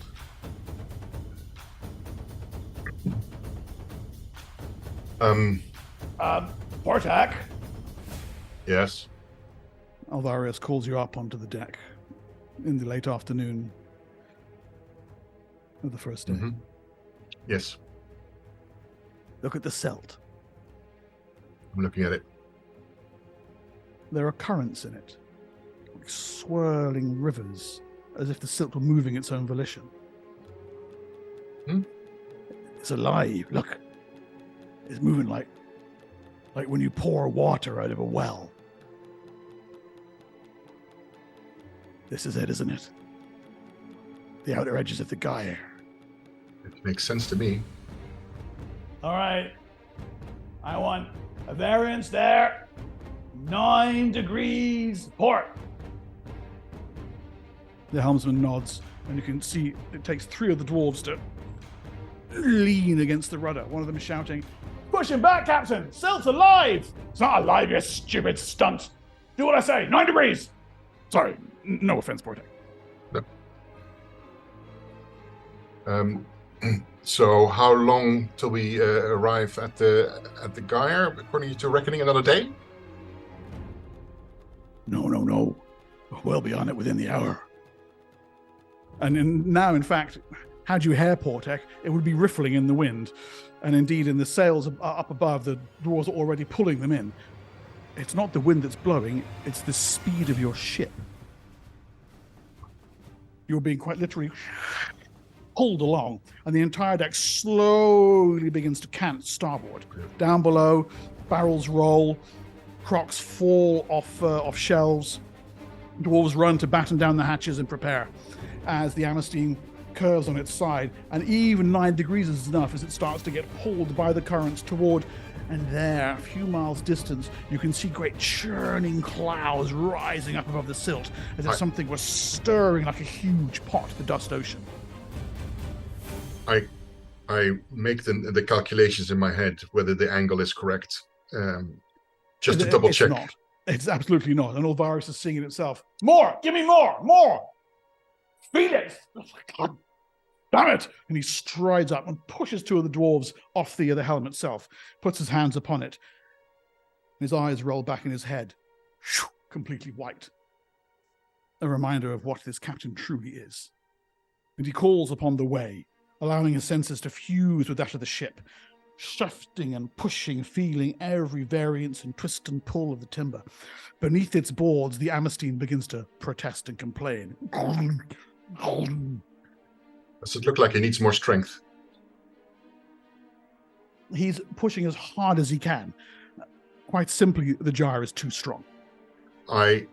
Portak? Yes. Alvarius calls you up onto the deck in the late afternoon of the first day. Mm-hmm. Yes. Look at the silt. I'm looking at it. There are currents in it, like swirling rivers, as if the silt were moving its own volition. It's alive. Look. It's moving like when you pour water out of a well. This is it, isn't it? The outer edges of the gyre. It makes sense to me. All right. I want a variance there. 9 degrees port. The helmsman nods, and you can see it takes 3 of the dwarves to lean against the rudder. One of them is shouting, Push him back, Captain. Silt's alive. It's not alive, you stupid stunt. Do what I say. 9 degrees. sorry, no offense, Portek. No. So how long till we arrive at the gyre? According to reckoning, another day? No. We'll be on it within the hour. And now, in fact, had you hair, Portek, it would be riffling in the wind. And indeed, in the sails up above, the dwarves are already pulling them in. It's not the wind that's blowing, it's the speed of your ship. You're being quite literally pulled along, and the entire deck slowly begins to cant starboard. Down below, barrels roll, crocks fall off shelves. Dwarves run to batten down the hatches and prepare as the Amistine curves on its side, and even 9 degrees is enough as it starts to get pulled by the currents toward, and there, a few miles distance, you can see great churning clouds rising up above the silt, as if something was stirring like a huge pot, the dust ocean. I make the calculations in my head whether the angle is correct. Just to double check. It's not. It's absolutely not. And Ulvaris is seeing it itself. More! Give me more! More! Feed it! Oh my God. Damn it! And he strides up and pushes two of the dwarves off the helm itself, puts his hands upon it. His eyes roll back in his head, completely white. A reminder of what this captain truly is. And he calls upon the way, allowing his senses to fuse with that of the ship, shifting and pushing, feeling every variance and twist and pull of the timber. Beneath its boards, the Amistine begins to protest and complain. Does it look like he needs more strength? He's pushing as hard as he can. Quite simply, the gyre is too strong. I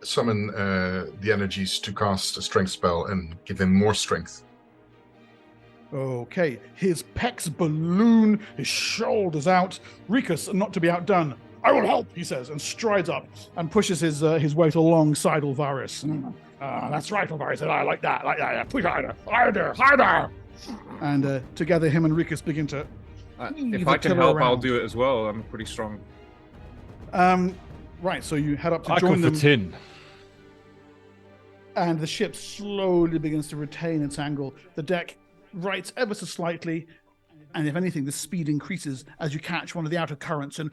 summon the energies to cast a strength spell and give him more strength. Okay, his pecs balloon, his shoulders out. Rikus, not to be outdone. I will help, he says, and strides up and pushes his weight alongside Ulvaris. That's right, Ulvaris. I like that. Push harder. And together, him and Rikus begin to. If I can help, I'll do it as well. I'm pretty strong. Right, so you head up to I join them. tin. And the ship slowly begins to retain its angle. The deck rights ever so slightly, and if anything, the speed increases as you catch one of the outer currents, and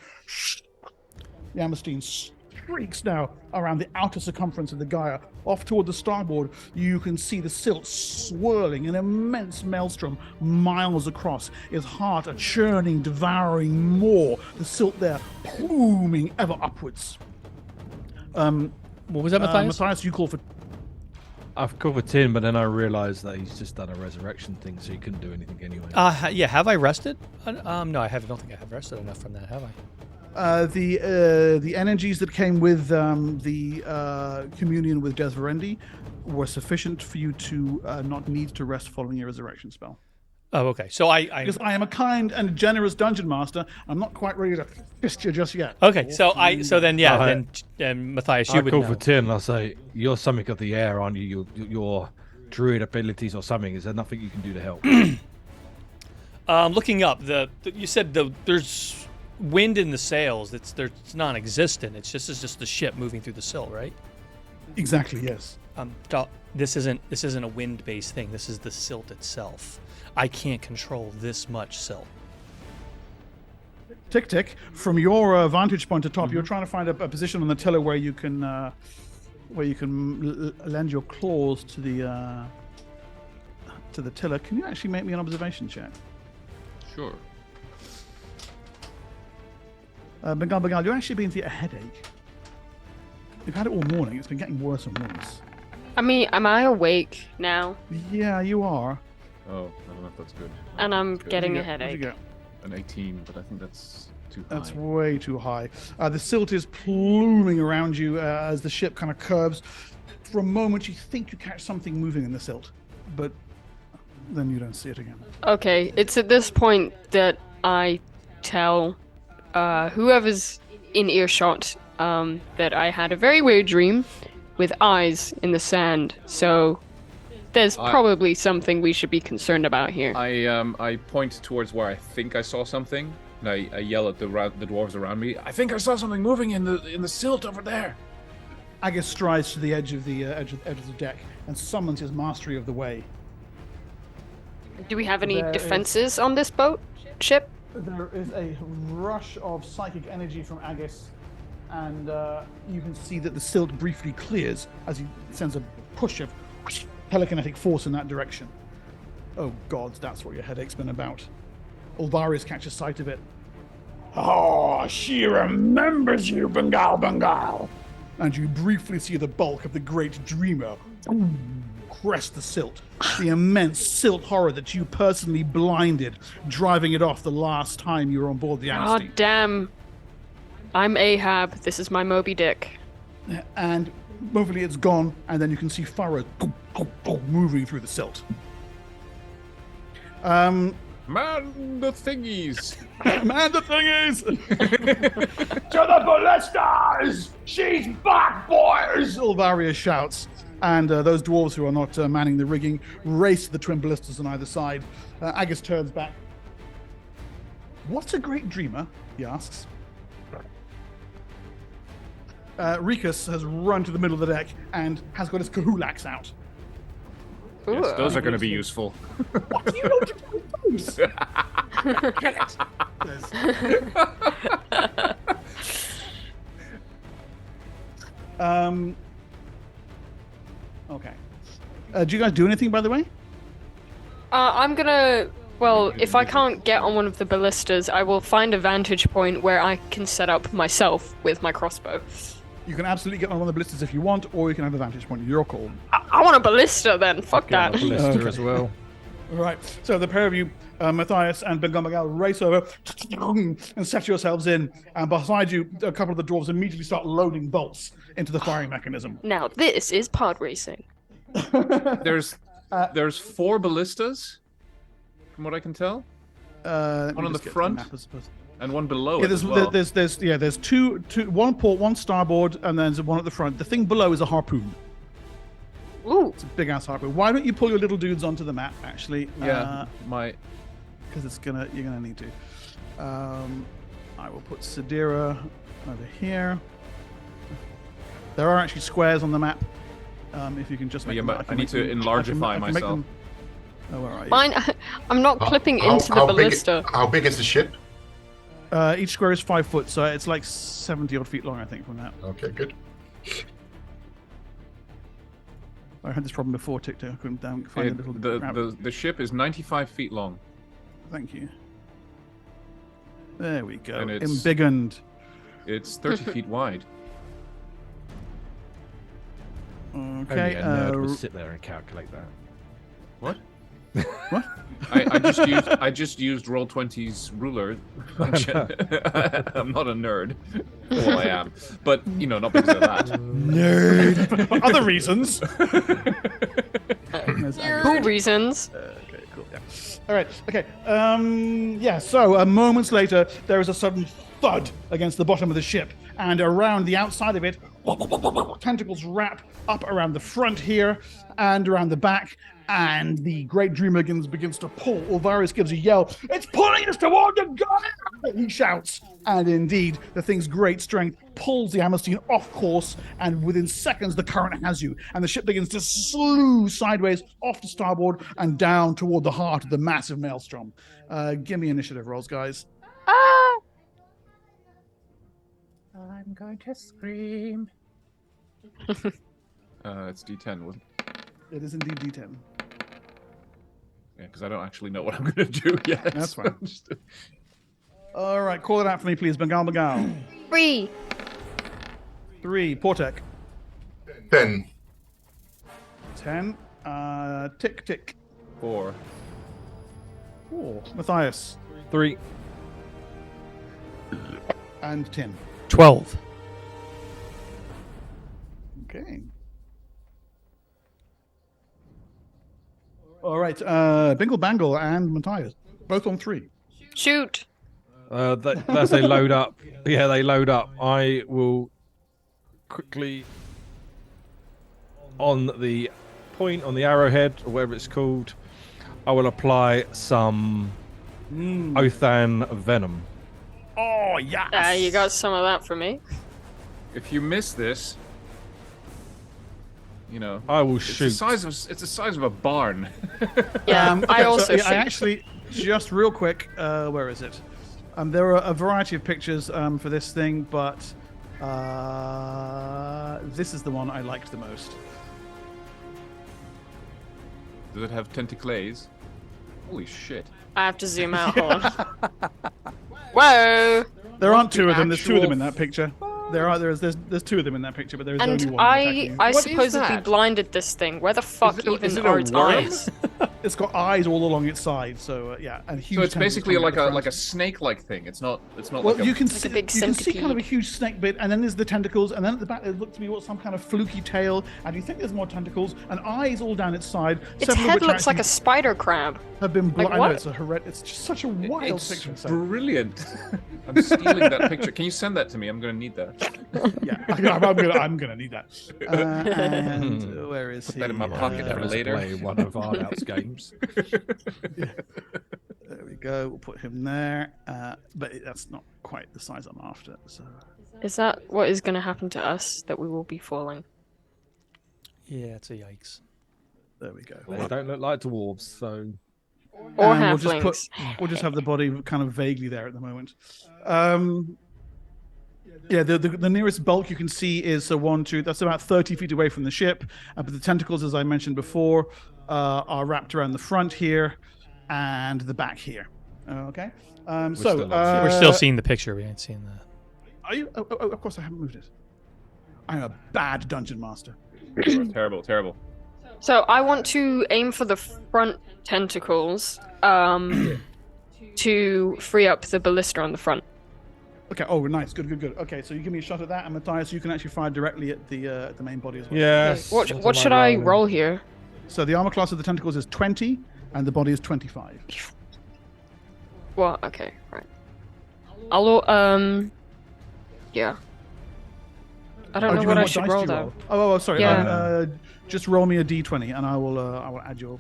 the Amistine streaks now around the outer circumference of the gyre. Off toward the starboard, you can see the silt swirling, an immense maelstrom miles across, its heart a churning, devouring more, the silt there pluming ever upwards. What was that, Matthias? Matthias, you call for... I've covered tin, but then I realised that he's just done a resurrection thing, so he couldn't do anything anyway. Yeah, have I rested? No, I don't think I have rested enough from that, have I? The energies that came with the communion with Desverendi were sufficient for you to not need to rest following your resurrection spell. Oh, okay. So because I am a kind and generous dungeon master, I'm not quite ready to fist you just yet. Okay, then Matthias, you would know. I call for tin. I'll say you're something of the air, aren't you? Your druid abilities or something. Is there nothing you can do to help? Looking up, you said there's wind in the sails. It's non-existent. It's just the ship moving through the silt, right? Exactly. Yes. This isn't a wind-based thing. This is the silt itself. I can't control this much silt. Tick tick. From your vantage point atop, you're trying to find a position on the tiller where you can lend your claws to the tiller. Can you actually make me an observation check? Sure. Bengal, you're actually beginning to get a headache. You've had it all morning. It's been getting worse and worse. I mean, am I awake now? Yeah, you are. Oh, I don't know if that's good. And I'm getting a What'd you headache. get? An 18, but I think that's too high. That's way too high. The silt is pluming around you as the ship kind of curves. For a moment, you think you catch something moving in the silt, but then you don't see it again. Okay, it's at this point that I tell whoever's in earshot that I had a very weird dream with eyes in the sand. So there's probably something we should be concerned about here. I point towards where I think I saw something, and I yell at the dwarves around me. I think I saw something moving in the silt over there. Agus strides to the edge of the deck and summons his mastery of the way. Do we have any defenses on this ship? There is a rush of psychic energy from Agus, and you can see that the silt briefly clears as he sends a push of telekinetic force in that direction. Oh gods, that's what your headache's been about. Ulvaris catches sight of it. Oh, she remembers you, Bengal. And you briefly see the bulk of the great dreamer crest the silt. The immense silt horror that you personally blinded, driving it off the last time you were on board the Amnesty. Oh, damn. I'm Ahab. This is my Moby Dick. And momentarily it's gone, and then you can see furrows moving through the silt. Man the thingies! Man the thingies! To the ballistas! She's back, boys! Ulvaria shouts, and those dwarves who are not manning the rigging race to the twin ballistas on either side. Agus turns back. What's a great dreamer? He asks. Rikus has run to the middle of the deck and has got his kahulax out. Ooh. Yes, those are going to be useful. What do you know to do with those? Get it. Okay. Do you guys do anything, by the way? I'm gonna. Well, if I can't get on one of the ballistas, I will find a vantage point where I can set up myself with my crossbow. You can absolutely get on one of the ballistas if you want, or you can have a vantage point. Your call. I want a ballista then. Fuck Get that. a ballista Okay. as well. Right. So the pair of you, Matthias and Bengomagal, race over and set yourselves in. And beside you, a couple of the dwarves immediately start loading bolts into the firing mechanism. Now this is pod racing. There's 4 ballistas, from what I can tell, one on the front and one below. Yeah, it as well. there's two, one port, one starboard, and then there's one at the front. The thing below is a harpoon. Ooh. It's a big ass harpoon. Why don't you pull your little dudes onto the map? Actually, Yeah, because you're gonna need to. I will put Sidira over here. There are actually squares on the map. If you can just make them, I need to enlargify myself. Oh, where are you? Fine. I'm not clipping into the ballista. How big is the ship? Each square is 5 foot, so it's like 70 odd feet long, I think, from that. Okay, good. I had this problem before, TikTok. I couldn't find a little. The ship is 95 feet long. Thank you. There we go. And it's- Embiggened. It's 30 feet wide. Okay. Only a nerd would sit there and calculate that. What? What? I just used Roll20's ruler function. I'm not a nerd. Well, I am, but not because of that. Nerd. For other reasons. Cool reasons. Okay, cool. Yeah. All right. Okay. Yeah. So moments later, there is a sudden thud against the bottom of the ship, and around the outside of it, tentacles wrap up around the front here and around the back. And the Great Dreamer begins to pull. Ulvaris gives a yell. It's pulling us toward the gyre! He shouts. And indeed, the thing's great strength pulls the Amistine off course, and within seconds, the current has you. And the ship begins to slew sideways off to starboard and down toward the heart of the massive maelstrom. Give me initiative rolls, guys. I'm going to scream. It's D10, wasn't it? It is indeed D10. Yeah, because I don't actually know what I'm going to do yet. That's fine. All right, call it out for me, please. Bengal. 3. 3. Portek. 10. 10. Tick. 4. 4. Matthias. 3. And 10. 12. Okay. All right. Bingle Bangle and Matthias. Both on 3. Shoot. As they load up. Yeah, they load up. I will quickly, on the point, on the arrowhead, or whatever it's called, I will apply some Othan venom. Oh, yes. You got some of that for me. If you miss this, I will it's shoot. the size of a barn. Yeah, I also I shoot. actually, just real quick, where is it? There are a variety of pictures for this thing, but this is the one I liked the most. Does it have tentacles? Holy shit. I have to zoom out. Hold on. Whoa! There aren't 2 of them. There's 2 of them in actual that picture. There's 2 of them in that picture, but there's And only one. I What is supposedly that? blinded this thing. Where the fuck is even it a are its worm? eyes? It's got eyes all along its side, so yeah, and huge. So it's tentacles basically coming like out the a front. snake-like thing. It's not. Well, like you a... can Like a see, big you can see kind of a centipede. huge snake bit, and then there's the tentacles, and then at the back it looked to be some kind of fluky tail, and you think there's more tentacles and eyes all down its side. Its several of head which looks like a actually spider crab. have been like I know what? it's just such a wild It's picture. So, brilliant. I'm stealing that picture. Can you send that to me? I'm going to need that. yeah, I'm gonna need that. And where is Put he? that in my pocket for Let's later. play one of our outs games. There we go. We'll put him there. But that's not quite the size I'm after. So Is that what is going to happen to us? That we will be falling? Yeah, it's a yikes. There we go. They don't look like dwarves, so Or And halflings? we'll just have the body kind of vaguely there at the moment. Yeah, the nearest bulk you can see is that's about 30 feet away from the ship. But the tentacles, as I mentioned before, are wrapped around the front here and the back here. Okay. still not seeing We're still seeing the picture. We ain't seen that. Are you? Oh, of course I haven't moved it. I'm a bad dungeon master. Terrible, terrible. So I want to aim for the front tentacles to free up the ballista on the front. Okay. Oh, nice. Good. Okay, so you give me a shot at that, and Matthias, you can actually fire directly at the main body as well. yes. What should I roll here? So the armor class of the tentacles is 20, and the body is 25. Well, okay, right. I'll yeah. I don't know what I should roll though. Oh, sorry. Yeah. Just roll me a d20, and I will add your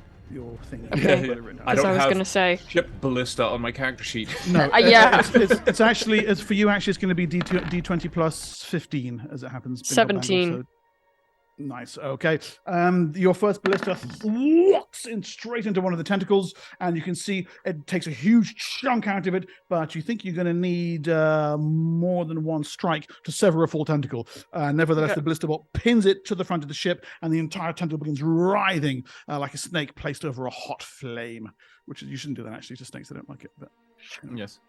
thing. Okay. I As don't I was have gonna say. ship ballista on my character sheet. No, Yeah. it's actually for you. Actually, it's going to be d20 plus 15 as it happens. Bingo, 17. bango, so nice. Okay. Your first ballista walks in straight into one of the tentacles, and you can see it takes a huge chunk out of it. But you think you're going to need more than one strike to sever a full tentacle. Nevertheless, the ballista bolt pins it to the front of the ship, and the entire tentacle begins writhing like a snake placed over a hot flame. Which you shouldn't do that actually to snakes; they don't like it. But Yes.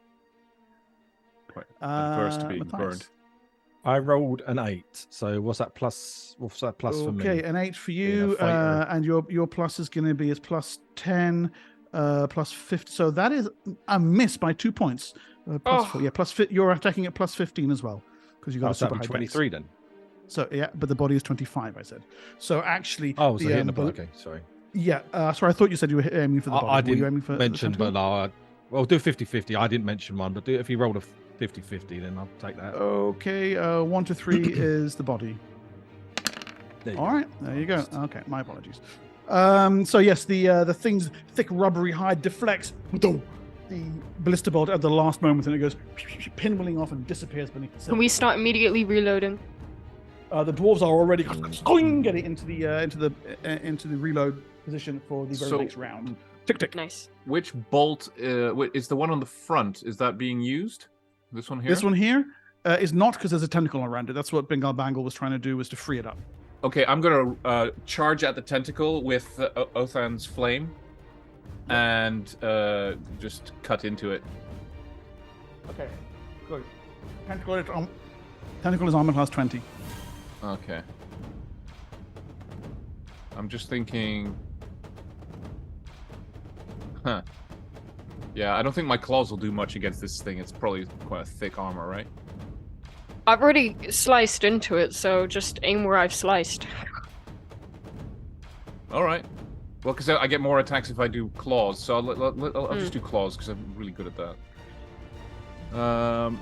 Quite adverse to being Matthias. burned. I rolled an 8. So what's that plus for me? Okay, an 8 for you, fighter. and your plus is going to be plus 10, plus 50. So that is a miss by 2 points. Plus 4, yeah, you're attacking at plus 15 as well because you got a so super that'd high be 23 dex. then. So yeah, but the body is 25. I said. So actually, Oh, so hitting the body. Okay, sorry. Yeah, sorry, I thought you said you were aiming for the body. I Were you aiming didn't for mention, the but tentacle? no, well, do 50-50. I didn't mention one, but if you rolled a 50-50, then I'll take that. Okay, 1 to 3 is the body. There you All go. right, there you go. Okay, my apologies. So yes, the thing's thick rubbery hide deflects the ballista bolt at the last moment, and it goes pinwheeling off and disappears beneath the silt. Can we start immediately reloading? The dwarves are already getting into the reload position for the very next round. Tick tick. Nice. Which bolt is the one on the front? Is that being used? This one here? This one here is not, because there's a tentacle around it. That's what Bengal Bangle was trying to do, was to free it up. Okay, I'm gonna charge at the tentacle with Othan's flame, and just cut into it. Okay, good. Tentacle is armor class 20. Okay. I'm just thinking. Huh. Yeah, I don't think my claws will do much against this thing. It's probably quite a thick armor, right? I've already sliced into it, so just aim where I've sliced. All right. Well, because I get more attacks if I do claws, so I'll just do claws because I'm really good at that.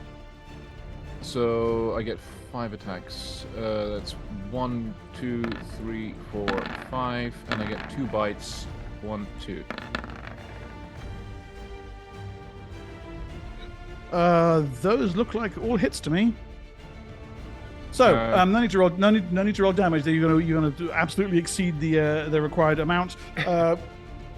So I get 5 attacks. That's 1, 2, 3, 4, 5, and I get 2 bites. 1, 2. Those look like all hits to me. So no need to roll. No need to roll damage. You're gonna absolutely exceed the required amount.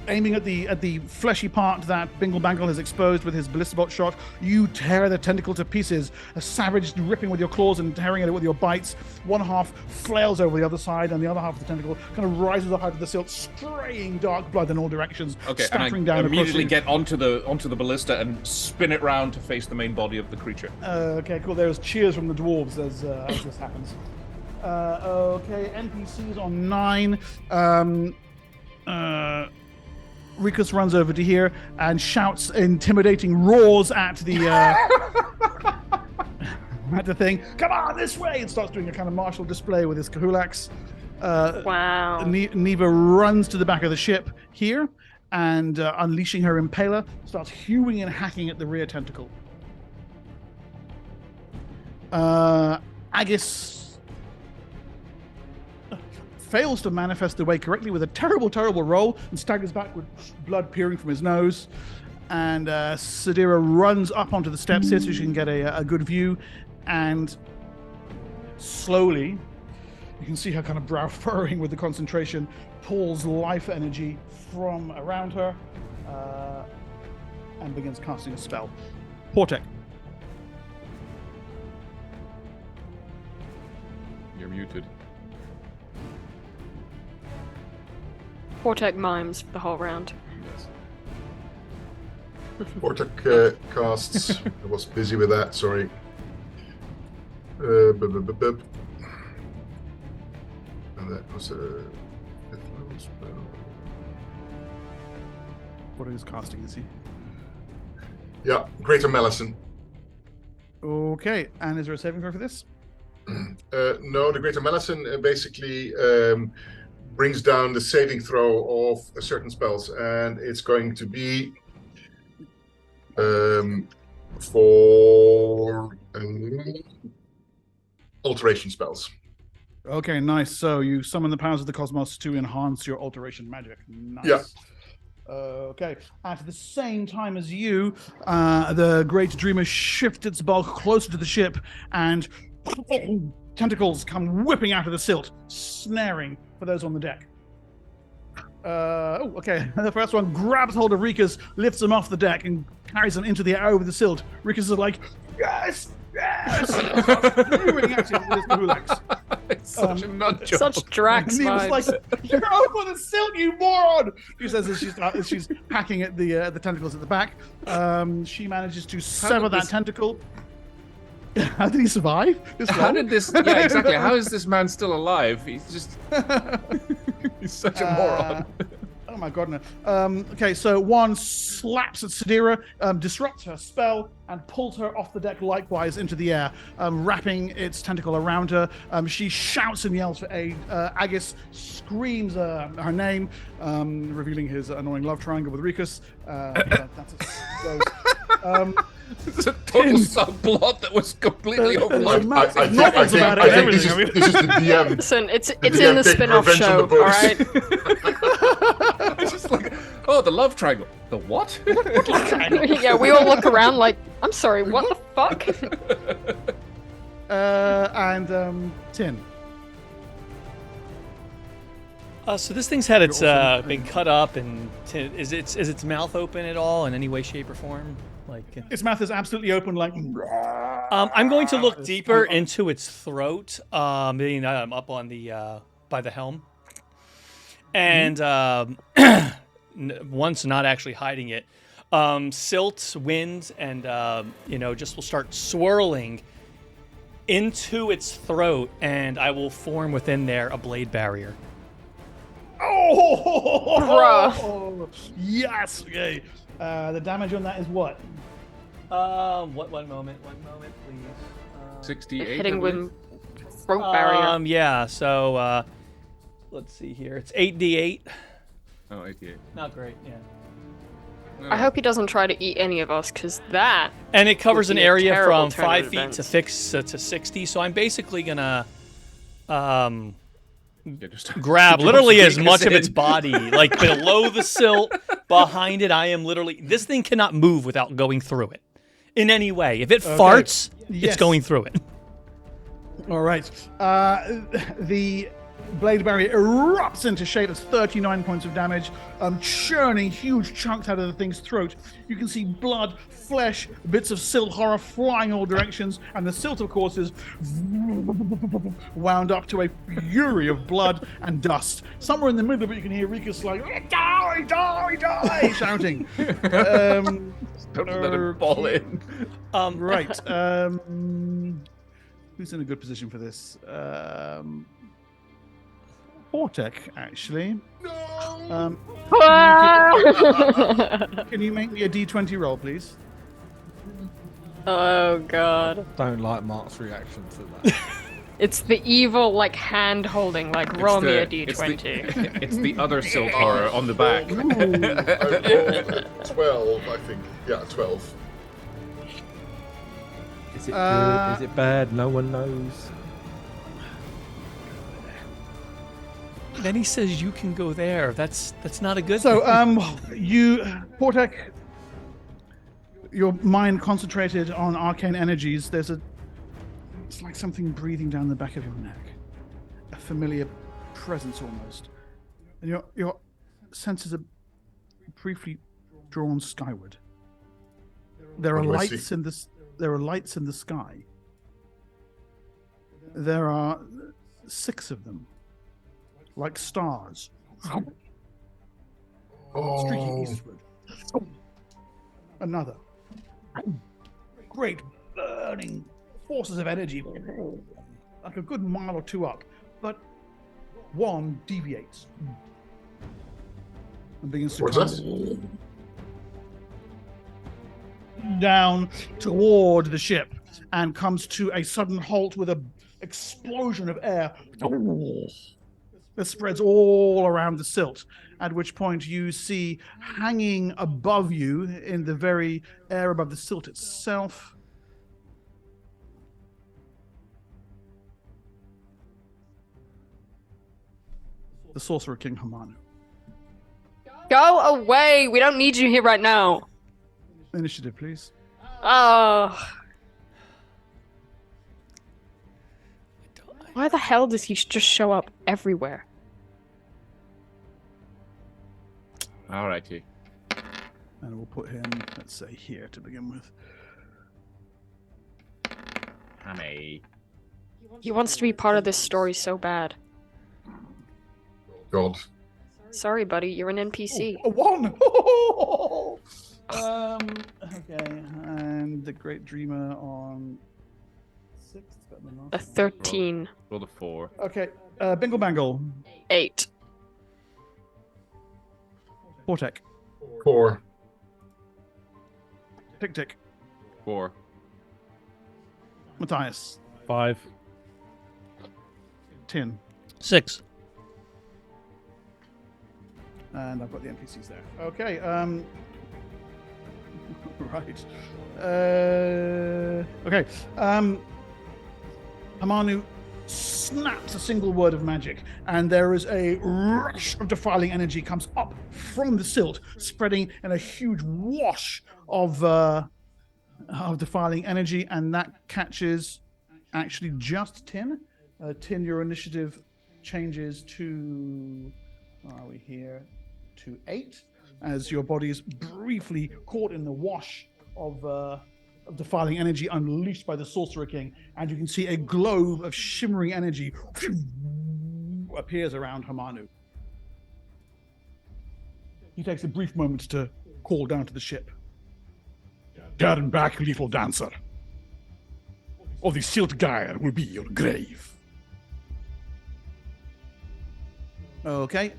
Aiming at the fleshy part that Bingle Bangle has exposed with his ballista bolt shot, you tear the tentacle to pieces. A savage ripping with your claws and tearing at it with your bites. One half flails over the other side, and the other half of the tentacle kind of rises up out of the silt, spraying dark blood in all directions, Okay, scattering and I down immediately across get onto the ballista and spin it round to face the main body of the creature. Okay, cool. There's cheers from the dwarves as this happens. Okay, NPCs on 9. Rikus runs over to here and shouts intimidating roars at the at the thing. Come on, this way! And starts doing a kind of martial display with his kahulax. Wow. Neva runs to the back of the ship here and unleashing her impaler, starts hewing and hacking at the rear tentacle. Agus fails to manifest the way correctly with a terrible roll and staggers back with blood peering from his nose. And Sadira runs up onto the steps here so she can get a good view. And slowly, you can see her kind of brow furrowing with the concentration, pulls life energy from around her and begins casting a spell. Portek. You're muted. Portek mimes the whole round. Yes. Portek casts. I was busy with that, sorry. And that was a spell. What is casting, is he? Yeah, Greater Malison. Okay, and is there a saving throw for this? No, the Greater Malison basically brings down the saving throw of certain spells, and it's going to be for alteration spells. Okay, nice. So you summon the powers of the cosmos to enhance your alteration magic. Nice. Yeah. Okay. At the same time as you, the Great Dreamer shifts its bulk closer to the ship, and tentacles come whipping out of the silt, snaring for those on the deck. Okay. The first one grabs hold of Rikas, lifts him off the deck, and carries him into the air over the silt. Rikas is like, yes! Yes! Screaming at him with his Kahulax. It's such a nut job. Such Drax And he was vibes. like, "You're over the silt, you moron!" She says as she's hacking at the tentacles at the back. She manages to sever that tentacle. How did he survive? How did this? Yeah, exactly. How is this man still alive? He's just. He's such a moron. Oh my god, no. Okay, so one slaps at Sidira, disrupts her spell, and pulls her off the deck likewise into the air, wrapping its tentacle around her. She shouts and yells for aid. Agus screams her name, revealing his annoying love triangle with Rikus. That's a It's a total subplot that was completely overlooked. I think this is the DM. Listen, it's the in DM the take spin-off revenge on show, the books. alright? It's just like, oh, the love triangle. The what? Yeah, we all look around like, I'm sorry, what the fuck? and Tin. So this thing's had its been cut up, and is its mouth open at all in any way, shape, or form? Like Its mouth is absolutely open, like. I'm going to look deeper into its throat, being up on the by the helm, and once not actually hiding it, silt, wind, and just will start swirling into its throat, and I will form within there a blade barrier. Oh! Bruh. Yes. Okay. The damage on that is what? One moment, please. 68. Hitting with throat barrier. Yeah. So, let's see here. It's 8d8. Oh, 88. Not great. Yeah. No. I hope he doesn't try to eat any of us, because that. And it covers would an be a area terrible from turn of 5 feet to events. to 60. So I'm basically gonna Yeah, just grab Just literally as sneak much us of its in. body, like below the silt, behind it. I am literally. This thing cannot move without going through it in any way. If it farts, Yes. it's going through it. All right. The blade barrier erupts into shape. It's 39 points of damage, churning huge chunks out of the thing's throat. You can see blood, flesh, bits of silt horror flying all directions, and the silt, of course, is wound up to a fury of blood and dust. Somewhere in the middle of it, you can hear Rikus like, "Die, die, die," shouting. Don't let him fall in. Right. Who's in a good position for this? Portek, actually. No. Can you make me a D20 roll, please? Oh god. Don't like Mark's reaction to that. It's the evil, like, hand holding, like, roll me a d20. It's the other silt horror on the back. I rolled 12, I think. Yeah, 12. Is it good? Is it bad? No one knows. Then he says you can go there. That's not a good. So, Portek, your mind concentrated on arcane energies. There's a It's like something breathing down the back of your neck. A familiar presence almost. And your senses are briefly drawn skyward. There are What do I lights see? there are lights in the sky. There are 6 of them, like stars, streaking Oh, eastward. Another. Great burning forces of energy, like a good mile or 2 up, but one deviates and begins to what's come that? down toward the ship and comes to a sudden halt with a explosion of air that spreads all around the silt, at which point you see hanging above you in the very air above the silt itself the Sorcerer King Hamanu. Go away! We don't need you here right now. Initiative, please. Oh. Why the hell does he just show up everywhere? Alrighty. And we'll put him, let's say, here to begin with. Honey. He wants to be part of this story so bad. God. Sorry, buddy, you're an NPC. A 1! Okay, and the Great Dreamer on 6. A 13. Roll the 4. Okay, Bingle Bangle. 8. Portek. 4. Tick Tick. 4. Matthias. 5. Tin. 6. And I've got the NPCs there. Okay, right. Okay, Hamanu snaps a single word of magic, and there is a rush of defiling energy comes up from the silt, spreading in a huge wash of defiling energy, and that catches actually just Tin. Tin, your initiative changes to, where are we here? To 8, as your body is briefly caught in the wash of defiling energy unleashed by the Sorcerer King, and you can see a globe of shimmering energy appears around Hamanu. He takes a brief moment to call down to the ship. Turn back, little dancer, or the silt gyre will be your grave. Okay,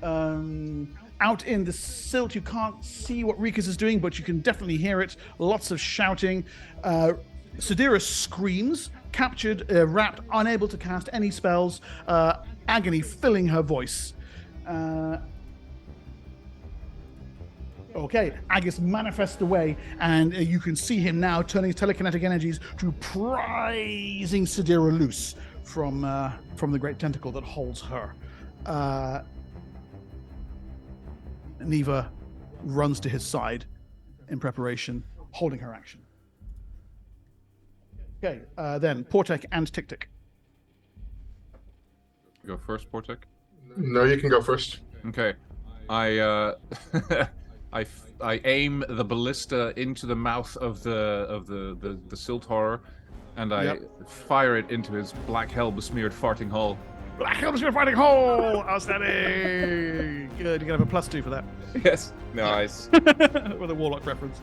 out in the silt, you can't see what Rikas is doing, but you can definitely hear it. Lots of shouting. Sidira screams, captured, wrapped, unable to cast any spells, agony filling her voice. Okay, Agus manifests away, and you can see him now turning his telekinetic energies to prizing Sidira loose from the great tentacle that holds her. Neva runs to his side in preparation, holding her action. Okay, then Portek and Tick Tick. Go first, Portek. No, you can go first. Okay. I I aim the ballista into the mouth of the silt horror, and I fire it into his black hell besmeared farting hole. Black Helm's your fighting hole! Outstanding! Good, you're gonna have a +2 for that. Yes. Nice. With a Warlock reference.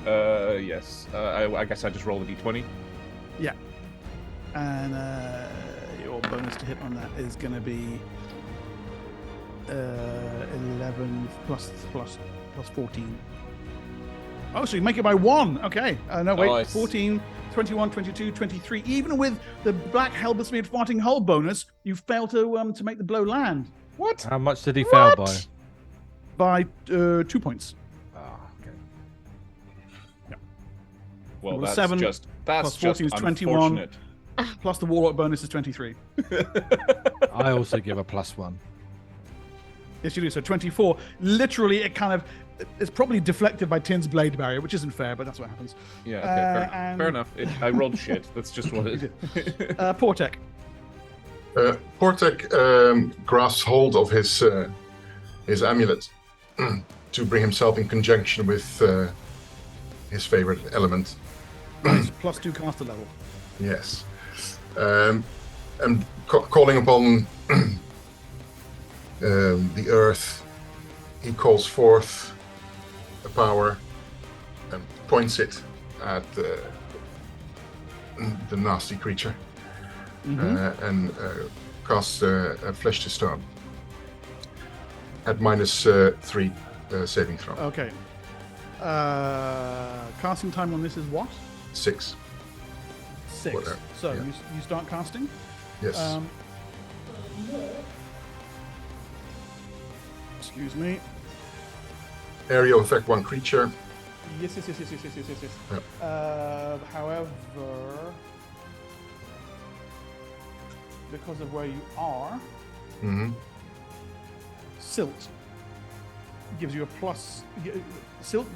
Yes. I guess I just roll a d20. Yeah. And your bonus to hit on that is gonna be 11 plus 14. Oh, so you make it by 1. Okay. No, wait. Nice. 14, 21, 22, 23. Even with the black hell besmeared farting hole bonus, you fail to make the blow land. What? How much did he fail by? By 2 points. Ah, okay. Well, Well, that's 7 just plus 14 is 21. unfortunate. Plus the Warlock bonus is 23. I also give a +1. Yes, you do. So 24. Literally, it's probably deflected by Tin's blade barrier, which isn't fair, but that's what happens. Yeah, okay, fair enough. I rolled shit. That's just what it is. Portek. Portek grasps hold of his amulet to bring himself in conjunction with his favorite element. Nice. +2 caster level. Yes. And calling upon the earth, he calls forth a power and points it at the nasty creature, and casts a flesh to stone at -3 saving throw. Okay. Casting time on this is what? 6. 6. Whatever. So Yeah. you start casting. Yes. Excuse me. Area will affect one creature. Yes. Yeah. However, because of where you are, silt gives you a plus. The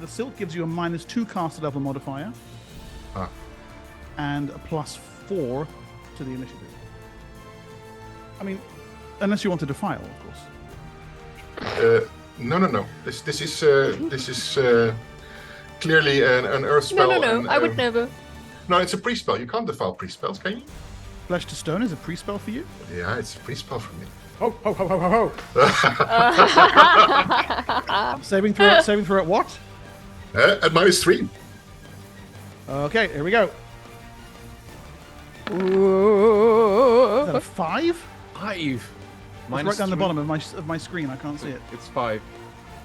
silt gives you a -2 caster level modifier, and a +4 to the initiative. I mean, unless you want to defile, of course. No. This is clearly an earth spell. No. And, I would never. No, it's a pre-spell. You can't defile pre-spells, can you? Flesh to stone is a pre-spell for you. Yeah, it's a pre-spell for me. Ho. Saving throw at what? At -3. Okay, here we go. Ooh. Is that a 5? 5. It's right down the bottom of my screen. I can't see it. It's 5.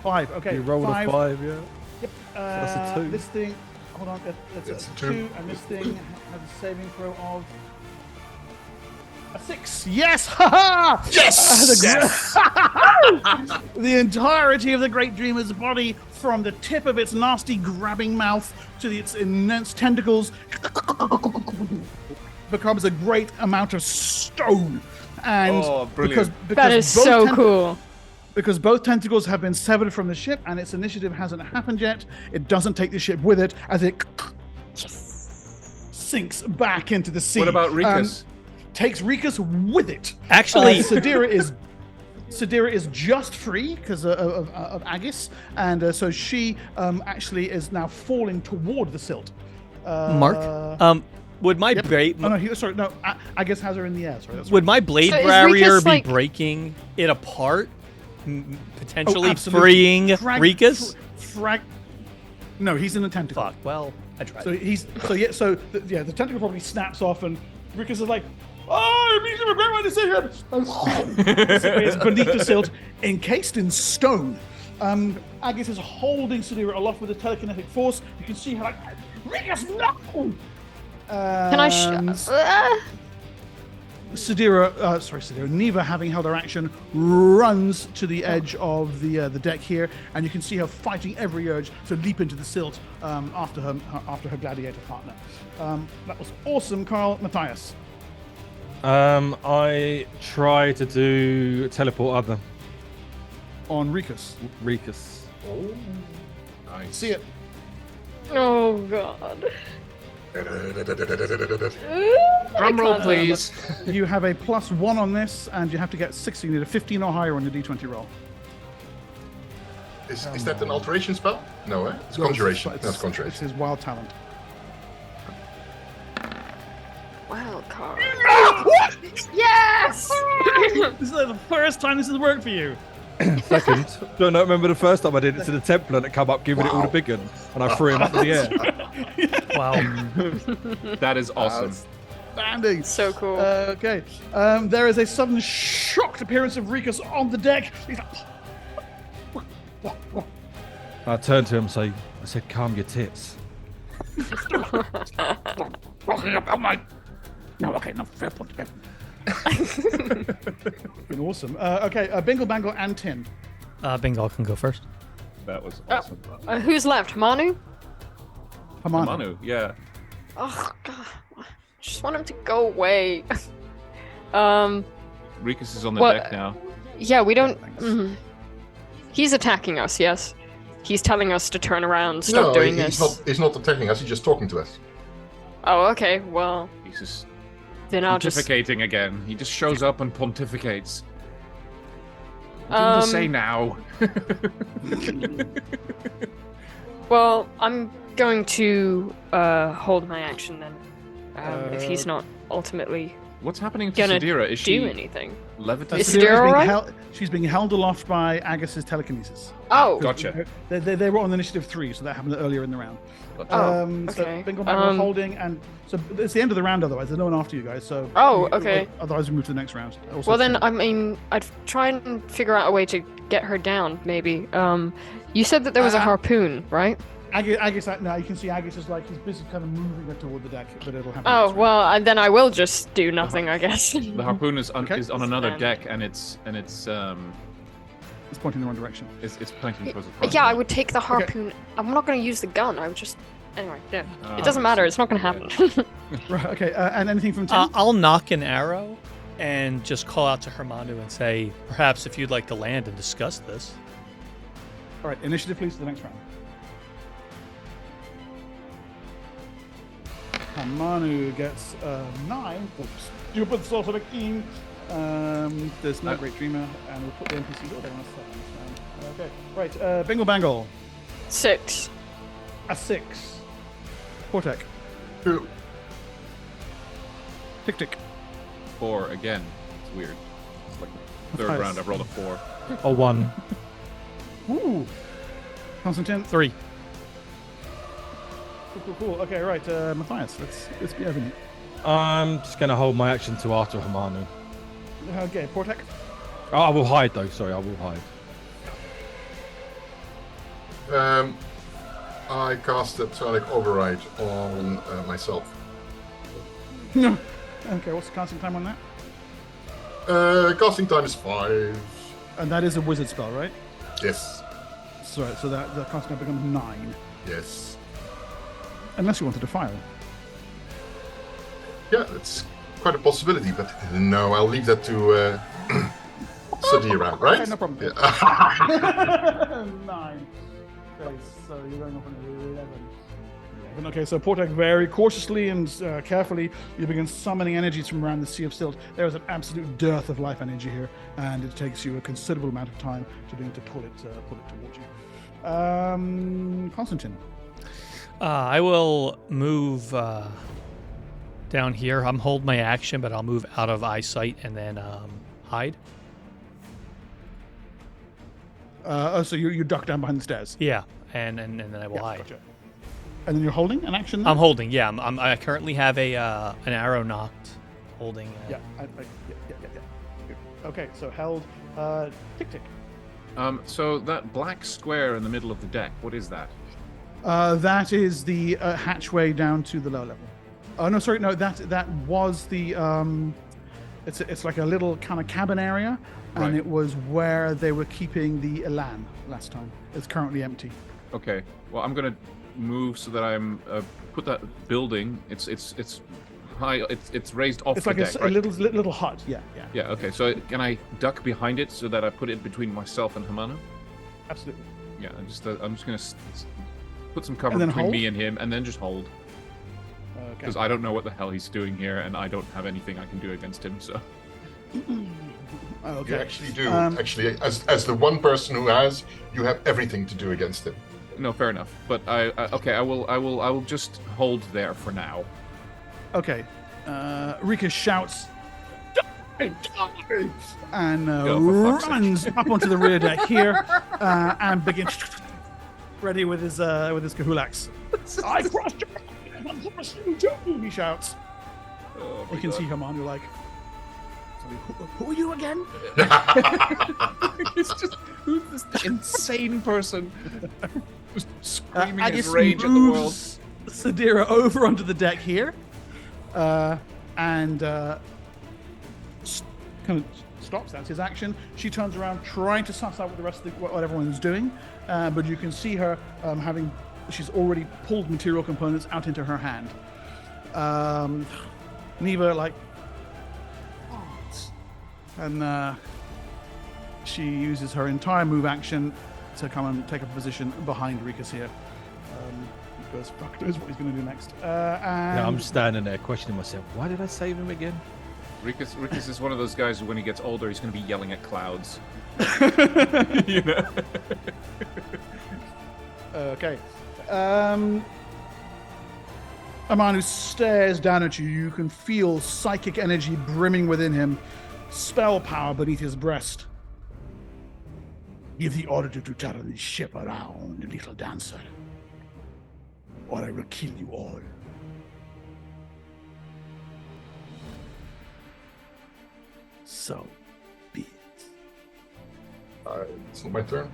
5. Okay. You rolled a 5, yeah. Yep. that's a 2. This thing. Hold on. That's It's a a 2, 2. and this thing has a saving throw of a 6. Yes! Ha ha! Yes! The entirety of the Great Dreamer's body, from the tip of its nasty grabbing mouth to its immense tentacles, becomes a great amount of stone. And because That is both so cool. Because both tentacles have been severed from the ship and its initiative hasn't happened yet, it doesn't take the ship with it as it sinks back into the sea. What about Rikus? Takes Rikus with it. Actually, Sadira is just free because of Agis, and so she actually is now falling toward the silt. Mark, would my blade? Oh no, Agis has her in the air. Sorry, that's Would my blade So is barrier Rikus, be like- breaking it apart, potentially absolutely. freeing Rikus? No, he's in the tentacle. Fuck. Well, I tried. So the tentacle probably snaps off, and Rikus is like, "Oh, it means I'm a great way to sit here." It's beneath the silt, encased in stone. Agis is holding Sadira aloft with a telekinetic force. You can see her like, "Rikus, no!" Can I? Sadira, Neva, having held her action, runs to the edge of the deck here, and you can see her fighting every urge to leap into the silt after her gladiator partner. That was awesome, Carl. Matthias. I try to do teleport other. On Rikus. Oh, nice. See it. Oh god. Drum roll, please. You have a +1 on this, and you have to get 60. You need a 15 or higher on your D20 roll. Is that an alteration spell? No, eh? It's conjuration. That's conjuration. It's his wild talent. Wild card. Yes! This is the first time this has worked for you. Second, don't remember the first time I did it to the Templar and it come up giving it all the big one, and I threw him up in the air. Wow. That is awesome. Outstanding. So cool. Okay. There is a sudden shocked appearance of Rikus on the deck. He's like, I turned to him and I said, calm your tits. Walking up my. No, okay, no, fair point. Fair. been awesome. Okay, Bingle, Bangle, and Tin. Bengal can go first. That was awesome. Who's left? Hamanu? Hamanu, yeah. Oh god. I just want him to go away. Rikus is on the Well, deck now. Yeah, we don't. Thanks. He's attacking us, yes? He's telling us to turn around, stop doing this. He's not attacking us, he's just talking to us. Oh, okay, well... He's just then I'll just... pontificating again. He just shows up and pontificates. What do you want to say now? Well, I'm going to hold my action then. If he's not ultimately... What's happening to gonna Sadira? Is she do anything? levitating? Is Sadira alright? She's being held aloft by Agus's telekinesis. Oh! Gotcha. They were on initiative 3, so that happened earlier in the round. Oh, So okay. Bingo Bango holding, and so it's the end of the round otherwise. There's no one after you guys, so... Oh, okay. Otherwise we move to the next round. Also Well then, I mean, I'd try and figure out a way to get her down, maybe. You said that there was a harpoon, right? Agus, now you can see Agus is like, he's busy kind of moving her toward the deck, but it'll happen. Oh, well, then I will just do nothing, I guess. The harpoon is on another Stand. deck, and it's It's pointing in the wrong direction. it's pointing towards the front. Yeah, I would take the harpoon. I'm not going to use the gun. I would just... Anyway, yeah. It doesn't matter. It's not going to happen. Right, okay, and anything from Tim? I'll knock an arrow and just call out to Hamanu and say, perhaps if you'd like to land and discuss this. All right, initiative please for the next round. Hamanu gets 9. Stupid sort of a king. There's no great dreamer, and we'll put the NPC order on a 7. Okay, right. Bingle Bangle. 6. A 6. Portek. 2. Tick tick. 4 again. It's weird. It's like the third Nice. round I've rolled a 4. A 1. Ooh. Constantine. 3. Cool. Okay, right. Matthias, let's be having it. I'm just going to hold my action to after Hamanu. Okay, Portek. Oh, I will hide though. Sorry, I will hide. I cast a Psionic Override on myself. No. Okay, what's the casting time on that? Casting time is 5. And that is a wizard spell, right? Yes. Sorry, so that the casting time becomes 9. Yes. Unless you want to defile. Yeah, it's quite a possibility, but no, I'll leave that to Sadira, right? Okay, no problem. Yeah. 9. Okay, so you're going up on 11. Okay, so Portek very cautiously and carefully, you begin summoning energies from around the Sea of Silt. There is an absolute dearth of life energy here, and it takes you a considerable amount of time to be able to pull it towards you. Constantine. I will move down here. I'm holding my action, but I'll move out of eyesight and then hide. So you duck down behind the stairs. Yeah, and then I will hide. Gotcha. And then you're holding an action? I'm holding. Yeah, I currently have an arrow knocked. Holding. Yeah. Okay, so held. Tick tick. So that black square in the middle of the deck, what is that? That is the hatchway down to the lower level. Oh no, sorry, no. That was the. It's like a little kind of cabin area, and Right. it was where they were keeping the Elan last time. It's currently empty. Okay. Well, I'm gonna move so that I'm put that building. It's high. It's raised off It's the like deck, a right? little hut. Yeah. Yeah. Okay. So can I duck behind it so that I put it between myself and Hamanu? Absolutely. Yeah. I'm just gonna put some cover And then between hold? me and him, and then just hold. Okay. Because I don't know what the hell he's doing here, and I don't have anything I can do against him. So. Okay. You actually do. Um, Actually, as the one person who has, you have everything to do against him. No, fair enough. But I will just hold there for now. Okay. Rika shouts, "Die, die," and for fuck's sake. runs up onto the rear deck here and begins ready with his Kahulax. I crushed you! I crushed you too! He shouts. Oh, You can see Hamanu like, "Sorry, who are you again?" It's just who's this insane person who's screaming his Agus rage at the world? moves Sadira over onto the deck here, and kind of stops. That's his action. She turns around, trying to suss out what the rest of what everyone's doing, but you can see her she's already pulled material components out into her hand. Neva like, and she uses her entire move action to come and take up a position behind Rikus here. Because fuck knows what he's going to do next. And Yeah, I'm standing there questioning myself. Why did I save him again? Rikus is one of those guys who, when he gets older, he's going to be yelling at clouds. You know? Okay. Hamanu stares down at you. You can feel psychic energy brimming within him, spell power beneath his breast. Give the order to turn the ship around, little dancer, or I will kill you all. So be it. It's not my turn.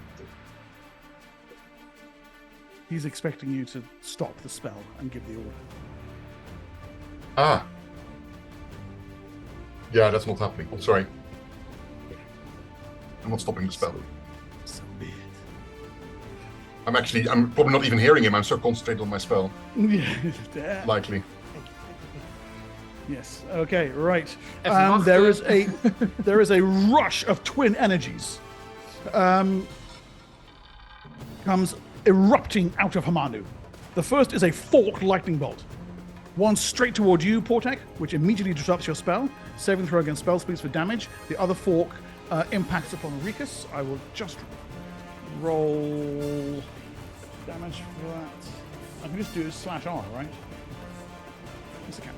He's expecting you to stop the spell and give the order. Ah. Yeah, that's not happening. Sorry. I'm not stopping the spell. So be it. I'm probably not even hearing him. I'm so concentrated on my spell. Yeah. Likely. Yes. Okay. Right. It's There is a rush of twin energies. Comes erupting out of Hamanu. The first is a forked lightning bolt. One straight toward you, Portek, which immediately disrupts your spell. Saving throw against spell speeds for damage. The other fork impacts upon Rikus. I will just roll damage for that. I can just do /R, right? Yes, I can.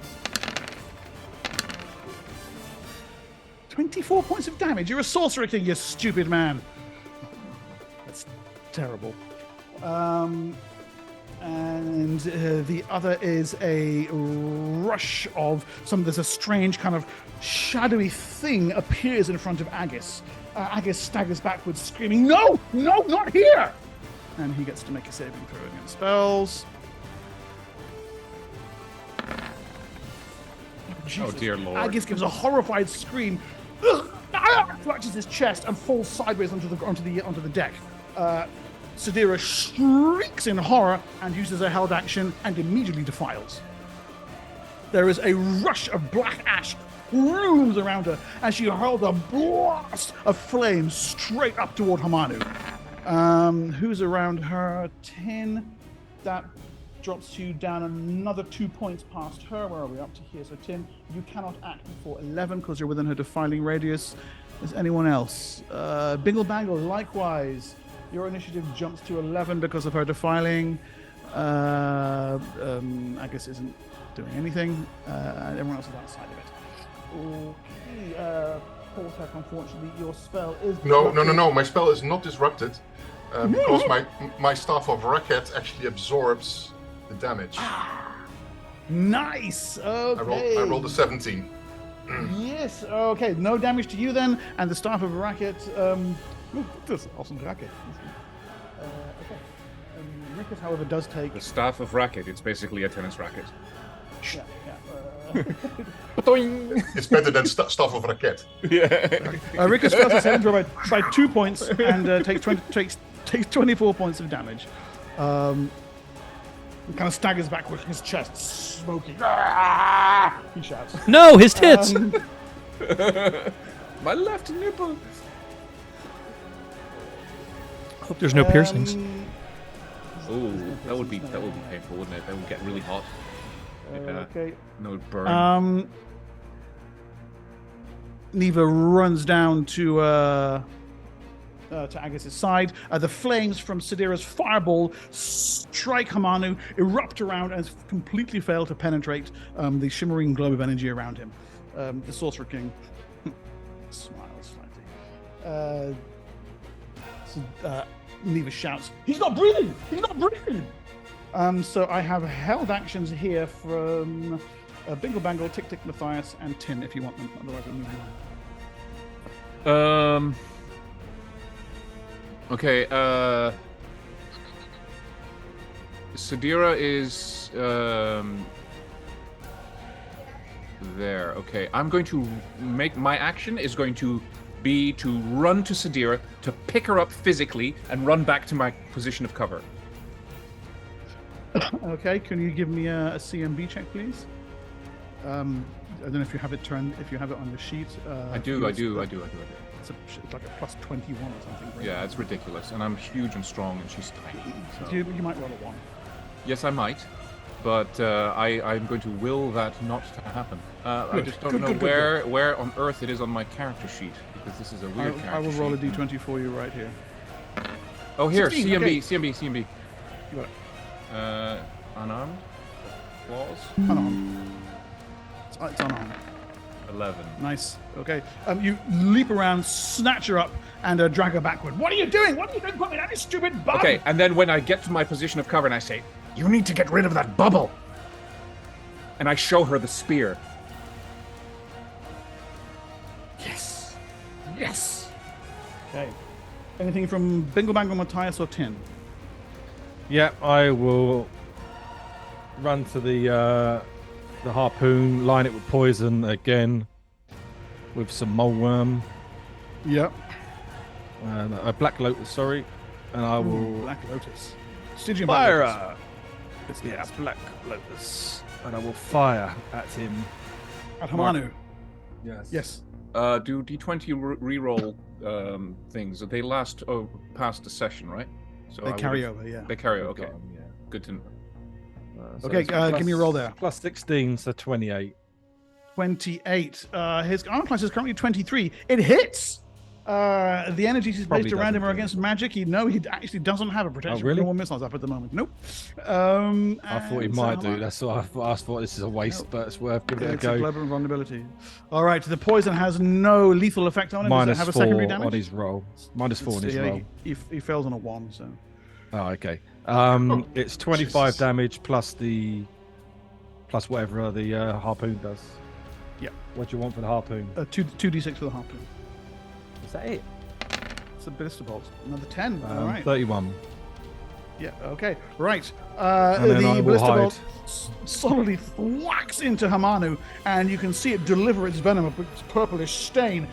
24 points of damage. You're a sorcerer king, you stupid man. That's terrible. And the other is a rush of there's a strange kind of shadowy thing appears in front of Agus. Agus staggers backwards, screaming, "No! No, not here!" And he gets to make a saving throw against spells. Jesus. Oh dear Lord. Agus gives a horrified scream, clutches his chest, and falls sideways onto the deck. Sadira shrieks in horror and uses her held action and immediately defiles. There is a rush of black ash rooms around her as she hurls a blast of flames straight up toward Hamanu. Who's around her? 10. That drops you down another 2 points past her. Where are we up to here? So 10. You cannot act before 11 because you're within her defiling radius. Is anyone else? Bingle Bangle, likewise. Your initiative jumps to 11 because of her defiling. Agus isn't doing anything. And everyone else is outside of it. Okay. Portek, unfortunately, your spell is... No. My spell is not disrupted. Because my Staff of Racket actually absorbs the damage. Nice! Okay. I rolled a 17. Yes, okay. No damage to you then. And the Staff of Racket... das ist awesome racket. Okay. Rikus, however, does take... The Staff of Racket, it's basically a tennis racket. Yeah. It's better than Staff of Racket. Yeah. Rikus fails his saving throw by 2 points and takes 24 points of damage. He kind of staggers backwards, his chest smoking. He shouts. No, his tits! My left nipple. Hope there's no piercings. Oh, that would be painful, wouldn't it? That would get really hot. Okay. No, it would burn. Neva runs down to Agus' side. The flames from Sadira's fireball strike Hamanu, erupt around, and completely fail to penetrate the shimmering globe of energy around him. The Sorcerer King smiles slightly. Neva shouts, "He's not breathing! He's not breathing!" So I have held actions here from Bingle Bangle, Tick Tick Matthias, and Tin if you want them. Otherwise, I'm moving on. Okay, Sadira is there. Okay, I'm going to make my action is going to be to run to Sadira, to pick her up physically, and run back to my position of cover. Okay, can you give me a CMB check, please? I don't know if you have it turned. If you have it on the sheet. I do. It's like a plus 21 or something. Right? Yeah, it's ridiculous, and I'm huge and strong, and she's tiny. So you might roll a 1. Yes, I might, but I'm going to will that not to happen. I just don't know where on earth it is on my character sheet, because this is a weird character I will roll a sheet. d20 for you right here. Oh, here, 16, CMB, okay. CMB. You got it. Unarmed? Claws? Unarmed. It's unarmed. 11. Nice. Okay. You leap around, snatch her up, and drag her backward. What are you doing? What are you doing? Put me down, you stupid bum! Okay, and then when I get to my position of cover and I say, "You need to get rid of that bubble," and I show her the spear. Yes. Yes. Okay. Anything from Bingle Bangle, Matthias, or Tin? Yeah, I will run to the harpoon, line it with poison again, with some moleworm. Yep. And a black lotus, sorry. And I will Black Lotus. Stygian fire. Black Lotus. Yeah, black lotus. And I will fire at him. At Hamanu. Yes. Yes. Do D20 reroll things? They last past the session, right? So They carry over, yeah. They carry over. Okay. Got 'em, yeah. Good to know. So Okay, it's give me a roll there. Plus 16, so 28. 28. His armor class is currently 23. It hits! The energies he's Probably placed around him doesn't are do against magic. He actually doesn't have a protection really? from normal missiles up at the moment. Nope. I thought he and might so do. That's what I thought. This is a waste, but it's worth giving it a It's a go. global vulnerability. All right, the poison has no lethal effect on him. Does it have a secondary -4 damage? on his roll. -4 on his Yeah, roll. he fails on a 1, so. Oh, okay. It's 25 Jesus. damage plus whatever the harpoon does. Yeah. What do you want for the harpoon? 2d6 for the harpoon. Is that it? It's a ballista bolt. Another 10. All right. 31. Yeah, okay. Right. And then I The will ballista hide. bolt solidly whacks into Hamanu, and you can see it deliver its venom, a purplish stain.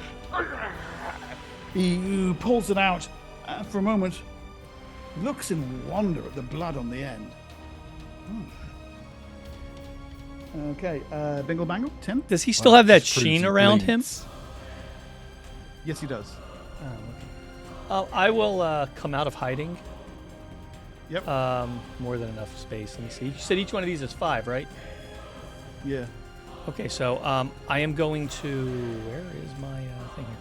He pulls it out, and for a moment, looks in wonder at the blood on the end. Okay, Bingle Bangle, Tim? Does he still have that Just proves sheen he around him? bleeds. Yes, he does. I will come out of hiding. Yep. More than enough space. Let me see. You said each one of these is 5, right? Yeah. Okay, so I am going to. Where is my thing here?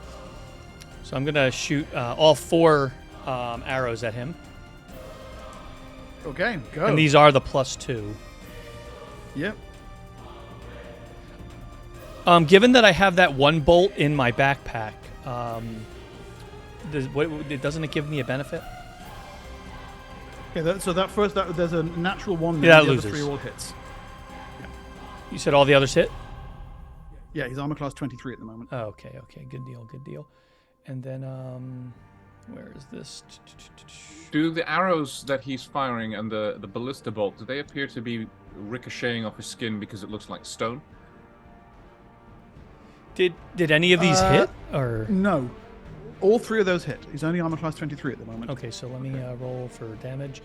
So I'm gonna shoot all 4 arrows at him, Okay, go. and these are the +2. Yep. Given that I have that 1 bolt in my backpack, doesn't it give me a benefit? Okay, so there's a natural 1 there. Yeah, that the other loses. 3 all hits. You said all the others hit? Yeah, he's armor class 23 at the moment. Oh, okay, good deal. And then, where is this? Do the arrows that he's firing and the ballista bolt, do they appear to be ricocheting off his skin because it looks like stone? Did any of these hit? Or No. All 3 of those hit. He's only armor class 23 at the moment. okay, so let me roll for damage.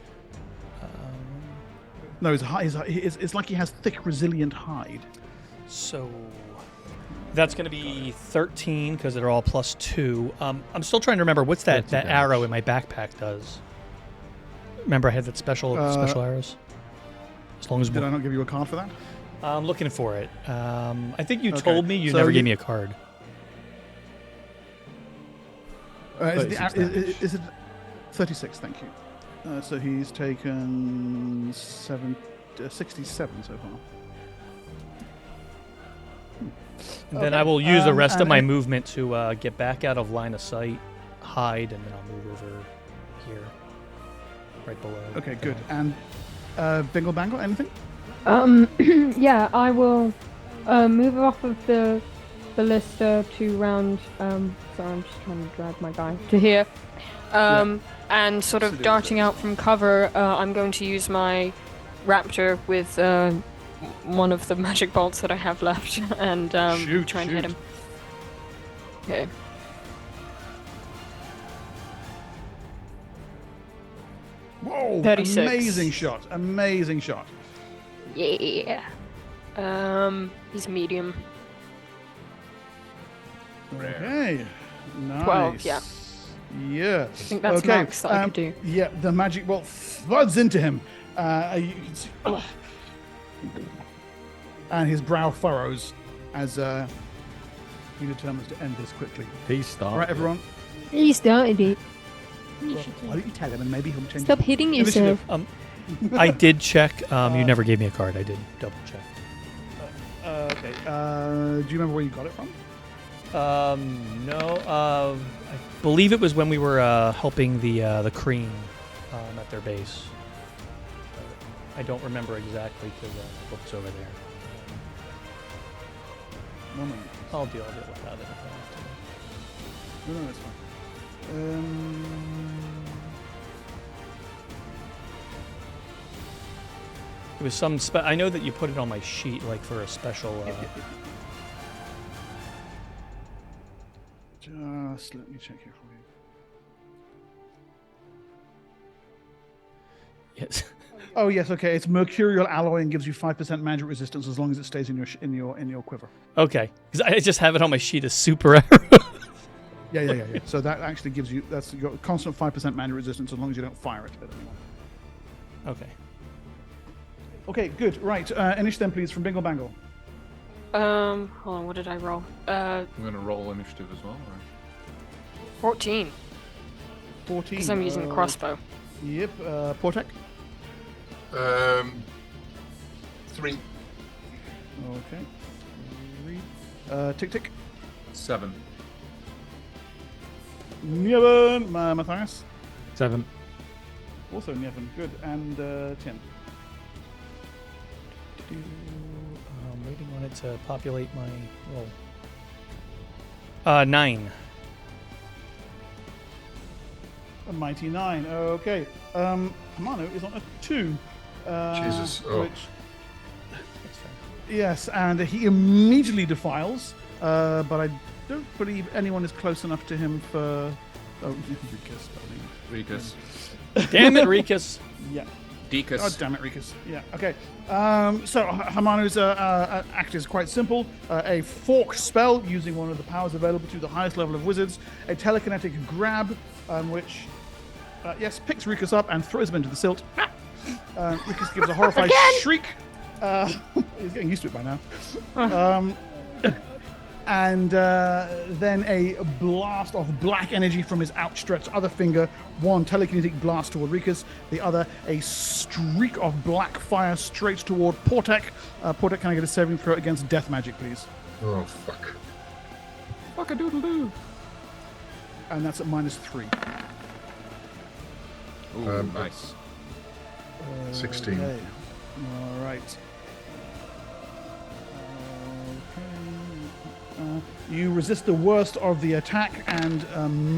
No, it's like he has thick, resilient hide. So that's going to be 13 because they're all +2. I'm still trying to remember what's that 30 arrow in my backpack does. Remember, I had that special arrows. As long as Did I not give you a card for that? I'm looking for it. I think you Okay, told me you so never you- gave me a card. Is it 36? Thank you. So he's taken 67 so far. And then Okay, I will use the rest of my and- movement to get back out of line of sight, hide, and then I'll move over here, right below. Okay, good. And Bingle Bangle, anything? Yeah, I will move off of the ballista to round. Sorry, I'm just trying to drag my guy to here. And sort of darting out from cover, I'm going to use my raptor with one of the magic bolts that I have left and try and hit him. Okay. Whoa! 36. Amazing shot. Yeah. He's medium. Okay. Nice. 12, yeah. Yeah. I think that's max that I could do. Yeah, the magic bolt floods into him. You can see, and his brow furrows as he determines to end this quickly. He started. Right, everyone. You started it. Well, why don't you tell him and maybe he'll change. Stop hitting yourself. I did check. You never gave me a card. I did double check. Okay. Do you remember where you got it from? No. I believe it was when we were helping the Cream at their base. I don't remember exactly because the book's over there. No, no, I'll deal with that if I have to. no, that's fine. It was some. I know that you put it on my sheet, like for a special. Just let me check here for you. Yes. Oh yes, okay. It's mercurial alloy and gives you 5% magic resistance as long as it stays in your quiver. Okay, because I just have it on my sheet as super arrow. Yeah. So that actually gives you your constant 5% magic resistance as long as you don't fire it at anyone. Okay. Okay, good. Right. Initiative then, please, from Bingle Bangle. Hold on, what did I roll? I'm going to roll initiative as well. Or? 14. 14. Because I'm using the crossbow. Yep. Portek. 3. Okay. 3. Tick. 7. Niven. Matthias. 7. Also Niven. Good. And 10. I'm waiting on it to populate my roll. 9. A mighty 9. Okay. Hamanu is on a 2. Jesus. Oh. Which, yes, and he immediately defiles, but I don't believe anyone is close enough to him for... Oh, Rikus. Damn it, Rikus. Yeah. Dekus. God damn it, Rikus. Yeah, okay. So Hamanu's act is quite simple. A fork spell using one of the powers available to the highest level of wizards. A telekinetic grab, which, picks Rikus up and throws him into the silt. Rikus gives a horrified shriek. He's getting used to it by now. And then a blast of black energy from his outstretched other finger. One telekinetic blast toward Rikus. The other, a streak of black fire straight toward Portek. Portek, can I get a saving throw against death magic, please? Oh, fuck. Fuck-a-doodle-doo. And that's at -3. Ooh, nice. 16. Okay. All right. You resist the worst of the attack and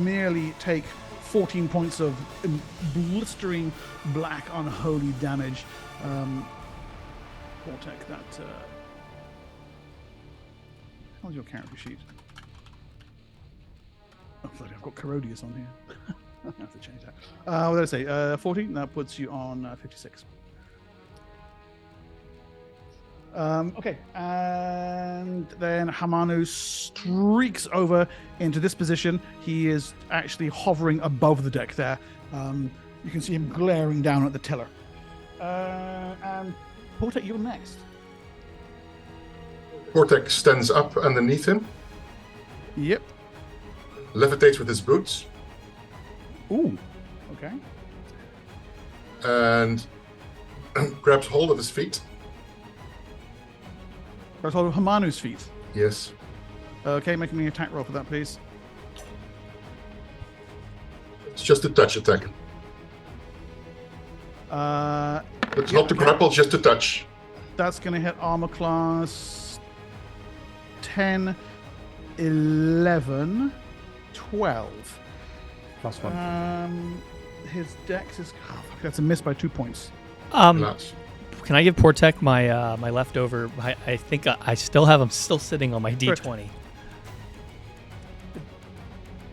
merely take 14 points of blistering black unholy damage. Portek, that... how's your character sheet? Oh, bloody, I've got Corrodius on here. I have to change that. What did I say? 14? That puts you on 56. Okay, and then Hamanu streaks over into this position. He is actually hovering above the deck there. You can see him glaring down at the tiller. And Portek, you're next. Portek stands up underneath him, Yep. levitates with his boots, Ooh. Okay. and grabs hold of his feet. Grabs hold of Hamanu's feet. Yes. Okay, make me an attack roll for that, please. It's just a touch attack. It's not to grapple, just a touch. That's going to hit armor class 10, 11, 12. +1. His dex is... Oh, fuck, that's a miss by 2 points. Nuts. Can I give Portek my my leftover? I think I still have him still sitting on my D20.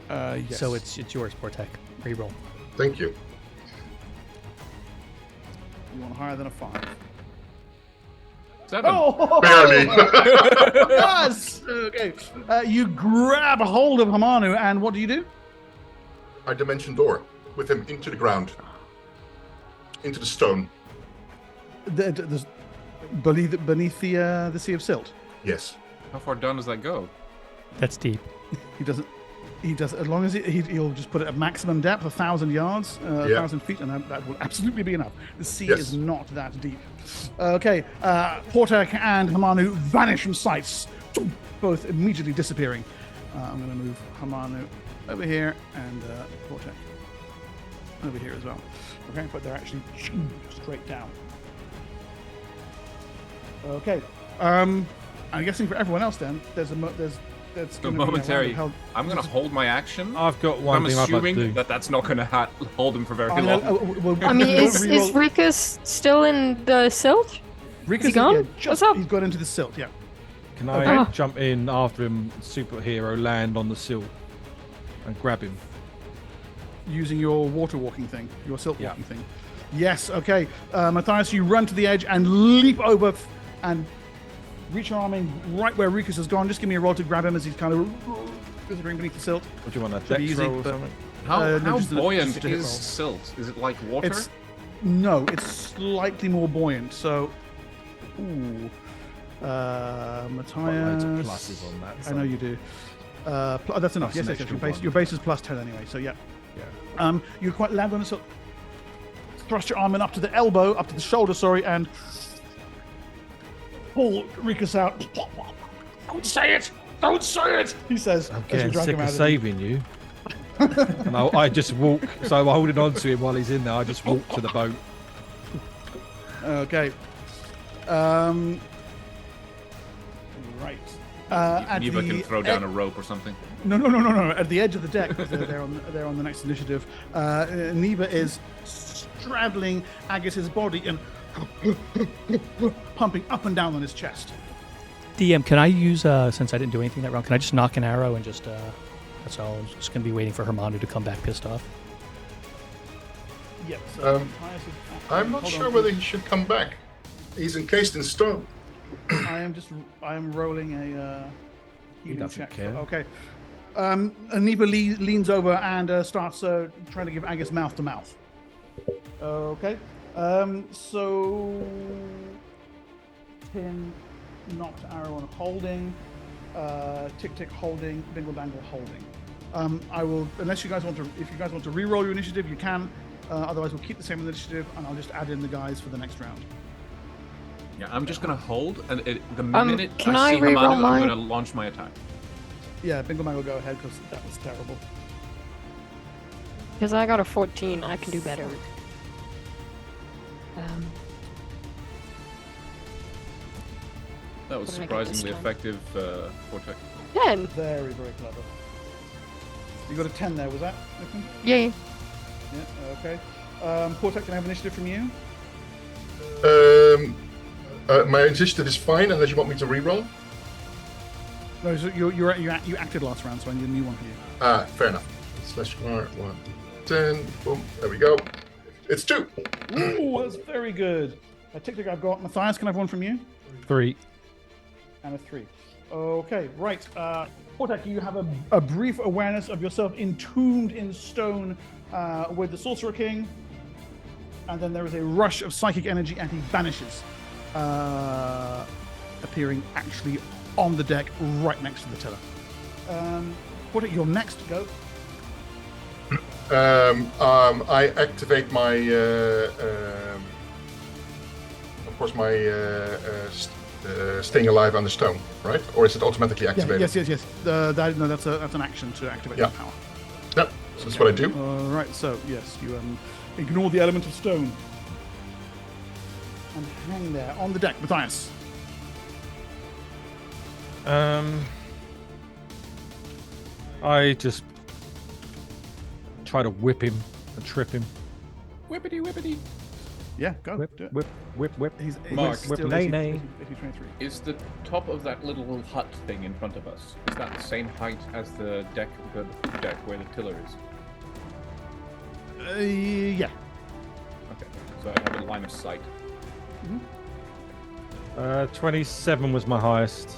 Yes. So it's yours, Portek. Reroll. Thank you. You want higher than a 5. 7. Oh! Barely. Yes! Okay. You grab a hold of Hamanu, and what do? I dimension door with him into the ground, into the stone. Beneath the Sea of Silt. Yes. How far down does that go? That's deep. He doesn't. He does as long as he'll just put it at maximum depth, 1,000 yards, 1,000 feet, and that will absolutely be enough. The sea is not that deep. Okay, Portek and Hamanu vanish from sight, both immediately disappearing. I'm going to move Hamanu over here and Portek over here as well. Okay, but they're actually straight down. Okay, I'm guessing for everyone else then, there's So momentary. I'm going to hold my action. I've got one thing I'd like to do. That's not going to hold him for very long. I mean, is Rikus still in the silt? Rikus is he gone? What's up? He's got into the silt, yeah. Can I jump in after him, superhero, land on the silt, and grab him? Using your water walking thing, your silt walking thing. Yes, okay. Matthias, you run to the edge and leap over and reach your arm in right where Rikus has gone. Just give me a roll to grab him as he's kind of disappearing beneath the silt. What do you want, a dex roll or something? How buoyant is silt? Is it like water? No, it's slightly more buoyant. So, Matthias. Pluses on that. I know you do. That's enough. Yes, your base is plus 10 anyway. So yeah. You quite land on the silt. Thrust your arm in up to the elbow, up to the shoulder, and pull Rikus out. Don't say it! Don't say it! He says. I'm getting sick of saving you. And I just walk, so I'm holding on to him while he's in there. I just walk to the boat. Okay. Right. Neva can throw down a rope or something. No. At the edge of the deck, they're on the next initiative. Neva is straddling Agus's body and pumping up and down on his chest. DM, can I use, since I didn't do anything that round, can I just knock an arrow and just, that's all. I'm just going to be waiting for Hamanu to come back pissed off. Yep. So I'm not sure whether he should come back. He's encased in stone. I am rolling a healing check. Care. Okay. Neva leans over and starts trying to give Agus mouth to mouth. Okay. So Pin knocked arrow on holding, tick tick holding, bingle bangle holding. I will, unless you guys want to, if you guys want to re-roll your initiative, you can. Otherwise, we'll keep the same initiative, and I'll just add in the guys for the next round. Yeah, I'm just gonna hold, and the minute can I see re-roll Hamanu, I'm mine? gonna launch my attack. Yeah, bingle bangle, go ahead because that was terrible. Because I got a 14, I can do better. That was What did I get surprisingly this time? effective, Portek. 10. Very, very clever. You got a 10 there, was that? Nathan? Yeah. Yeah. Okay. Portek, can I have initiative from you? My initiative is fine unless you want me to re-roll. No, so you acted last round, so I need a new one for you. Fair enough. Slash R 1 10. Boom. There we go. It's 2. Ooh, that's very good. A tick tick I've got. Matthias, can I have one from you? 3. And a 3. Okay, right. Portek, you have a brief awareness of yourself entombed in stone with the Sorcerer King, and then there is a rush of psychic energy, and he vanishes, appearing actually on the deck right next to the tiller. Portek, you're next. Go. I activate my, of course, my staying alive on the stone, right? Or is it automatically activated? Yes. That's an action to activate that power. Yep. So that's what I do. All right. So yes, you ignore the element of stone and hang there on the deck, Matthias. I just try to whip him and trip him. Whippity. Yeah, go. Whip, Do it. whip. He's Mark, still whip, nay, 80, nay. 23. Is the top of that little hut thing in front of us, is that the same height as the deck where the tiller is? Yeah. Okay, so I have a line of sight. 27 was my highest.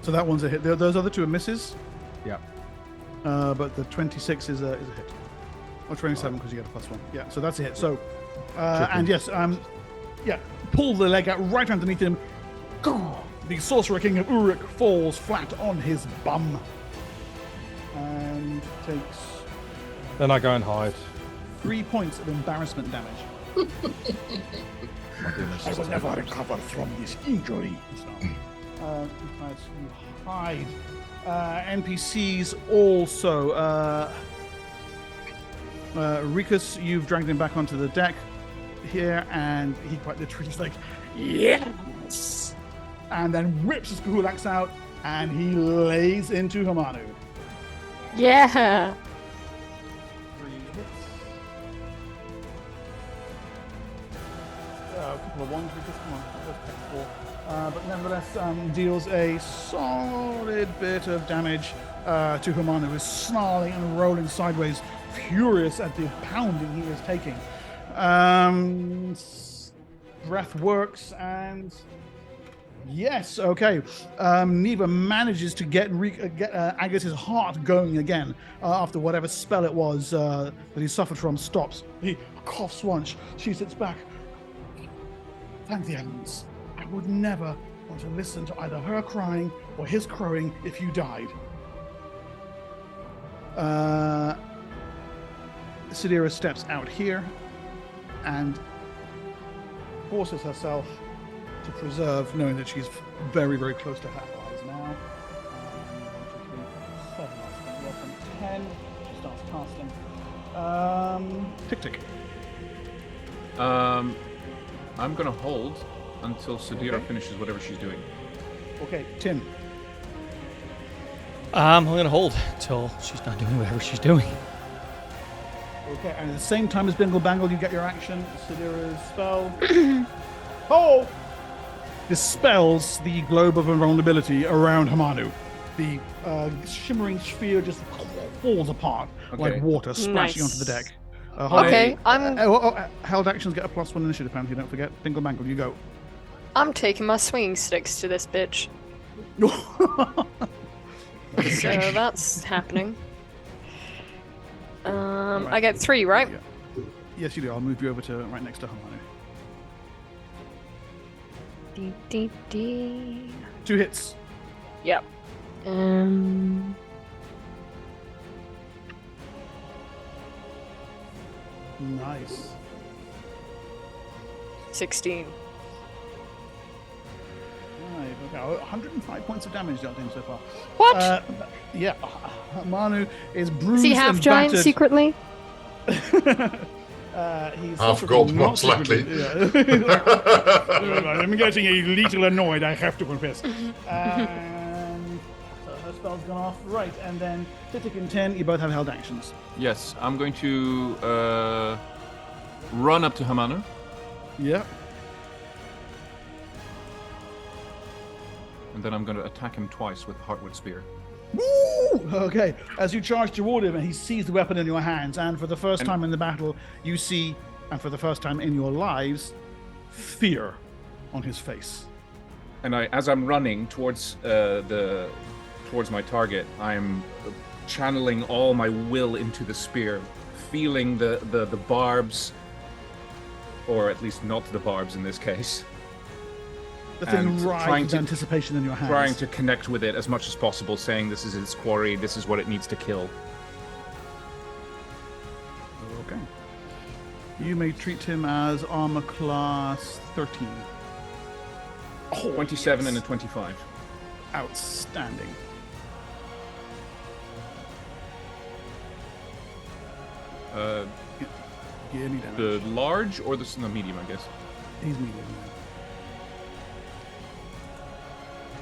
So that one's a hit. Those other two are misses. Yeah. But the 26 is a hit. Or 27 because you get a +1. Yeah, so that's a hit. So, and yes, pull the leg out right underneath him. The Sorcerer King of Uruk falls flat on his bum. And takes... Then I go and hide. 3 points of embarrassment damage. My goodness. I will never recover from this injury. You hide. NPCs also. Rikus, you've dragged him back onto the deck here, and he quite literally is like, yes! And then whips his Kahulax out, and he lays into Hamanu. Yeah. 3 hits. A couple of ones, Rikus, come on. Let's take 4. But nevertheless, deals a solid bit of damage to Hamanu, who is snarling and rolling sideways, furious at the pounding he is taking. Breath works, and yes, okay. Neva manages to get Agus's heart going again after whatever spell it was that he suffered from stops. He coughs once. She sits back. Thank the heavens. I would never want to listen to either her crying or his crowing if you died. Sidira steps out here and forces herself to preserve, knowing that she's very, very close to her allies now. 1, 2, 3, 4, 7. I'll go from 10. She starts casting. Tick. I'm going to hold until Sidira finishes whatever she's doing. Okay, Tim. I'm going to hold until she's not doing whatever she's doing. Okay, and at the same time as Bingle Bangle, you get your action. Sidira's spell. Oh! Dispels the globe of invulnerability around Hamanu. The shimmering sphere just falls apart like water splashing onto the deck. Held actions get a +1 initiative penalty, don't forget. Bingle Bangle, you go. I'm taking my swinging sticks to this bitch. So that's happening. Right. I get 3, right? Yeah. Yes, you do. I'll move you over to right next to Hamanu. Dee. 2 hits. Yep. Nice. 16. Right, okay. 105 points of damage dealt him so far. What? Yeah. Manu is bruised Is he half and giant battered. secretly? Half He's secretly gold, not most likely. secretly, yeah. I'm getting a little annoyed, I have to confess. And so her spell's gone off. Right, and then Titik and 10, you both have held actions. Yes, I'm going to run up to Hamanu. Yep. And then I'm going to attack him twice with the Heartwood Spear. Woo! Okay, as you charge toward him, and he sees the weapon in your hands, and for the first time in the battle, you see, and for the first time in your lives, fear on his face. And as I'm running towards my target, I'm channeling all my will into the spear, feeling the barbs, or at least not the barbs in this case. The thing and rides with anticipation in your hands. Trying to connect with it as much as possible, saying this is its quarry, this is what it needs to kill. Okay. You may treat him as armor class 13. 27 and a 25. Outstanding. Give me damage. The large or the medium, I guess? He's medium.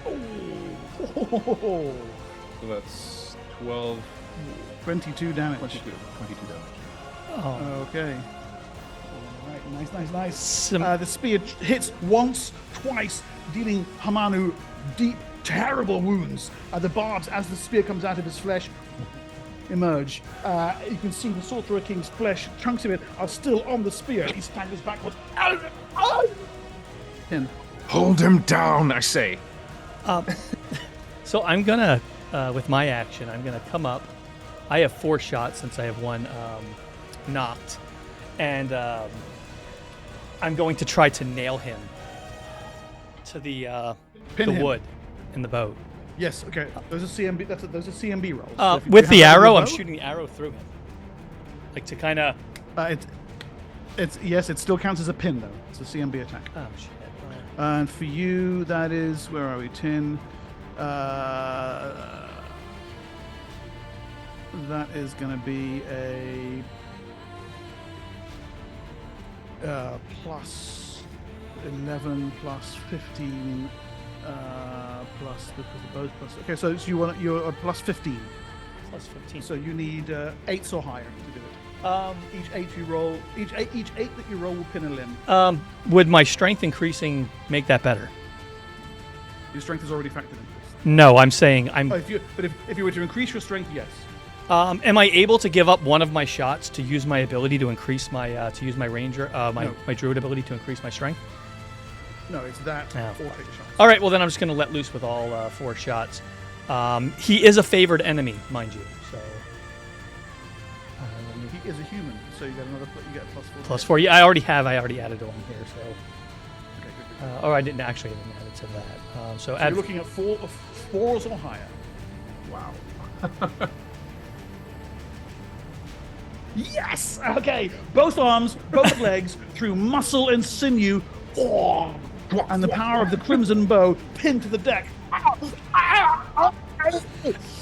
Oh. So that's 12... 22 damage. 22 damage. Oh. Okay. All right. Nice. The spear hits once, twice, dealing Hamanu deep, terrible wounds. The barbs, as the spear comes out of his flesh, emerge. You can see the Sorcerer King's flesh, chunks of it, are still on the spear. He staggers backwards. Hold him down, I say. So I'm gonna, with my action, I'm gonna come up. I have 4 shots since I have 1 knocked, and I'm going to try to nail him to the Pin him. wood in the boat. Yes. Okay. Those are CMB. Those are CMB rolls. So if you With have the that with arrow, your I'm bow, shooting the arrow through him, like to kind of. It's yes. It still counts as a pin though. It's a CMB attack. Oh shit. And for you, that is where are we? 10. That is going to be a plus 11 plus 15 plus because the bow's plus. Okay, so you're a plus 15. Plus 15. So you need 8s or higher to do it. Each 8 you roll, each eight that you roll will pin a limb. Would my strength increasing make that better? Your strength is already factored into this. No, I'm saying I'm. Oh, if you were to increase your strength, yes. Am I able to give up one of my shots to use my ability to increase my to use my ranger my druid ability to increase my strength? No, it's that Oh. or take a shot. All right, well then I'm just going to let loose with all 4 shots. He is a favored enemy, mind you. So He is a human, so you get another. You get a +4. +4. Yeah, I already added one here. So. Okay, good. I didn't actually even add it to that. So So add. you're looking at 4s or higher. Wow. Yes. Okay. Both arms, both legs, through muscle and sinew, and the power of the crimson bow pinned to the deck.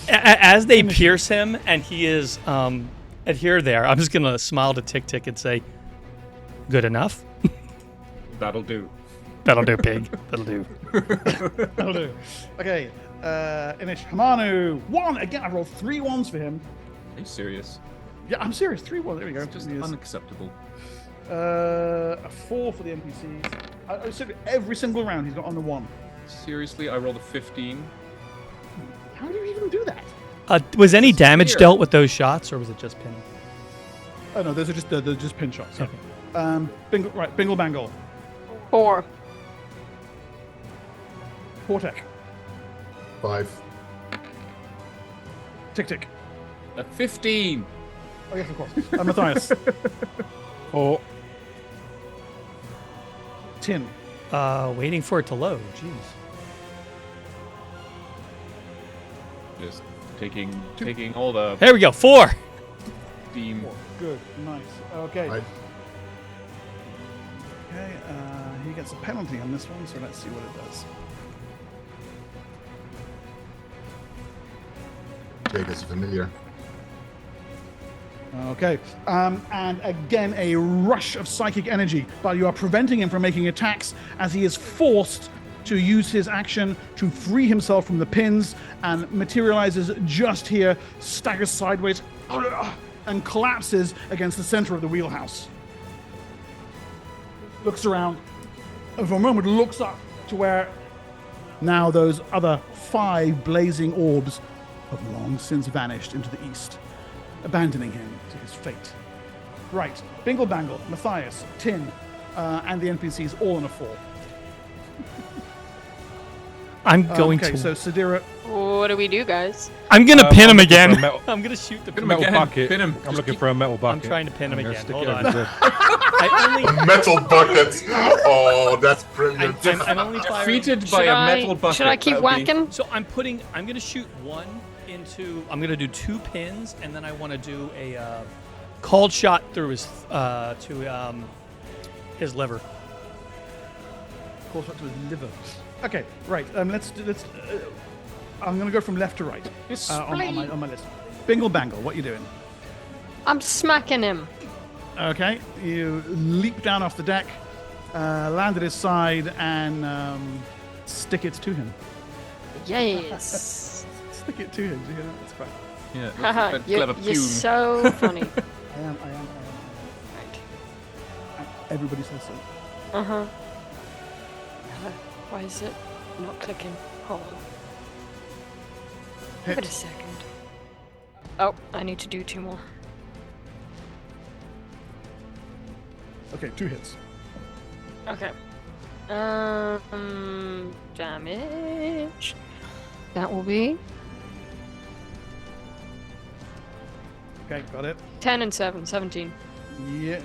As they pierce him and he is adhered there, I'm just gonna smile to Tick Tick and say, "Good enough. That'll do. That'll do, pig. That'll do." That'll do. Okay. Inish Hamanu. 1 again. I rolled 3 1s for him. Are you serious? Yeah, I'm serious. 3 1. There we go. It's just Yes. unacceptable. A 4 for the NPCs. I said every single round he's got on the 1. Seriously, I rolled a 15. How do you even do that? Was any damage Here. dealt with those shots, or was it just pinning? Oh no, those are they're just pin shots. Yeah. Okay. Bingle Bangle. 4. Portek. 5. Tick Tick. A 15. Oh yes, of course. Matthias. 4. Tin. Waiting for it to load. Jeez. Just taking all the There we go. 4. steam. Good. Nice. Okay. Right. Okay. He gets a penalty on this one, so let's see what it does. Jade is familiar. Okay. And again, a rush of psychic energy, but you are preventing him from making attacks as he is forced to use his action to free himself from the pins and materializes just here, staggers sideways, and collapses against the center of the wheelhouse. Looks around, and for a moment looks up to where now those other 5 blazing orbs have long since vanished into the east, abandoning him to his fate. Right, Bingle Bangle, Matthias, Tin, and the NPCs all on a 4. I'm going okay, to. so Sadira, What do we do, guys? I'm gonna pin him I'm looking for again. a metal- I'm gonna shoot the Pin him metal again. bucket. Pin him. I'm Just looking keep- for a metal I'm bucket. trying to pin him I'm gonna again. stick Hold it on. over the- I only. Metal bucket. Oh, that's brilliant. I'm only firing. Defeated by Should a I, metal bucket. should I keep that would be- whacking? So I'm gonna shoot 1 into. I'm gonna do 2 pins, and then I want to do a called shot through his his liver. calls up to his liver. Okay, right. Let's. I'm gonna go from left to right on my list. Bingle Bangle, what you doing? I'm smacking him. Okay, you leap down off the deck, land at his side, and stick it to him. Yes. Stick it to him. Yeah, that's fine. Yeah, Haha, that's a clever you're fume. so funny. I am. Right. Everybody says so. Uh-huh. Why is it not clicking? Hold on. Give it a second. Oh, I need to do 2 more. Okay, 2 hits. Okay. Damage. That will be Okay, got it. 10 and 7, 17. Yeah.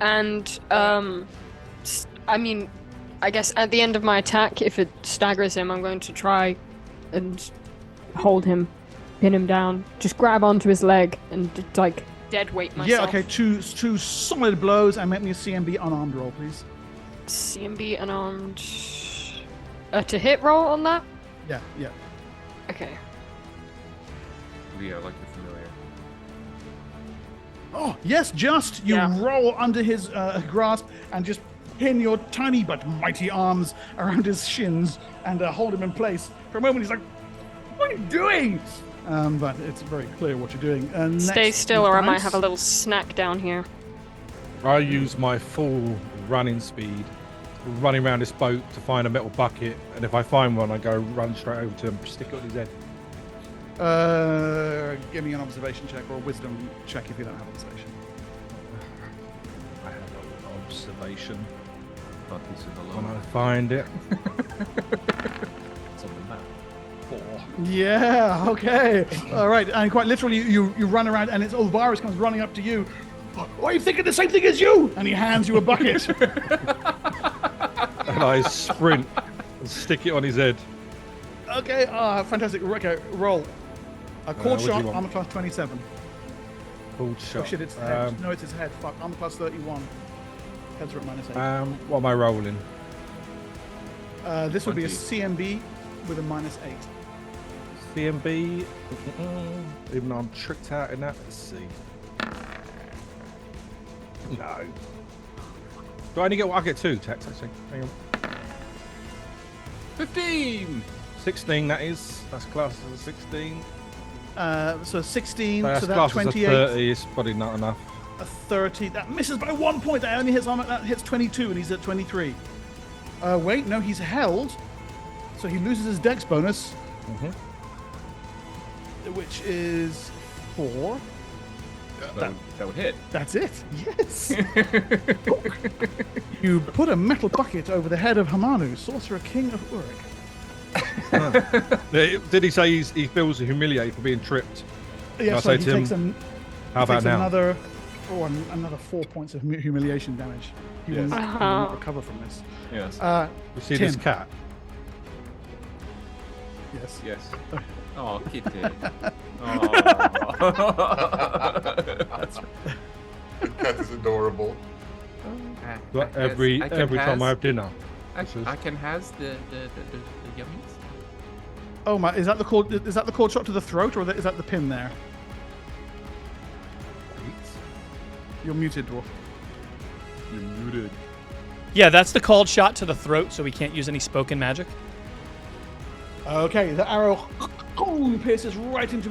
And, I mean, I guess at the end of my attack, if it staggers him, I'm going to try and hold him, pin him down, just grab onto his leg and, like, dead weight myself. Yeah, okay, two solid blows, and make me a CMB unarmed roll, please. CMB unarmed. To hit roll on that? Yeah. Okay. Leah, like you're familiar. Oh, yes, just. You roll under his grasp and just pin your tiny but mighty arms around his shins and hold him in place. For a moment, he's like, what are you doing? But it's very clear what you're doing. Stay Next, still or I might Matthias. have a little snack down here. I use my full running speed, running around this boat to find a metal bucket, and if I find one, I go run straight over to him, stick it on his head. Give me an observation check or a wisdom check if you don't have observation. I have an observation But this is when alone. I find it. It's on the map. 4. Yeah, okay. All right, and quite literally, you run around, and it's Ulvaris comes running up to you. Why are you thinking the same thing as you? And he hands you a bucket. And I sprint and stick it on his head. Okay, fantastic. Okay, roll. A cord what do you shot, want? armor class 27. Pulled Oh shot. shit, it's head. No, it's his head. Fuck, armor class 31. Heads are at -8. What am I rolling? This would be a 20. CMB with a -8. CMB. Even though I'm tricked out in that. Let's see. No. Do I only get? I get 2 attacks actually. Hang on. 15! 16. That is. That's classed as a 16. So 16, That's so that's classed as a 28. 30. It's probably not enough. A 30. That misses by 1 point. That only hits armor. That hits 22, and he's at 23. Wait, no, he's held. So he loses his dex bonus, which is 4. That would hit. That's it. Yes. You put a metal bucket over the head of Hamanu, sorcerer king of Uruk. Did he say he feels humiliated for being tripped? Yeah, I so say he to him, takes, How about now? another 4 points of humiliation damage. He will not recover from this. Yes. You see Tim. this cat? Yes. Yes. Oh, kitty. The cat is adorable. Every time I have dinner. I can has the yummies. Oh my! Is that the cord shot to the throat, or is that the pin there? You're muted, dwarf. You're muted. Yeah, that's the called shot to the throat, so we can't use any spoken magic. Okay, the arrow pierces right into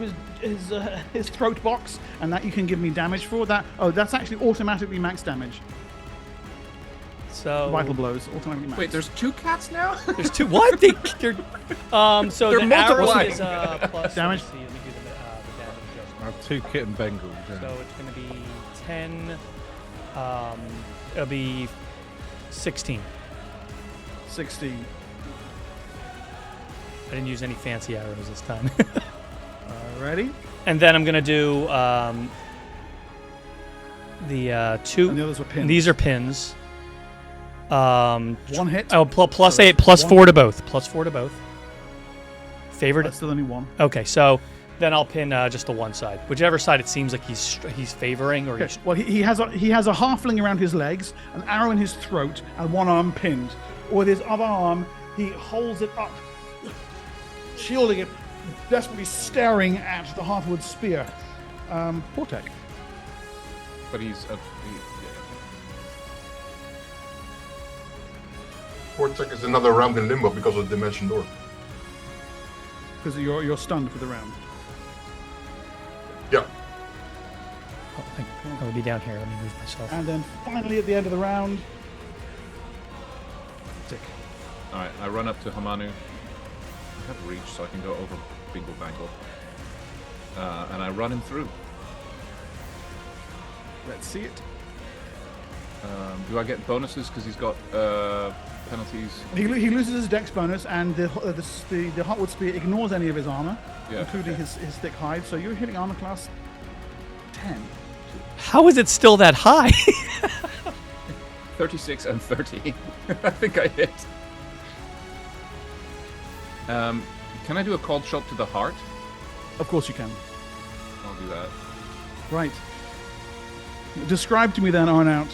his throat box, and that you can give me damage for that. Oh, that's actually automatically max damage. So Vital blows automatically max. Wait, there's 2 cats now? there's 2. What? So They're the arrow multiplying. is plus Damage. Let me see, let me do the damage adjustment. I have 2 kitten Bengals. Yeah. So it's going to be 10. It'll be 16. 16. I didn't use any fancy arrows this time. Alrighty. And then I'm going to do the 2. And the others were pins. These are pins. 1 hit. Oh, plus 8, plus 4 to both. Plus 4 to both. Favored. That's still only 1. Okay, so then I'll pin just the one side, whichever side it seems like he's favoring, or Okay. Well, he has a halfling around his legs, an arrow in his throat, and 1 arm pinned. With his other arm, he holds it up, shielding it, desperately staring at the Heartwood spear. Portek. But he's Portek is another round in limbo because of the dimension door. Because you're stunned for the round. Yeah. I would be down here. Let me move myself. And then finally at the end of the round, tick. Alright, I run up to Hamanu. I have reach, so I can go over Bingle Bangle. And I run him through. Let's see it. Do I get bonuses because he's got penalties? He loses his dex bonus, and the Heartwood Spear ignores any of his armor, including his thick hide. So you're hitting armor class 10. How is it still that high? 36 and 30. I think I hit. Can I do a cold shot to the heart? Of course you can. I'll do that. Right. Describe to me then, on out,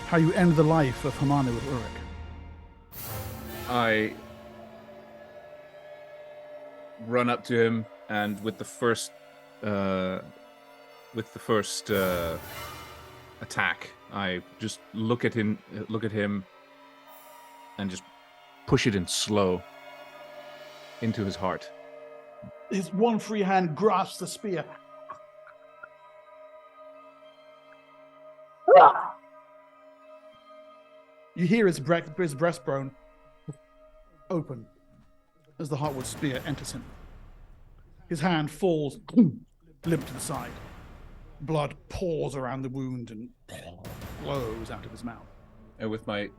how you end the life of Hamanu with Uruk. I run up to him, and with the first attack, I just look at him, and just push it in slow into his heart. His one free hand grasps the spear. You hear his breastbone open as the Heartwood Spear enters him. His hand falls limp to the side. Blood pours around the wound and flows out of his mouth. And with my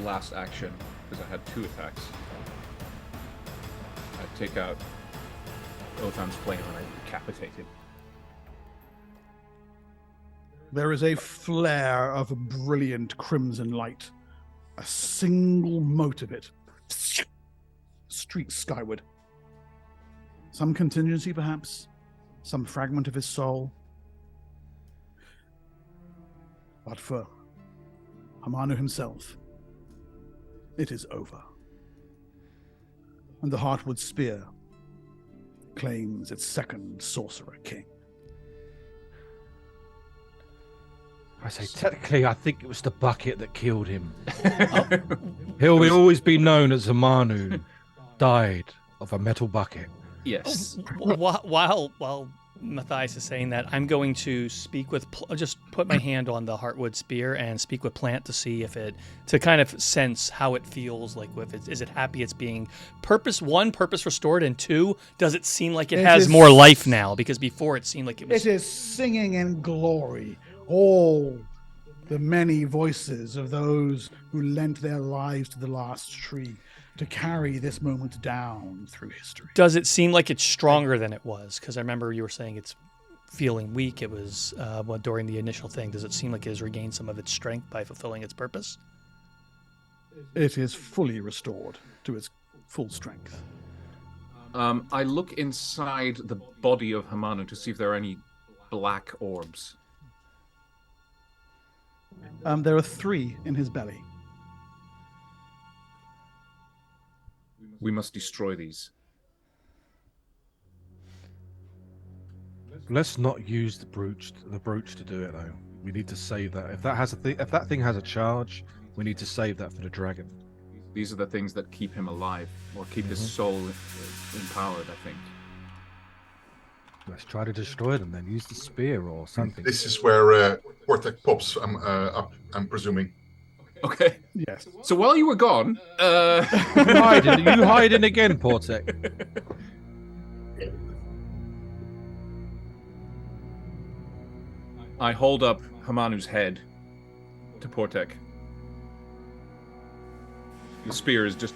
last action, because I had 2 attacks, I take out Othan's flame and I decapitate him. There is a flare of brilliant crimson light. A single mote of it streaks skyward. Some contingency, perhaps. Some fragment of his soul. But for Hamanu himself, it is over. And the Heartwood Spear claims its second Sorcerer King. I say, technically, I think it was the bucket that killed him. He'll always be known as Hamanu died of a metal bucket. Yes. While Matthias is saying that, I'm going to speak with, just put my hand on the Heartwood Spear and speak with Plant to see if to kind of sense how it feels, like is it happy it's being purpose restored, and 2, does it seem like it has more life now? Because before it seemed like it was. It is singing in glory. All the many voices of those who lent their lives to the last tree to carry this moment down through history. Does it seem like it's stronger than it was? Because I remember you were saying it's feeling weak. It was during the initial thing. Does it seem like it has regained some of its strength by fulfilling its purpose? It is fully restored to its full strength. I look inside the body of Hamanu to see if there are any black orbs. There are 3 in his belly. We must destroy these. Let's not use the brooch to do it, though. We need to save that. If that thing has a charge, we need to save that for the dragon. These are the things that keep him alive, or keep his soul empowered, I think. Let's try to destroy them, then use the spear or something. This is where Portek pops. I'm presuming. Okay. Yes. So while you were gone, You hiding again, Portek? I hold up Hamanu's head to Portek. The spear has just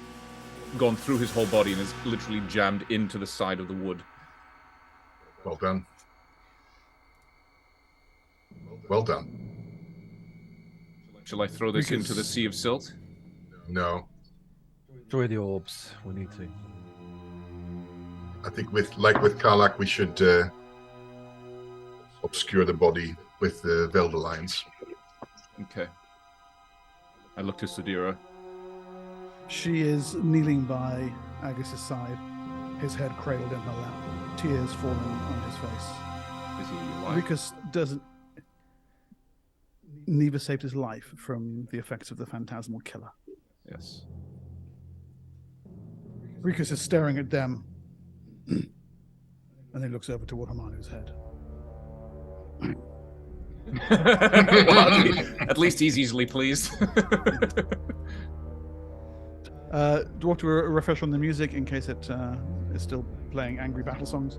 gone through his whole body and is literally jammed into the side of the wood. Well done. Well done. Shall I throw this into the sea of silt? No. Destroy the orbs. We need to. I think with Karlak, we should obscure the body with the Velda lines. Okay. I look to Sadira. She is kneeling by Agus's side, his head cradled in her lap, tears falling on his face. Is he alive? Rikus doesn't. Neva saved his life from the effects of the phantasmal killer. Yes. Rikus is staring at them, and then looks over toward Hamanu's head. Well, at least he's easily pleased. Do you want to refresh on the music in case it is still playing angry battle songs?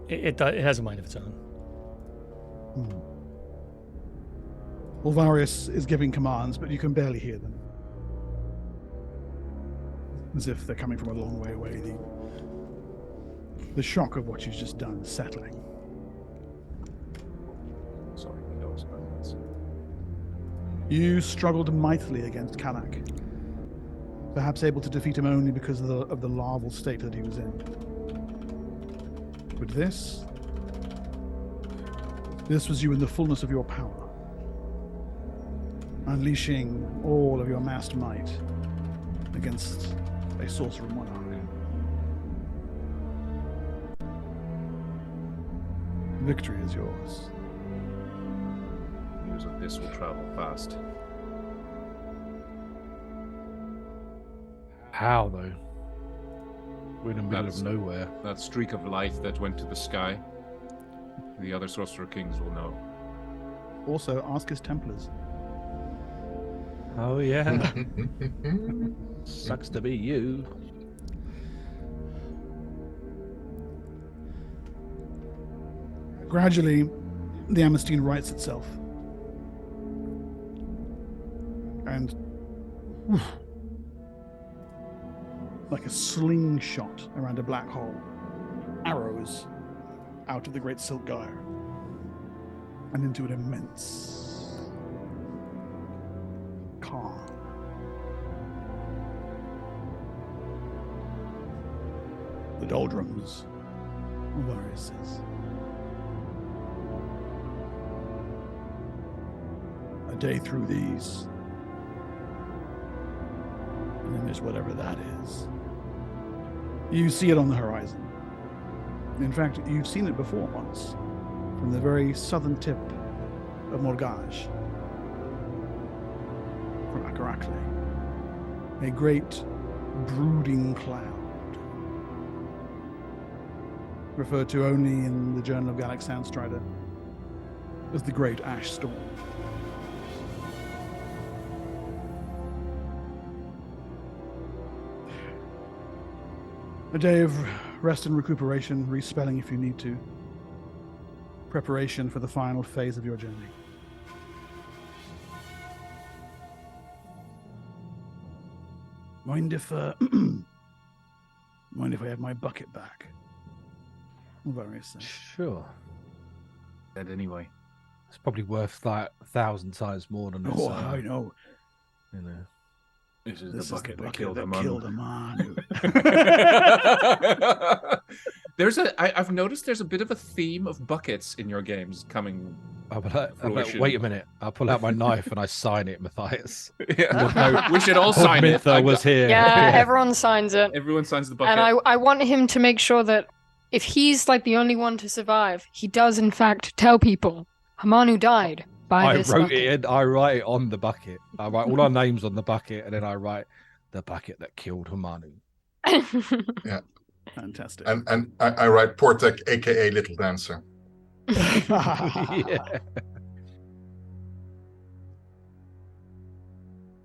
It has a mind of its own. Ulvarius is giving commands, but you can barely hear them. As if they're coming from a long way away. The shock of what you've just done is settling. Sorry, he knows about this. You struggled mightily against Kalak, perhaps able to defeat him only because of the larval state that he was in. But this was you in the fullness of your power, unleashing all of your massed might against a sorcerer monarch. Victory is yours. News of this will travel fast. How though? We're in the middle of nowhere. That streak of light that went to the sky. The other Sorcerer Kings will know. Also, ask his Templars. Oh yeah. Sucks to be you. Gradually, the Amistine rights itself. And like a slingshot around a black hole, arrows out of the great silt gyre and into an immense calm. The doldrums, Ulvarius says. A day through these, and then there's whatever that is. You see it on the horizon. In fact, you've seen it before once, from the very southern tip of Morgage, from Akarakle. A great brooding cloud, referred to only in the Journal of Galax Soundstrider as the Great Ash Storm. A day of rest and recuperation, respelling if you need to. Preparation for the final phase of your journey. Mind if I have my bucket back? Ulvarius says. Sure. Dead anyway. It's probably worth like 1,000 times more than this. Oh, I know. You know. This is This the is bucket the that killed Hamanu. I've noticed there's a bit of a theme of buckets in your games coming. Wait a minute. I'll pull out my knife and I sign it, Matthias. Yeah. We should all sign it. Mintha was here. Yeah, everyone signs it. Everyone signs the bucket. And I want him to make sure that if he's like the only one to survive, he does in fact tell people Hamanu died by this bucket. I write it on the bucket. I write all our names on the bucket and then I write the bucket that killed Hamanu. Yeah. Fantastic. And I write Portek, aka Little Dancer. Yeah.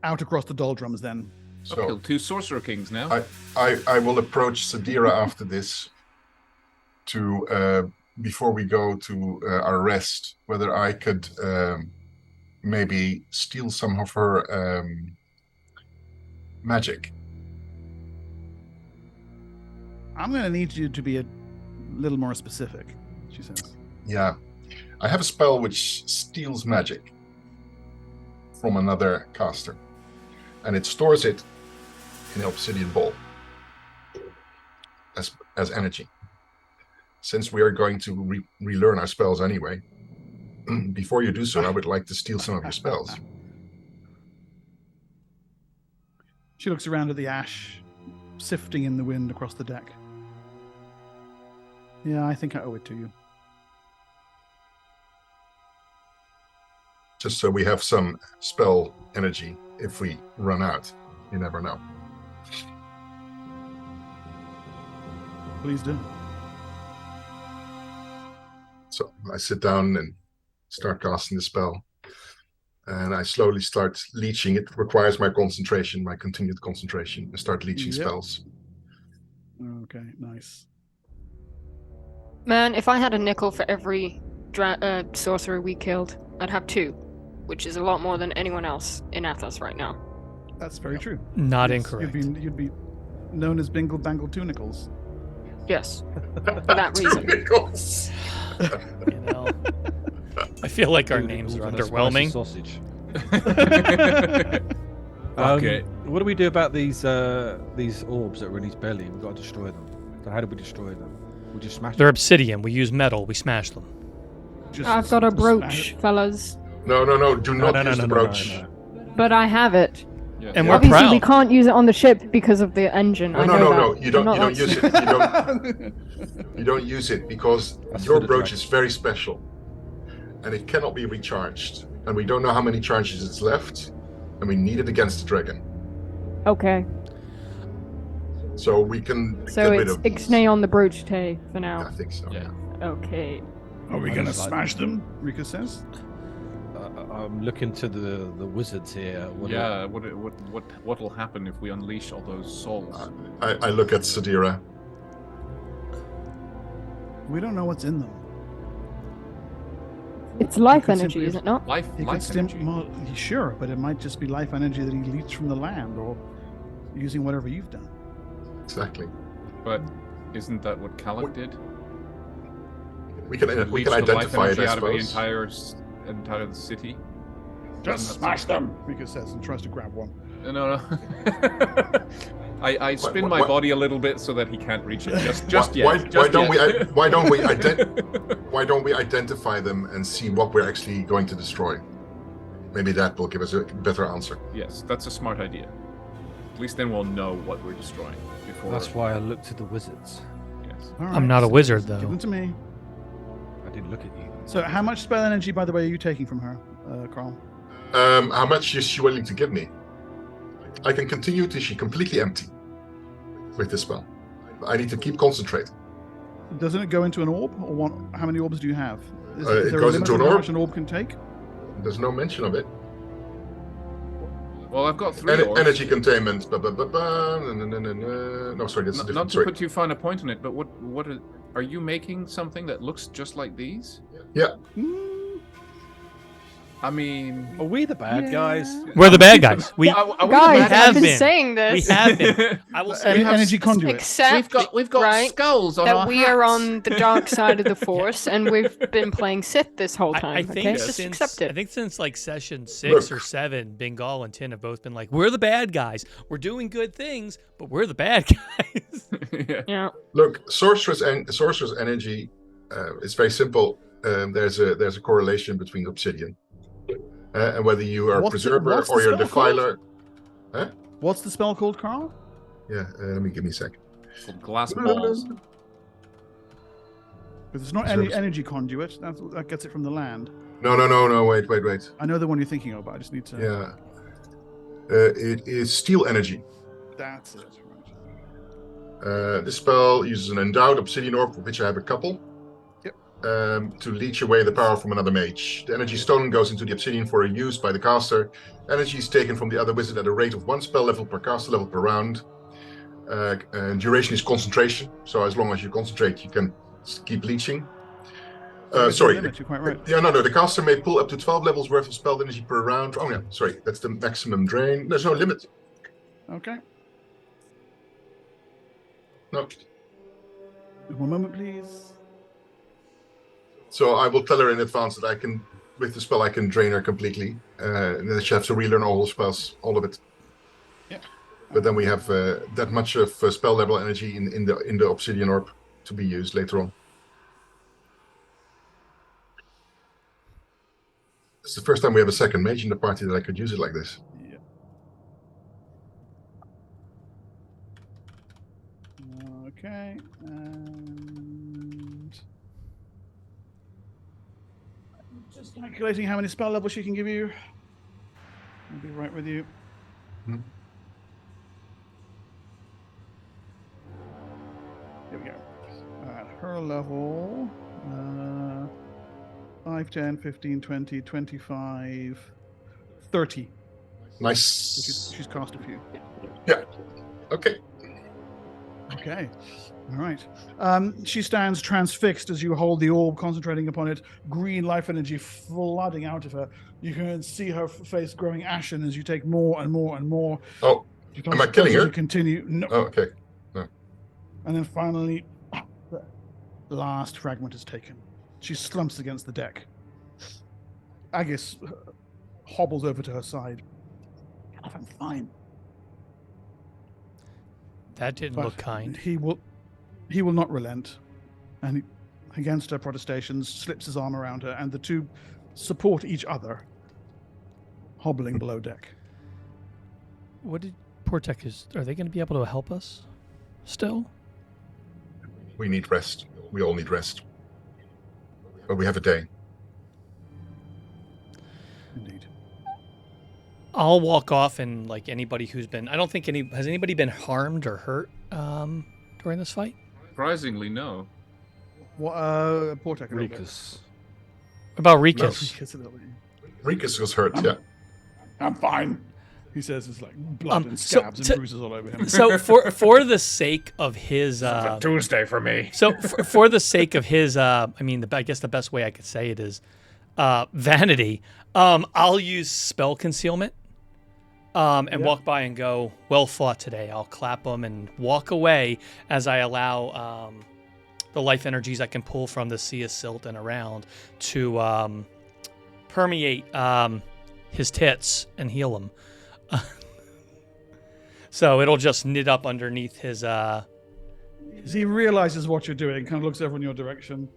Out across the doldrums then. I've killed 2 Sorcerer Kings now. I will approach Sadira after this to before we go to our rest, whether I could maybe steal some of her magic. I'm going to need you to be a little more specific, she says. Yeah. I have a spell which steals magic from another caster, and it stores it in an obsidian ball as energy. Since we are going to relearn our spells anyway, before you do so, I would like to steal some of your spells. She looks around at the ash, sifting in the wind across the deck. Yeah, I think I owe it to you. Just so we have some spell energy if we run out. You never know. Please do. So I sit down and start casting the spell. And I slowly start leeching. It requires my concentration, my continued concentration. I start leeching spells. Okay, nice. Man, if I had a nickel for every sorcerer we killed, I'd have 2. which is a lot more than anyone else in Athas right now. That's very true. Not Yes, incorrect. You'd be known as Bingle Bangle Tunicles. Yes, for that reason. Tunicles. You know, I feel like our names are And a spicy underwhelming. sausage. Okay. What do we do about these orbs that are in his belly? We've got to destroy them. So how do we destroy them? We just smash They're them. obsidian. We use metal. We smash them. Just I've got a smash brooch, it. fellas. No. Do not use the brooch. But I have it. Yeah. And we're Obviously, proud. we can't use it on the ship because of the engine. I know No. that. You don't I'm not use that it. You don't use it because That's your for the brooch dragon. is very special, and it cannot be recharged. And we don't know how many charges it's left, and we need it against the dragon. Okay, So we can so get rid it's of these. Ixnay on the brooch tay for I now. think so. Yeah. Okay. Are we I gonna just like smash them? Rika says. I'm looking to the wizards here. Yeah. What will happen if we unleash all those souls? I look at Sadira. We don't know what's in them. It's life could energy, simply- is it not? Life He could energy. well, sure, but it might just be life energy that he leached from the land, or using whatever you've done. Exactly. But isn't that what Kalak did? We can Leached the life identify it, energy I out of the suppose. entire city. Just smash them. Rika says and tries to grab one. No. I spin my Why- body a little bit so that he can't reach it. Just yet. Why don't we? yet. Why don't we identify them and see what we're actually going to destroy? Maybe that will give us a better answer. Yes, that's a smart idea. At least then we'll know what we're destroying before. That's why I looked to the wizards. Yes. All I'm not a so wizard, Give though. them to me. I didn't look at you. So, how much spell energy, by the way, are you taking from her, Carl? How much is she willing to give me? I can continue till she's completely empty with this spell. I need to keep concentrating. Doesn't it go into an orb, or one? How many orbs do you have? Is It there a goes limit into on an how orb. much an orb can take? There's no mention of it. Well, I've got three orbs. Energy containment. No, sorry, that's a Not different. to Sorry. put too fine a point on it, but what are you making something that looks just like these? Yeah. I mean, Are we the bad guys? We're the bad guys. We are we the Guys, bad have I've been been. saying we this. have been. I will say. Energy conduit. Except we've got right, skulls on that our we are hats. on the dark side of the Force, and we've been playing Sith this whole time. I think okay, just since accept it. I think since like session 6 Look. or 7, Bengal and Tin have both been like, "We're the bad guys. We're doing good things, but we're the bad guys." Yeah. Yeah. Look, sorcerer's energy is very simple. There's a correlation between obsidian and whether you are a What's the- preserver what's the or you're a spell called? defiler. What's the spell called, Carl? Yeah, give me a sec. Called glass balls. Because it's not any energy conduit. That gets it from the land. No. Wait. I know the one you're thinking of, but I just need to. Yeah. It is steel energy. That's it. Right. This spell uses an endowed obsidian orb, of which I have a couple. Yep. To leech away the power from another mage. The energy stolen goes into the obsidian for use by the caster. Energy is taken from the other wizard at a rate of 1 spell level per caster level per round. And duration is concentration. So as long as you concentrate, you can keep leeching. Sorry. Limit, you're quite right. Yeah, no. The caster may pull up to 12 levels worth of spell energy per round. Oh, yeah. Sorry. That's the maximum drain. There's no limit. Okay. No. One moment, please. So I will tell her in advance that I can, with the spell, I can drain her completely. And then she has to relearn all the spells, all of it. Yeah. But then we have that much of spell level energy in the obsidian orb to be used later on. It's the first time we have a second mage in the party that I could use it like this. Yeah. Okay. And just calculating how many spell levels she can give you. I'll be right with you. Hmm. Here we go. At her level, 5, 10, 15, 20, 25, 30. Nice. She's cast a few. Yeah. Okay. Okay. All right. She stands transfixed as you hold the orb, concentrating upon it. Green life energy flooding out of her. You can see her face growing ashen as you take more and more and more. Oh, am I killing her? To continue. No. Oh, okay. No. And then finally, the last fragment is taken. She slumps against the deck. Agus hobbles over to her side. I'm fine. That didn't But look kind. He will not relent. And he, against her protestations, slips his arm around her, and the two support each other, hobbling below deck. What did Portek is? Are they going to be able to help us still? We need rest. We all need rest. But we have a day. Indeed. I'll walk off, and like anybody who's been, I don't think has anybody been harmed or hurt during this fight? Surprisingly, no. What? Portek. Rikus. About Rikus. Rikus was hurt. Yeah. I'm fine. He says it's like blood and scabs and bruises all over him. So for the sake of his It's a Tuesday for me. So for the sake of his I mean, I guess the best way I could say it is vanity. I'll use spell concealment and walk by and go, well fought today. I'll clap them and walk away as I allow the life energies I can pull from the sea of silt and around to permeate his tits and heal him. So it'll just knit up underneath his. He realizes what you're doing, kind of looks over in your direction,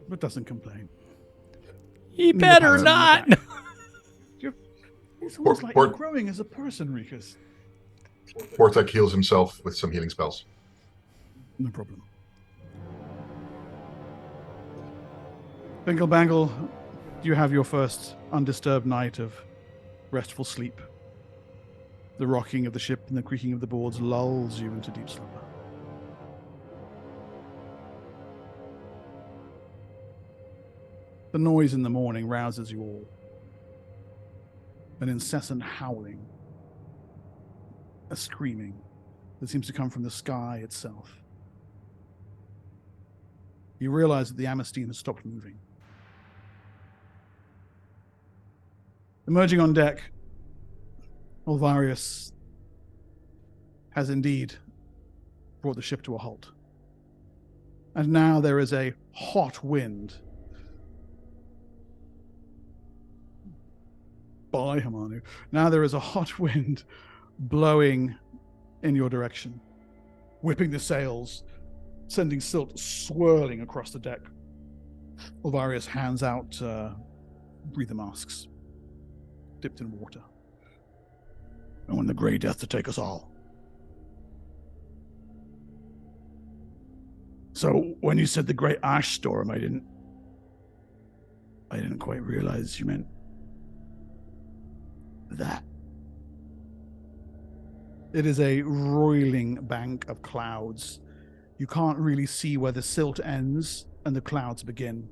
but doesn't complain. He better not. It's almost like you're growing as a person, Rikus. Portek heals himself with some healing spells. No problem. Bingle Bangle, you have your first undisturbed night of restful sleep. The rocking of the ship and the creaking of the boards lulls you into deep slumber. The noise in the morning rouses you all. An incessant howling, a screaming that seems to come from the sky itself. You realize that the Amistine has stopped moving. Emerging on deck, Olvarius has indeed brought the ship to a halt. And now there is a hot wind. By Hamanu. Now there is a hot wind blowing in your direction, whipping the sails, sending silt swirling across the deck. Olvarius hands out breather masks, dipped in water. And when the Grey Death to take us all. So when you said the Great Ash Storm, I didn't quite realize you meant that. It is a roiling bank of clouds. You can't really see where the silt ends and the clouds begin.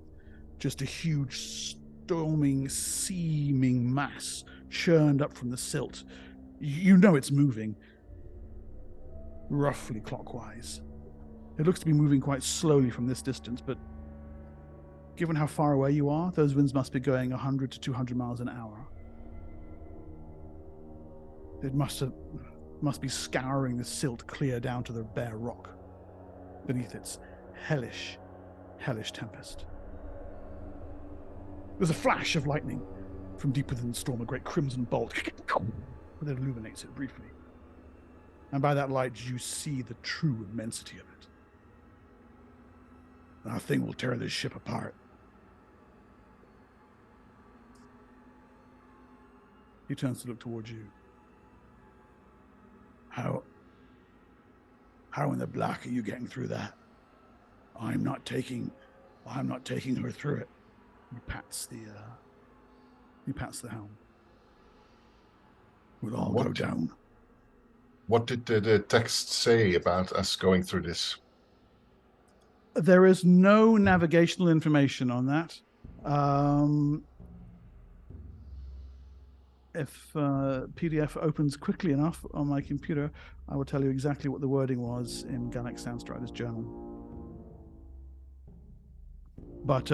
Just a huge storming, seeming mass churned up from the silt. You know it's moving roughly clockwise. It looks to be moving quite slowly from this distance, but given how far away you are, those winds must be going 100 to 200 miles an hour. It must be scouring the silt clear down to the bare rock beneath its hellish tempest. There's a flash of lightning from deep within the storm, a great crimson bolt that illuminates it briefly. And by that light, you see the true immensity of it. That thing will tear this ship apart. He turns to look towards you. How in the black are you getting through that? I'm not taking her through it. He pats the helm. We'll all go down. What did the text say about us going through this? There is no navigational information on that. if PDF opens quickly enough on my computer, I will tell you exactly what the wording was in Galax Sandstrider's journal. But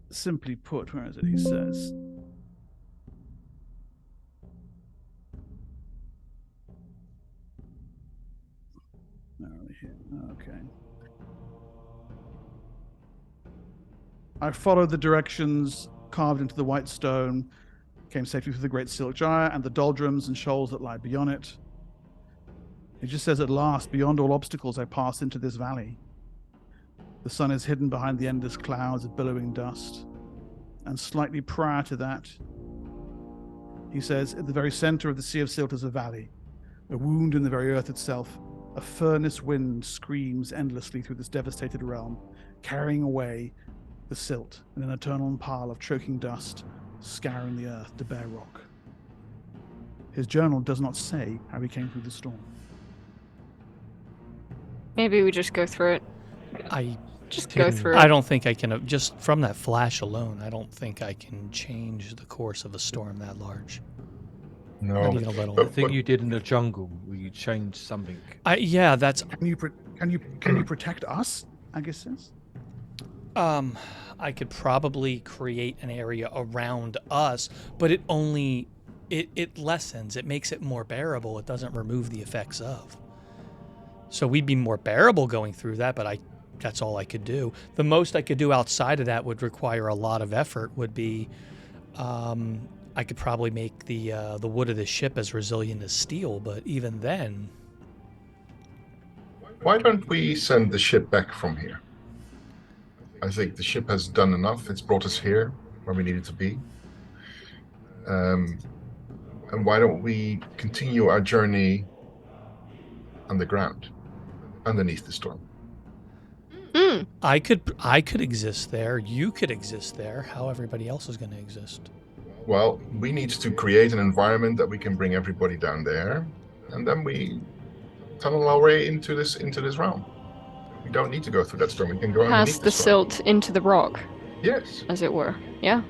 simply put, where is it? He says, okay. I followed the directions carved into the white stone, came safely through the great silt gyre and the doldrums and shoals that lie beyond it. It just says, at last, beyond all obstacles, I passed into this valley. The sun is hidden behind the endless clouds of billowing dust. And slightly prior to that, he says, at the very center of the Sea of Silt is a valley, a wound in the very earth itself. A furnace wind screams endlessly through this devastated realm, carrying away the silt in an eternal pile of choking dust, scouring the earth to bare rock. His journal does not say how he came through the storm. Maybe we just go through it. Go through it. I don't think I can, just from that flash alone, I don't think I can change the course of a storm that large. No, Not even a little. The thing you did in the jungle, where you changed something. Yeah, that's. Can you protect us? Agus says. I could probably create an area around us, but it only it lessens. It makes it more bearable. It doesn't remove the effects of. So we'd be more bearable going through that, but that's all I could do. The most I could do outside of that would require a lot of effort. Would be, I could probably make the wood of the ship as resilient as steel, but even then. Why don't we send the ship back from here? I think the ship has done enough. It's brought us here where we needed to be. And why don't we continue our journey underground, underneath the storm? I could exist there. You could exist there. How everybody else is going to exist? Well, we need to create an environment that we can bring everybody down there, and then we tunnel our way into this realm. We don't need to go through that storm. We can go underneath Past the silt into the rock. Yes. As it were. Yeah.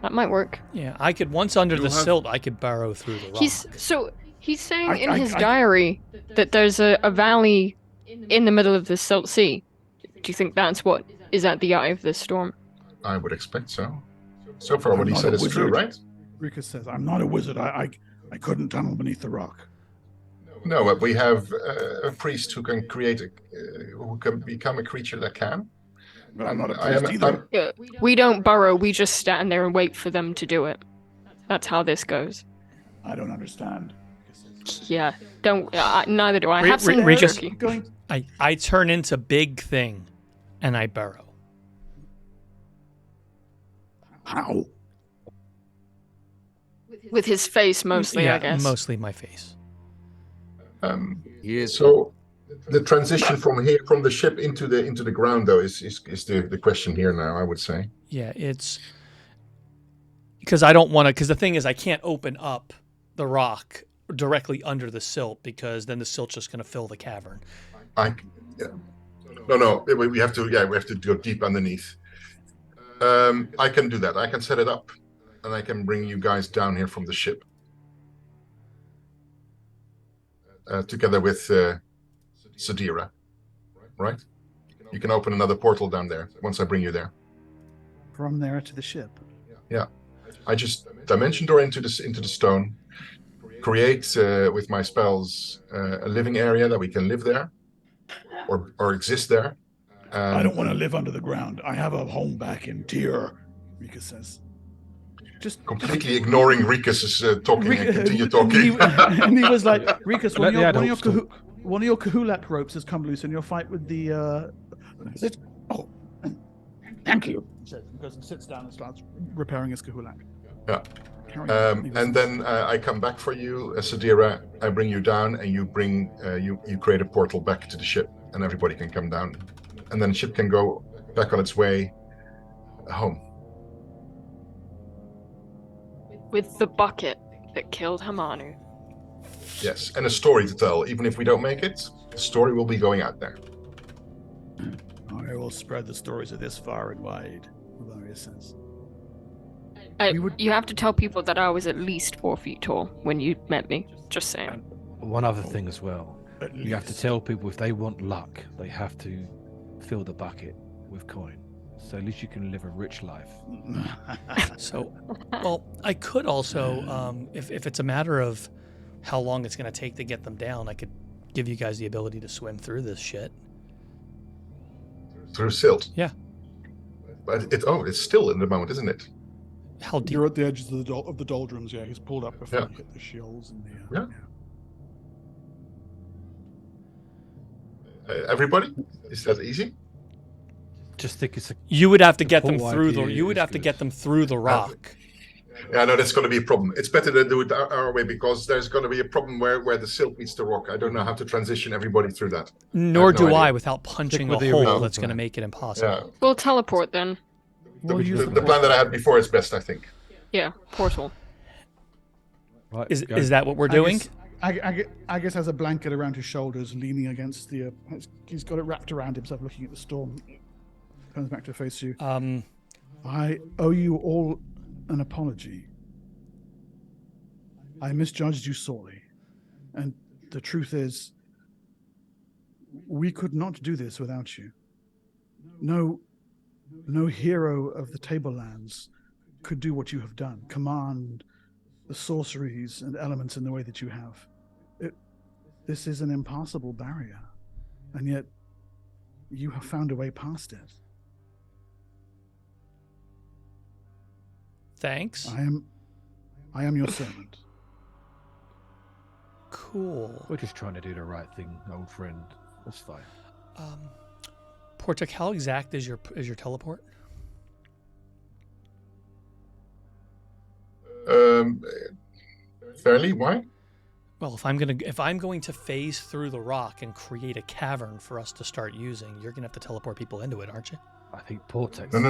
That might work. Yeah, I could, once under the silt, I could burrow through the rock. He's saying in his diary that there's a valley in the middle of the Silt Sea. Do you think that's what is at the eye of this storm? I would expect so. So far, what he said is true, right? Rika says, I'm not a wizard. I couldn't tunnel beneath the rock. No, but we have a priest who can who can become a creature that can. But I'm not a priest either. Yeah, we don't burrow. We just stand there and wait for them to do it. That's how this goes. I don't understand. Yeah, neither do I. Have some jerky. I turn into big thing, and I burrow. How? With his face mostly, yeah, I guess. Mostly my face. So the transition from the ship into the ground, though, is the question here now, I would say. Yeah, it's because I don't want to. Because the thing is, I can't open up the rock directly under the silt, because then the silt's just going to fill the cavern. No, we have to go deep underneath. I can do that. I can set it up, and I can bring you guys down here from the ship, together with Sadira, right? You can open another portal down there once I bring you there. From there to the ship. Yeah, I just dimension door into the stone, create with my spells a living area that we can live there, or exist there. I don't want to live under the ground. I have a home back in Tyr, Rika says. Just completely ignoring Rikus' talking and continue talking. And he was like, Rikus, one of your Kahulak ropes has come loose in your fight with the... Is it? Oh, thank you. He says, and goes and sits down and starts repairing his Kahulak. Yeah. And then I come back for you, Sadira. I bring you down, and you create a portal back to the ship, and everybody can come down. And then the ship can go back on its way home. With the bucket that killed Hamanu. Yes, and a story to tell. Even if we don't make it, the story will be going out there. I will spread the stories of this far and wide, Valeria says. You have to tell people that I was at least 4 feet tall when you met me. Just saying. One other thing as well. You have to tell people if they want luck, they have to fill the bucket with coin. So at least you can live a rich life. So, well, I could also, if it's a matter of how long it's going to take to get them down, I could give you guys the ability to swim through this shit. Through silt. Yeah. But it's still in the moment, isn't it? How deep? You're at the edges of the doldrums. Yeah, he's pulled up before Yeah. you hit the shields and the. Yeah. Everybody? Is that easy? Just think it's a. You would have to get them whole through the. idea You would is have to good. get them through the rock. Yeah, no, that's going to be a problem. It's better to do it our way because there's going to be a problem where the silt meets the rock. I don't know how to transition everybody through that. Nor no do idea. I without punching a with the hole original that's going to plan. make it impossible. Yeah. We'll teleport then. The plan that I had before is best, I think. Yeah, portal. Right, Is go. is that what we're doing? I guess has a blanket around his shoulders, leaning against the. He's got it wrapped around himself, looking at the storm. Turns back to face you. I owe you all an apology. I misjudged you sorely, and the truth is, we could not do this without you. No hero of the Tablelands could do what you have done. Command the sorceries and elements in the way that you have. This is an impassable barrier, and yet you have found a way past it. Thanks. I am your servant. Cool. We're just trying to do the right thing, old friend. That's fine. Portek, how exact is your teleport? Fairly. Why? Well, if I'm going to phase through the rock and create a cavern for us to start using, you're gonna have to teleport people into it, aren't you? I think Portex. No.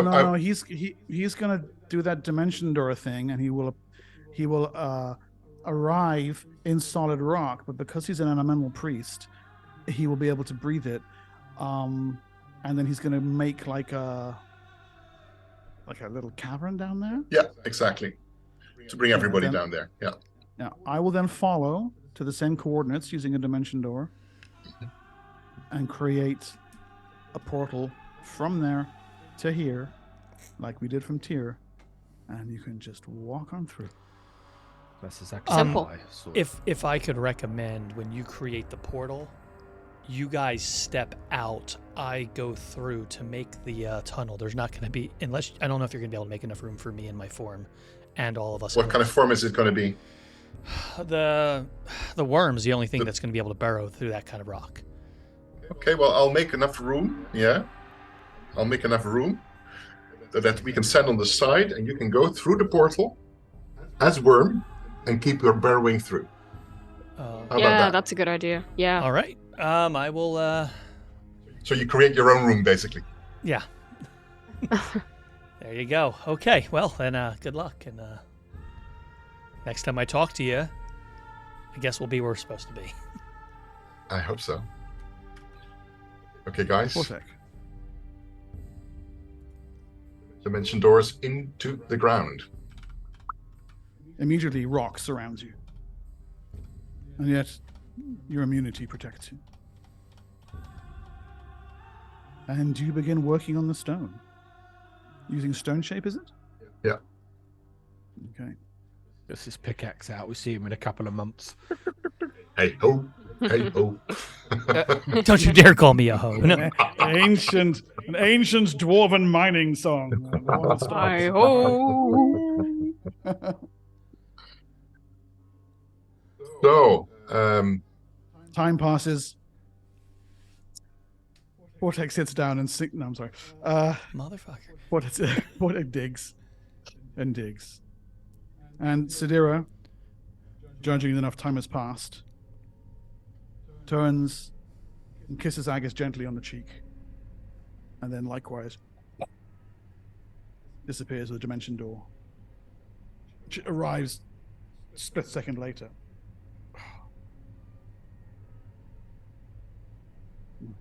No. He's gonna do that dimension door thing, and he will arrive in solid rock. But because he's an elemental priest, he will be able to breathe it. And then he's gonna make like a little cavern down there. Yeah, exactly. To bring everybody down there. Yeah. Now, I will then follow to the same coordinates using a dimension door and create a portal from there to here, like we did from Tyr, and you can just walk on through. That's exactly Simple. what I saw. If I could recommend, when you create the portal, you guys step out, I go through to make the tunnel. There's not going to be, unless, I don't know if you're going to be able to make enough room for me and my form and all of us. What kind of form is it going to be? The worm's the only thing that's going to be able to burrow through that kind of rock. Okay, well, I'll make enough room. Yeah. I'll make enough room that we can stand on the side and you can go through the portal as worm and keep your burrowing through. How about Yeah, that? that's a good idea. Yeah. All right. I will. So you create your own room, basically. Yeah. There you go. Okay. Well, then, good luck. And next time I talk to you, I guess we'll be where we're supposed to be. I hope so. Okay, guys. Portek. Dimension doors into the ground. Immediately, rock surrounds you, and yet your immunity protects you. And you begin working on the stone. Using stone shape, is it? Yeah. Okay. Gets his pickaxe out. We see him in a couple of months. Hey ho, hey ho. Don't you dare call me a hoe. No. An ancient dwarven mining song. Hi-ho. So, Time passes. Portek sits down and sings. No, I'm sorry. Motherfucker. Portek digs and digs. And Sidira, judging enough time has passed, turns and kisses Agus gently on the cheek. And then likewise disappears with the dimension door. Which arrives a split second later.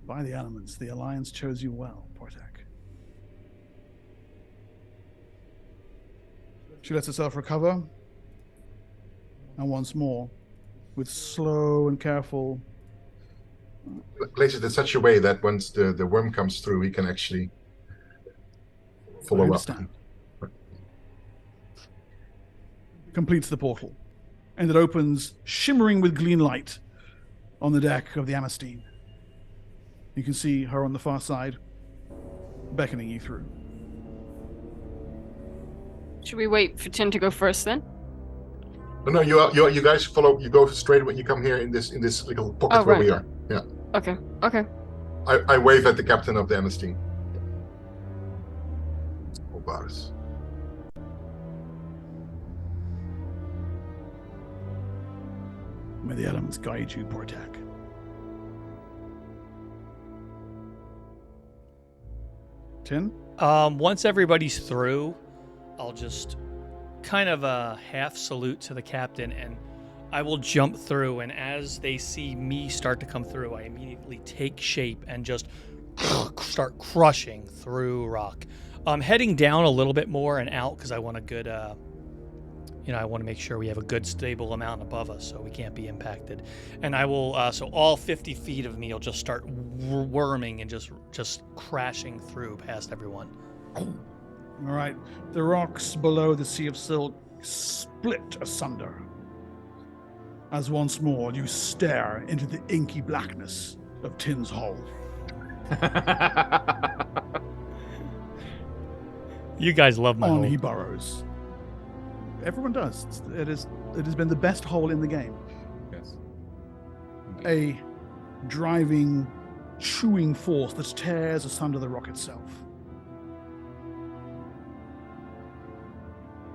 By the elements, the Alliance chose you well, Portek. She lets herself recover. And once more, with slow and careful... Place it in such a way that once the worm comes through, he can actually follow I up. understand. Completes the portal. And it opens, shimmering with green light, on the deck of the Amistine. You can see her on the far side, beckoning you through. Should we wait for Tin to go first then? No, you guys follow. You go straight when you come here in this little pocket where we are. Yeah. Okay. I wave at the captain of the Amistine. Oh, Boris. May the elements guide you, Portak. Tin? Once everybody's through, I'll just kind of a half salute to the captain, and I will jump through, and as they see me start to come through, I immediately take shape and just start crushing through rock. Heading down a little bit more and out because I want a good, I want to make sure we have a good stable amount above us so we can't be impacted. And I will, so all 50 feet of me will just start worming and just crashing through past everyone. All right. The rocks below the Sea of Silt split asunder as once more you stare into the inky blackness of Tin's hull. You guys love my On hole. he burrows. Everyone does. It has been the best hole in the game. Yes. A driving, chewing force that tears asunder the rock itself.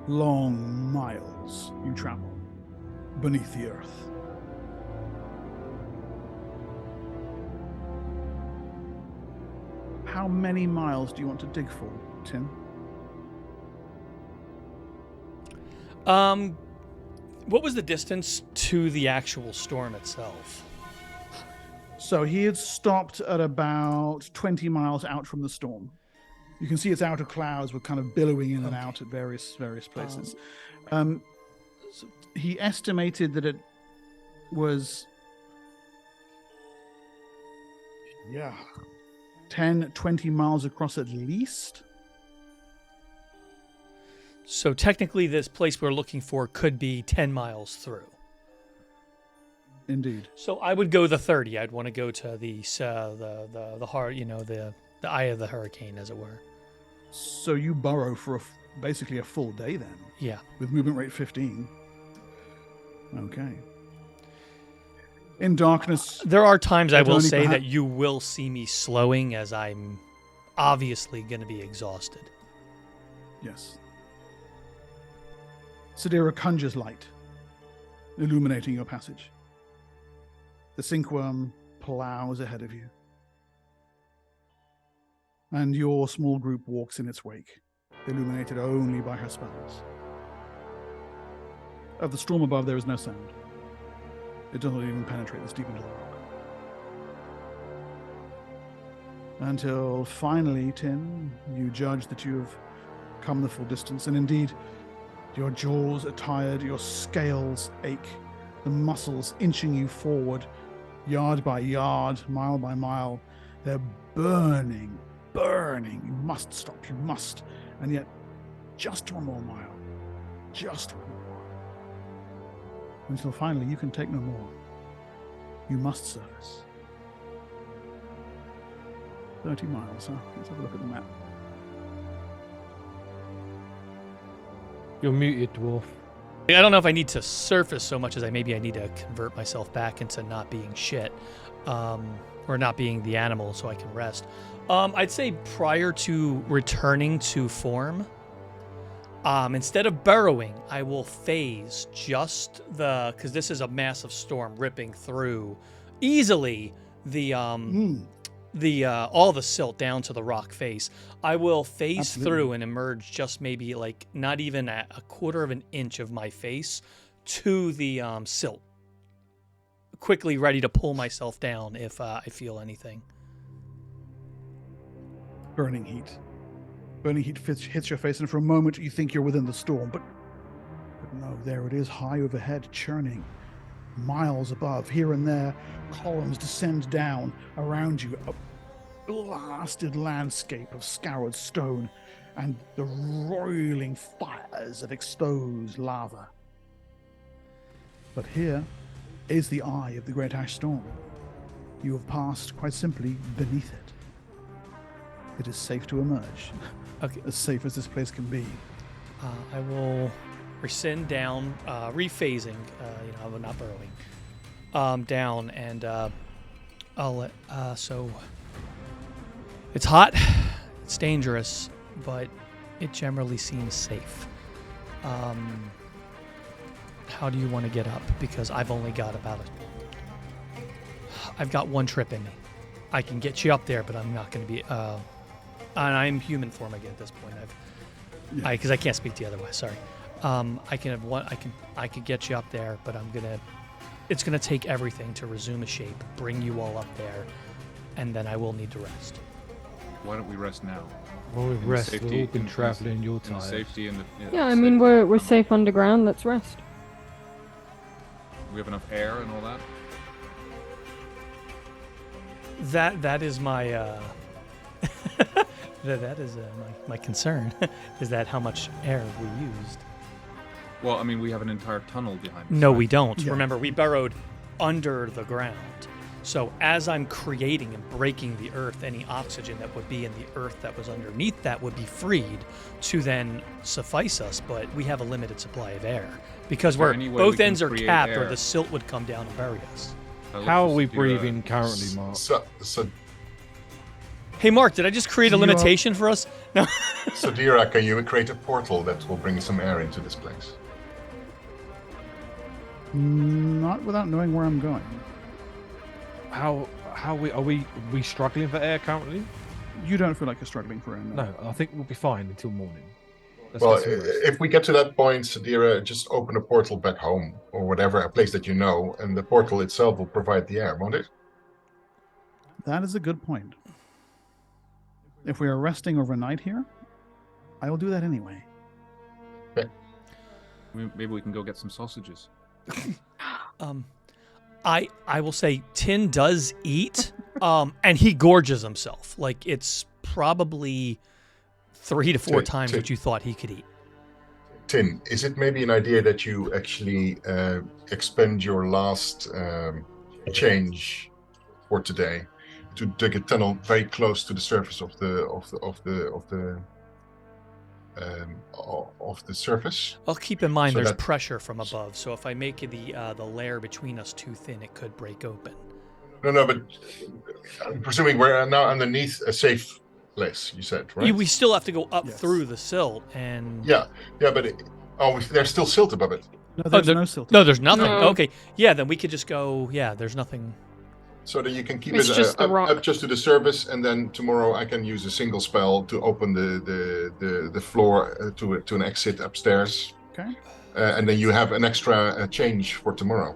Long miles you travel beneath the earth. How many miles do you want to dig for, Tin? What was the distance to the actual storm itself? So he had stopped at about 20 miles out from the storm. You can see its outer clouds were kind of billowing in and out at various places. He estimated that it was 10, 20 miles across at least. So technically this place we're looking for could be 10 miles through. Indeed. So I would go the 30. I'd want to go to the heart, the eye of the hurricane, as it were. So you burrow for basically a full day then? Yeah. With movement rate 15. Okay. In darkness... There are times I will say that you will see me slowing as I'm obviously going to be exhausted. Yes. Sidera conjures light, illuminating your passage. The sinkworm plows ahead of you. And your small group walks in its wake, illuminated only by her spells. Of the storm above, there is no sound. It does not even penetrate this deep into the rock. Until finally, Tin, you judge that you have come the full distance, and indeed, your jaws are tired, your scales ache, the muscles inching you forward, yard by yard, mile by mile. They're burning. You must stop, you must. And yet, just one more mile. Just one more. Until finally you can take no more. You must surface. 30 miles, huh? Let's have a look at the map. You're muted, dwarf. I don't know if I need to surface so much as I need to convert myself back into not being shit, or not being the animal so I can rest. I'd say prior to returning to form, instead of burrowing, I will phase just because this is a massive storm ripping through easily all the silt down to the rock face. I will phase through and emerge just maybe like not even a quarter of an inch of my face to the silt. Quickly ready to pull myself down if I feel anything. Burning heat. Burning heat hits your face, and for a moment you think you're within the storm, but No, there it is, high overhead, churning. Miles above, here and there, columns descend down around you. A blasted landscape of scoured stone and the roiling fires of exposed lava. But here is the eye of the Great Ash Storm. You have passed, quite simply, beneath it. It is safe to emerge. Okay. As safe as this place can be. I will rescind down, rephasing, I'm not burrowing, down, and I'll let, so it's hot, it's dangerous, but it generally seems safe. How do you want to get up? Because I've only got I've got one trip in me. I can get you up there, but I'm not going to be, and I'm human form again at this point. Because I can't speak the other way. Sorry. I can have one. I could get you up there, but it's gonna take everything to resume a shape, bring you all up there, and then I will need to rest. Why don't we rest now? Well, we rest. We've all been in traveling. You're in tired. safety and Yeah, I mean, we're safe underground. Let's rest. We have enough air and all that. That is my that is my concern. Is that how much air we used? Well, I mean, we have an entire tunnel behind us. No, right? we don't. Yeah. Remember, we burrowed under the ground. So as I'm creating and breaking the earth, any oxygen that would be in the earth that was underneath that would be freed to then suffice us. But we have a limited supply of air because there we're any way we both can ends are create capped, or air? the silt would come down and bury us. How are we breathing currently, Mark? So Hey, Mark, did I just create a You are- limitation for us? No. Dira, can you create a portal that will bring some air into this place? Not without knowing where I'm going. How are we struggling for air currently? You don't feel like you're struggling for it. No, I think we'll be fine until morning. Let's Well, get some rest. if we get to that point, Sadira, just open a portal back home or whatever, a place that you know, and the portal itself will provide the air, won't it? That is a good point. If we are resting overnight here, I will do that anyway. Maybe we can go get some sausages. I will say Tin does eat, and he gorges himself. Like it's probably 3 to 4 Tin- times Tin. what you thought he could eat. Tin, is it maybe an idea that you actually expend your last change for today to dig a tunnel very close to the surface of the surface? I'll keep in mind So there's that- pressure from above, so if I make the layer between us too thin, it could break open. No, but I'm presuming we're now underneath a safe place. You said, right? We still have to go up Yes. through the silt, and Yeah, but there's still silt above it. No, there's there- no silt. no, there's nothing. No. Okay, yeah, then we could just go. Yeah, there's nothing. So that you can keep It's it just the rock. up just to the surface, and then tomorrow I can use a single spell to open the floor to an exit upstairs. Okay. And then you have an extra change for tomorrow.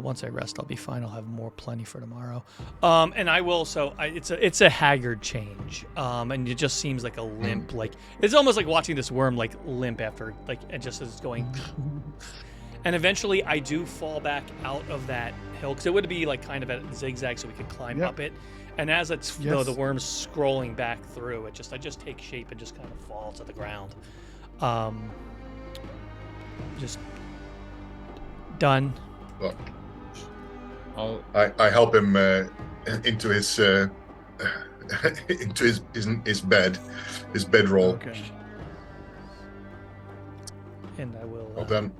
Once I rest, I'll be fine. I'll have plenty for tomorrow. And I will. So it's a haggard change. And it just seems like a limp. Like it's almost like watching this worm like limp after like it just is going. And eventually, I do fall back out of that hill because it would be like kind of at a zigzag, so we could climb Yep. up it. And as it's Yes. the worm's scrolling back through, I just take shape and just kind of fall to the ground. Just done. Well, I help him into his his bedroll. Okay. And I will. Well done.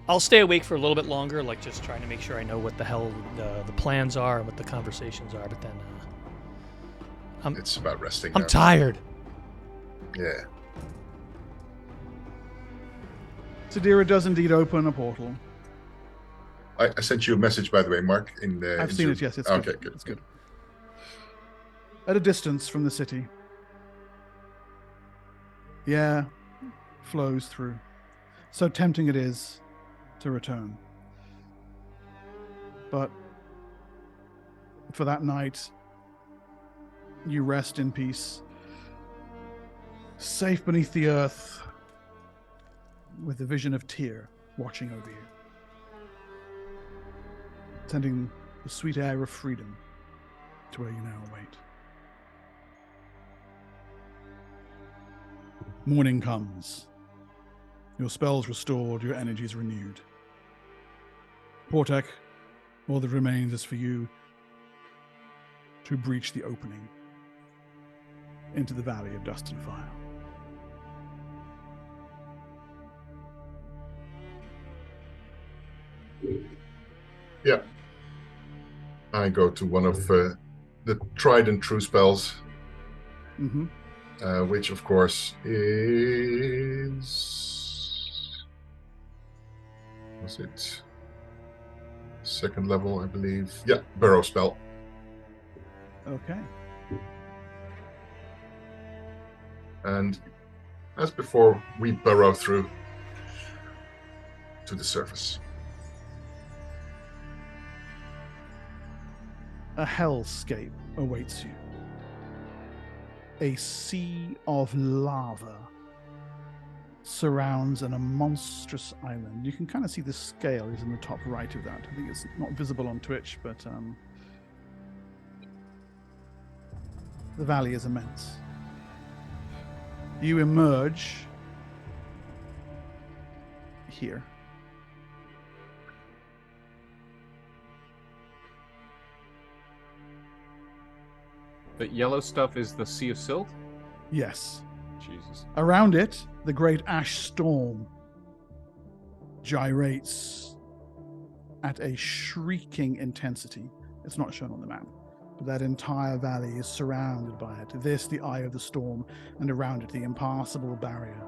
I'll stay awake for a little bit longer, like just trying to make sure I know what the hell the plans are and what the conversations are. But then It's about resting. I'm now. tired. Yeah. Sadira does indeed open a portal. I sent you a message, by the way, Mark. I've seen it, yes. It's good. Okay, good. It's good. At a distance from the city, the air flows through. So tempting it is to return. But for that night, you rest in peace, safe beneath the earth, with the vision of Tyr watching over you, sending the sweet air of freedom to where you now await. Morning comes. Your spells restored, your energies renewed. Portek, all that remains is for you to breach the opening into the Valley of Dust and Fire. Yeah. I go to one of the tried and true spells, which of course is... Was it second level, I believe? Yeah, Burrow spell. Okay. And as before, we burrow through to the surface. A hellscape awaits you. A sea of lava surrounds a monstrous island. You can kind of see the scale is in the top right of that. I think it's not visible on Twitch, but the valley is immense. You emerge here. The yellow stuff is the Sea of Silt? Yes. Jesus. Around it, the great ash storm gyrates at a shrieking intensity. It's not shown on the map, but that entire valley is surrounded by it. This, the eye of the storm, and around it, the impassable barrier.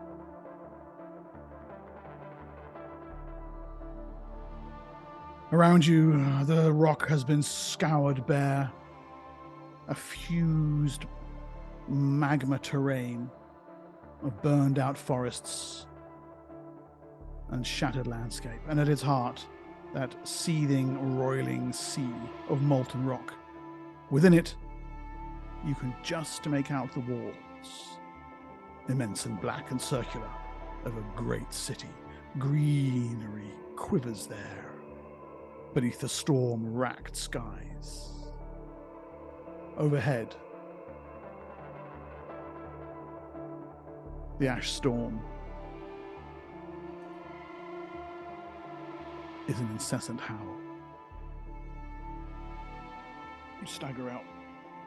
Around you, the rock has been scoured bare. A fused magma terrain of burned out forests and shattered landscape. And at its heart, that seething, roiling sea of molten rock. Within it, you can just make out the walls, immense and black and circular, of a great city. Greenery quivers there beneath the storm-racked skies. Overhead, the ash storm is an incessant howl. You stagger out,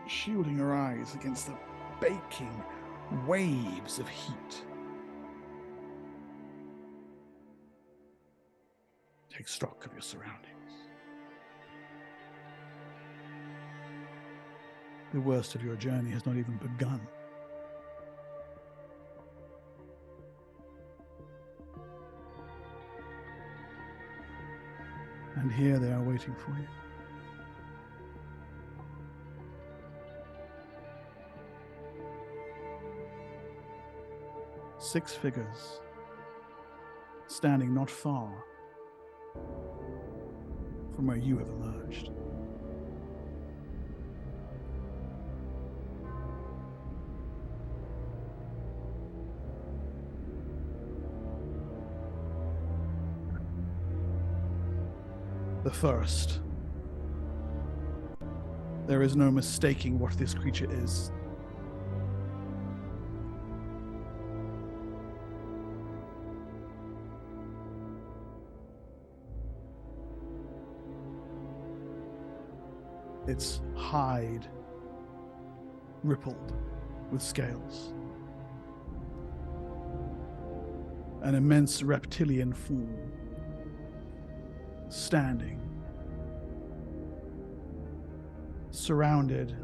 shielding your eyes against the baking waves of heat. Take stock of your surroundings. The worst of your journey has not even begun. And here they are waiting for you. Six figures, standing not far from where you have emerged. The first. There is no mistaking what this creature is. Its hide rippled with scales. An immense reptilian form standing, surrounded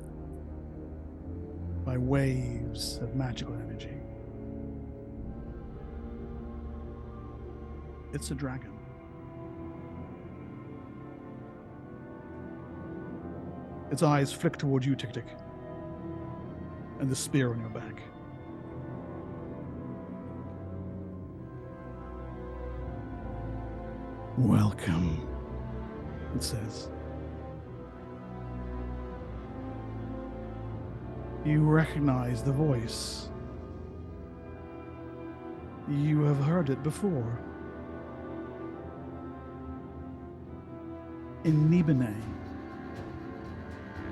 by waves of magical energy. It's a dragon. Its eyes flick toward you, Tik Tik, and the spear on your back. Welcome, it says. You recognize the voice. You have heard it before. In Nibene,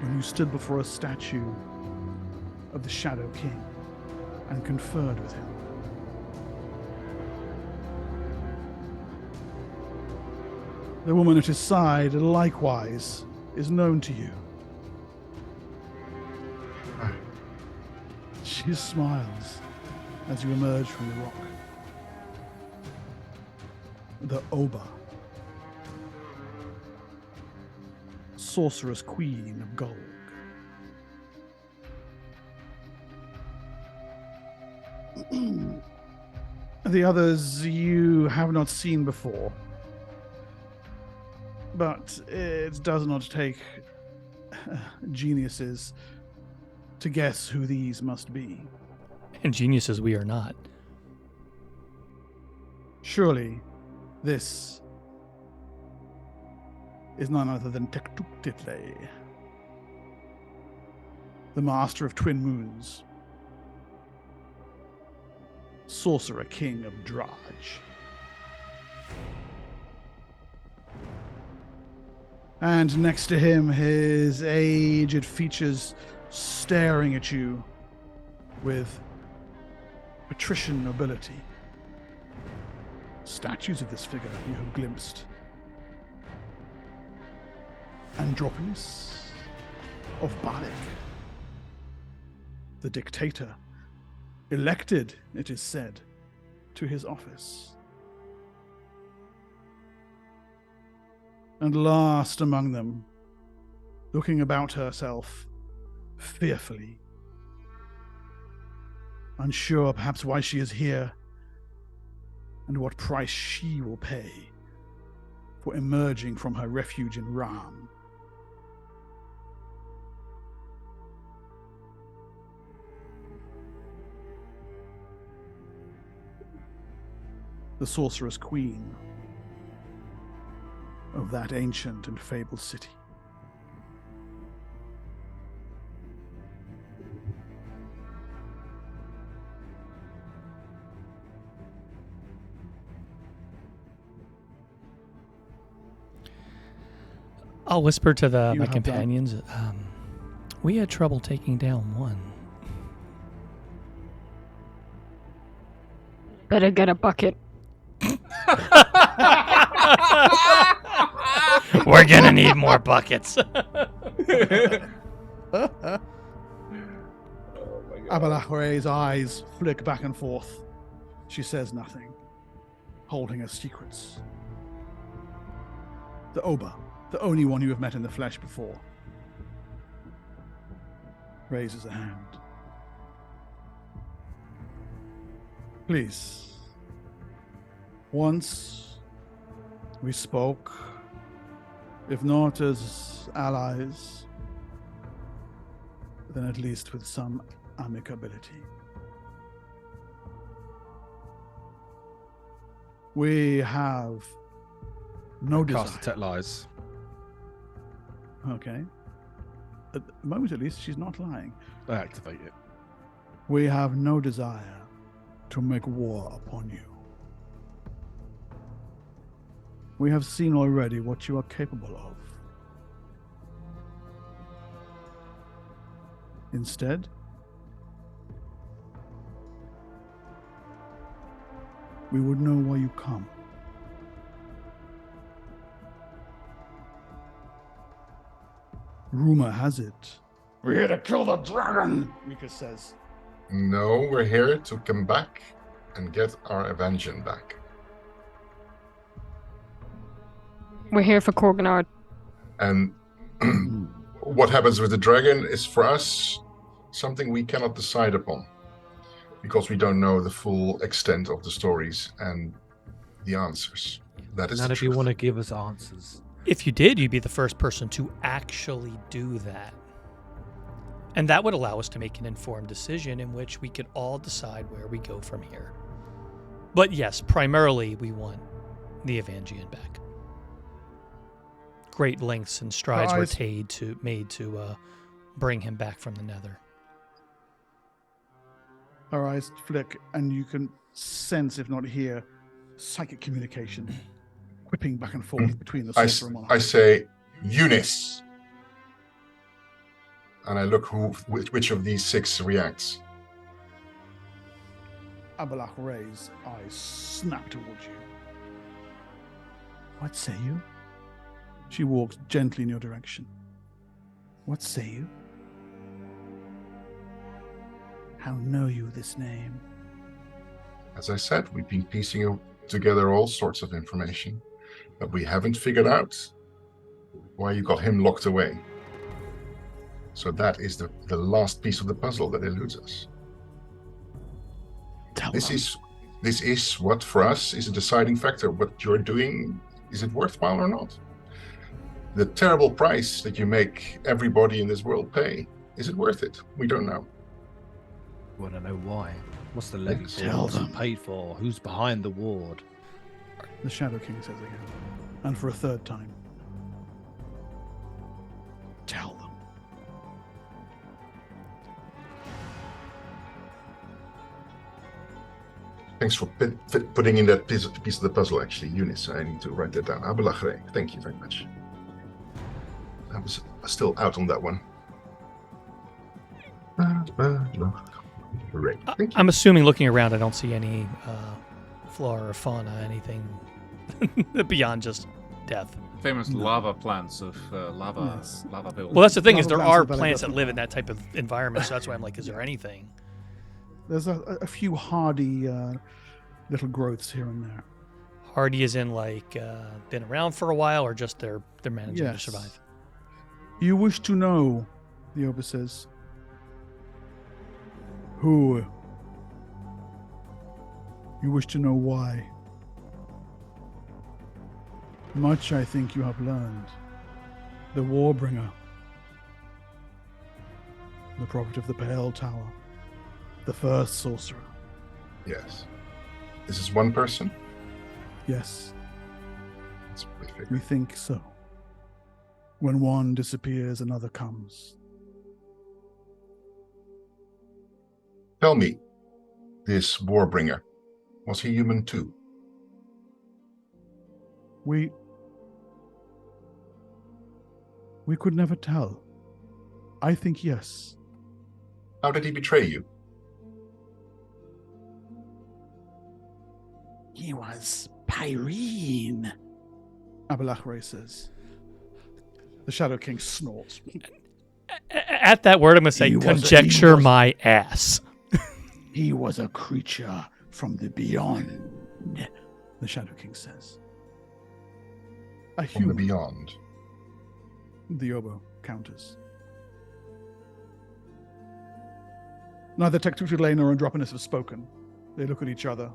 when you stood before a statue of the Shadow King and conferred with him. The woman at his side, likewise, is known to you. She smiles as you emerge from the rock. The Oba, sorceress queen of Golg. The others you have not seen before, but it does not take geniuses to guess who these must be. And geniuses we are not. Surely, this is none other than Tektuktitle, the master of twin moons, sorcerer king of Draj. And next to him, his aged features staring at you with patrician nobility. Statues of this figure you have glimpsed. Andropolis of Balik, the dictator, elected, it is said, to his office. And last among them, looking about herself fearfully, unsure perhaps why she is here and what price she will pay for emerging from her refuge in Ram. The sorceress queen of that ancient and fabled city. I'll whisper to my have companions, we had trouble taking down one. Better get a bucket. We're gonna need more buckets. Abalahre's eyes flick back and forth. She says nothing, holding her secrets. The Oba, the only one you have met in the flesh before, raises a hand. Please. Once we spoke, if not as allies, then at least with some amicability. We have no desire. Cast detect lies. Okay. At the moment, at least, she's not lying. I activate it. We have no desire to make war upon you. We have seen already what you are capable of. Instead, we would know why you come. Rumor has it. We're here to kill the dragon, Rika says. No, we're here to come back and get our Avenging back. We're here for Korgunard. And what happens with the dragon is for us something we cannot decide upon because we don't know the full extent of the stories and the answers. That is None the of you truth. want to give us answers. If you did, you'd be the first person to actually do that. And that would allow us to make an informed decision in which we could all decide where we go from here. But yes, primarily we want the Evangian back. Great lengths and strides were made to bring him back from the Nether. Her eyes flick, and you can sense, if not hear, psychic communication, whipping back and forth between the I sorcerer monarch. say, Eunice. And I look which of these 6 reacts. Abalach Ray's eyes snap towards you. What say you? She walks gently in your direction. What say you? How know you this name? As I said, we've been piecing together all sorts of information, but we haven't figured out why you got him locked away. So that is the last piece of the puzzle that eludes us. This is what for us is a deciding factor. What you're doing, is it worthwhile or not? The terrible price that you make everybody in this world pay, is it worth it? We don't know. We want to know why. What's the levy for? Tell What's it them. paid for? Who's behind the ward? The Shadow King says again, and for a third time. Tell them. Thanks for putting in that piece of the puzzle, actually, Eunice. I need to write that down. Abalach, thank you very much. I was still out on that one. Thank you. I'm assuming, looking around, I don't see any flora or fauna, anything beyond just death. Famous lava plants of lava buildings. Well, that's the thing, is Lava there plants are are better plants than- that live in that type of environment, so that's why I'm like, is there anything? There's a few hardy little growths here and there. Hardy is in like been around for a while, or just they're managing to Yes. survive? You wish to know, the Oba says, who? You wish to know why? Much I think you have learned. The Warbringer, the prophet of the Pale Tower, the first sorcerer. Yes. This is one person? Yes, That's what we figured. we think so. When one disappears, another comes. Tell me, this Warbringer, was he human too? We could never tell. I think yes. How did he betray you? He was Pyrene. Abalach says. The Shadow King snorts. At that word, I'm going to say, He was a- he conjecture was- my ass. He was a creature from the beyond. The Shadow King says. A From the human, beyond. the Obo counters. Neither Tectutilane nor Androponus have spoken. They look at each other.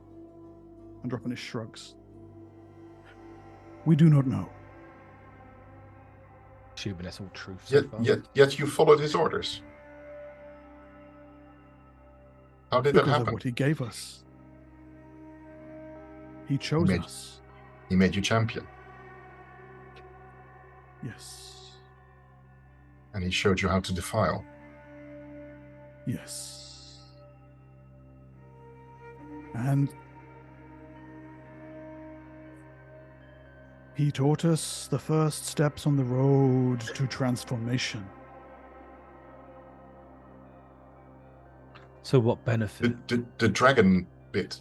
Androponus shrugs. We do not know. Assuming that's all truth so far. Yet you followed his orders. How did that Because of happen? what he gave us. He chose made- us. He made you champion, Yes. and he showed you how to defile. Yes. And he taught us the first steps on the road to transformation. So what benefit? The dragon bit.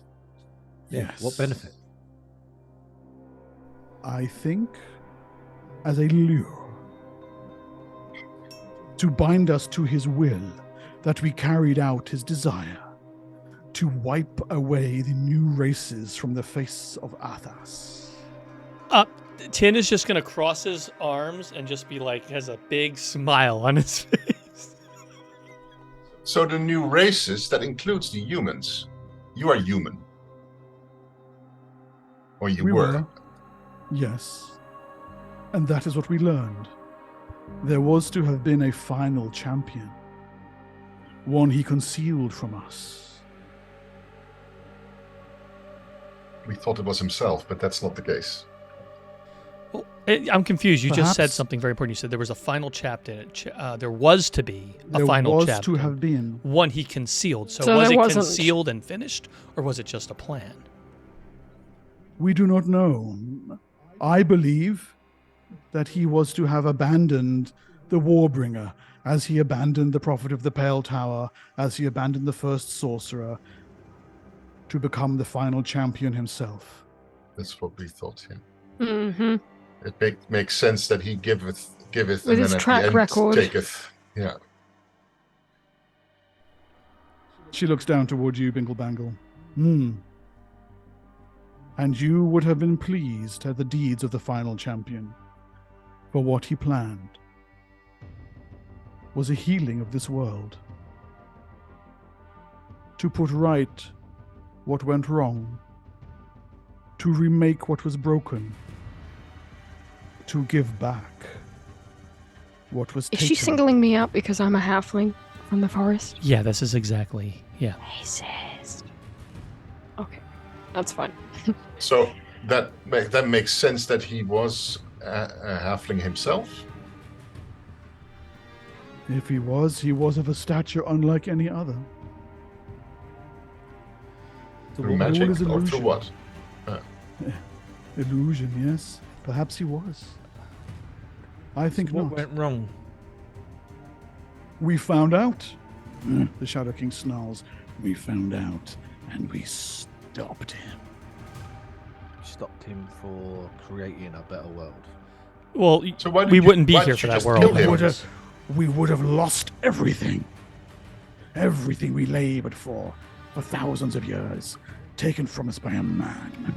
Yeah. What benefit? I think as a lure to bind us to his will, that we carried out his desire to wipe away the new races from the face of Athas. Tin is just going to cross his arms and just be like, has a big smile on his face. So the new races, that includes the humans. You are human. Or you We were. were. Yes. And that is what we learned. There was to have been a final champion. One he concealed from us. We thought it was himself, but that's not the case. Well, I'm confused. You just said Perhaps. something very important. You said there was a final chapter. There was to be a There final was chapter. to have been. One he concealed. So So was there it wasn't. concealed and finished, or was it just a plan? We do not know. I believe that he was to have abandoned the Warbringer, as he abandoned the Prophet of the Pale Tower, as he abandoned the first sorcerer, to become the final champion himself. That's what we thought. Yeah. Mm-hmm. It makes sense that he giveth, With and his then at track the end record. taketh. Yeah. She looks down towards you, Bingle Bangle. And you would have been pleased at the deeds of the final champion, for what he planned was a healing of this world. To put right what went wrong, to remake what was broken, to give back what was Is taken. she singling me out because I'm a halfling from the forest? Yeah, this is exactly. Yeah. Racist. Okay, that's fine. So that makes sense that he was a halfling himself. If he was of a stature unlike any other. The Through world magic is or through illusion. what? Illusion, yes. Perhaps he was. I think What not. went wrong? We found out. The Shadow King snarls. We found out, and we stopped him. Stopped him for creating a better world. Well, So why did we you- wouldn't be why here did for you that just world. kill him? We would have lost everything. Everything we labored for thousands of years, taken from us by a man.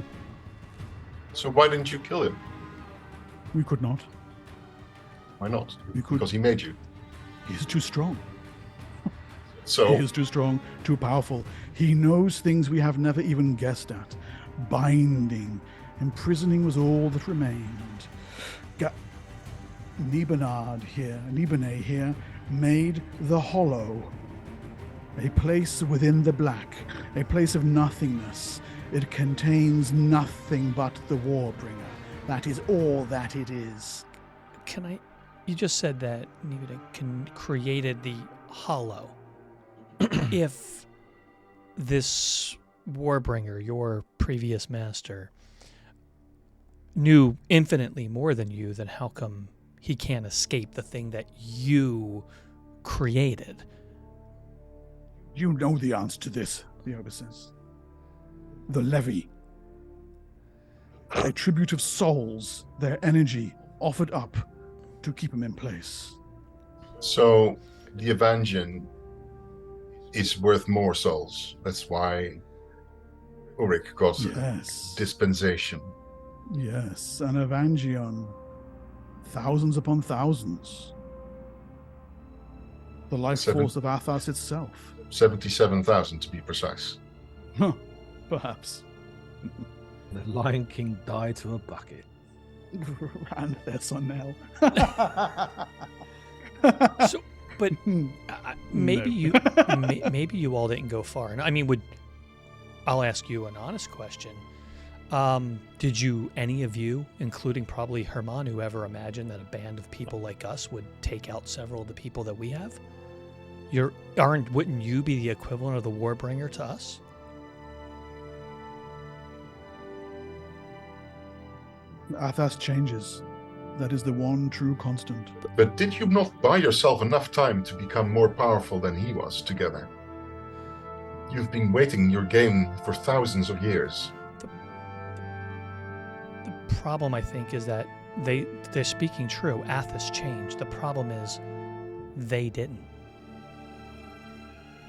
So why didn't you kill him? We could not. Why not? We could. Because he made you. He's too strong. So He is too strong, too powerful. He knows things we have never even guessed at. Binding, imprisoning was all that remained. Nibene here, made the Hollow. A place within the black, a place of nothingness. It contains nothing but the Warbringer. That is all that it is. Can I? You just said that Nibene created the Hollow. If this Warbringer, your previous master, knew infinitely more than you, then how come he can't escape the thing that you created? You know the answer to this, the Ogre says. The Levy. A tribute of souls, their energy offered up to keep him in place. So the Evangeline is worth more souls. That's why Ulrich got Yes. dispensation. Yes, an Evangeon. Thousands upon thousands. The life force of Athas itself. 77,000 to be precise. Huh, perhaps. The Lion King died to a bucket. And their son Nell. So, but maybe No. maybe you all didn't go far. And I mean, I'll ask you an honest question. Did any of you, including probably Hamanu, ever imagine that a band of people like us would take out several of the people that we have? Wouldn't you be the equivalent of the Warbringer to us? Athas changes. That is the one true constant. But did you not buy yourself enough time to become more powerful than he was together? You've been waiting your game for thousands of years. The problem, I think, is that they're speaking true. Athas changed. The problem is they didn't.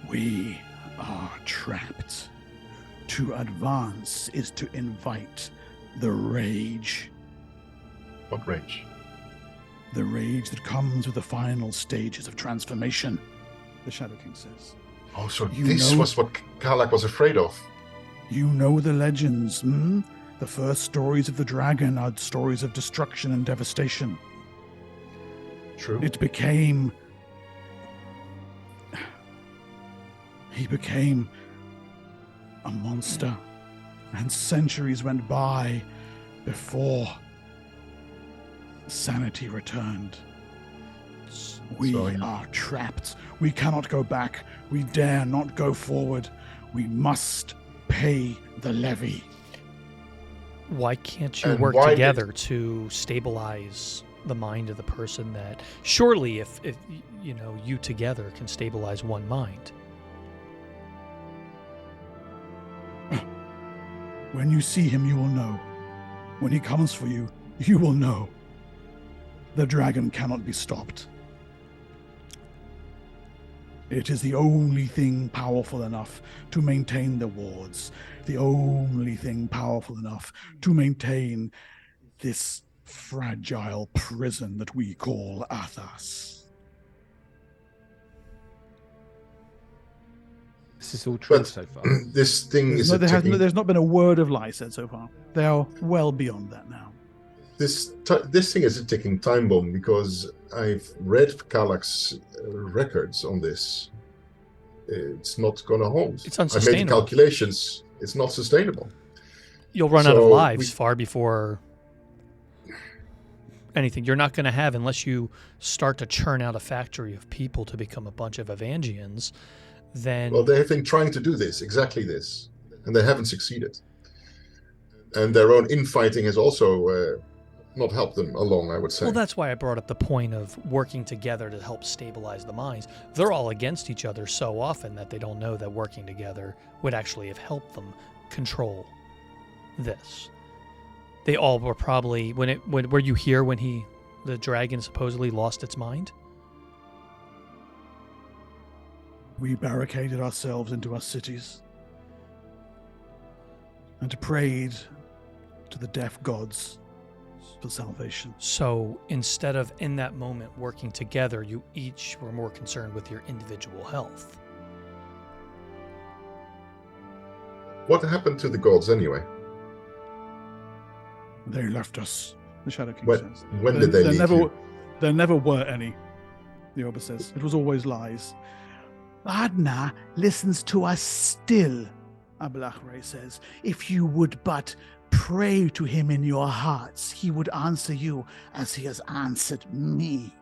We are trapped. To advance is to invite the rage. What rage? The rage that comes with the final stages of transformation, the Shadow King says. Oh, so You this know- was what Karlach was afraid of. You know the legends, hmm? The first stories of the dragon are stories of destruction and devastation. True. He became a monster, and centuries went by before sanity returned. We Sorry. are trapped. We cannot go back. We dare not go forward. We must pay the levy. Why can't you And work why together to stabilize the mind of the person that... Surely if you together can stabilize one mind. When you see him, you will know. When he comes for you, you will know. The dragon cannot be stopped. It is the only thing powerful enough to maintain the wards. The only thing powerful enough to maintain this fragile prison that we call Athas. This is all true But so far. this thing is There's not been a word of lie said so far. They are well beyond that now. this thing is a ticking time bomb, because I've read Karlach's records on this. It's not going to hold. It's I made the unsustainable. calculations. It's not sustainable. You'll run out of So lives far before anything. You're not going to have, unless you start to churn out a factory of people to become a bunch of Evangians, then... Well, they have been trying to do this, exactly this, and they haven't succeeded. And their own infighting has also not helped them along, I would say. Well, that's why I brought up the point of working together to help stabilize the minds. They're all against each other so often that they don't know that working together would actually have helped them control this. They all were probably... Were you here when the dragon supposedly lost its mind? We barricaded ourselves into our cities and prayed to the deaf gods for salvation. So instead of, in that moment, working together, you each were more concerned with your individual health. What happened to the gods anyway? They left us, the Shadow King says. When did they leave you? There never were any, the Oba says. It was always lies. Adna listens to us still, Ablachre says. If you would but pray to him in your hearts, he would answer you as he has answered me.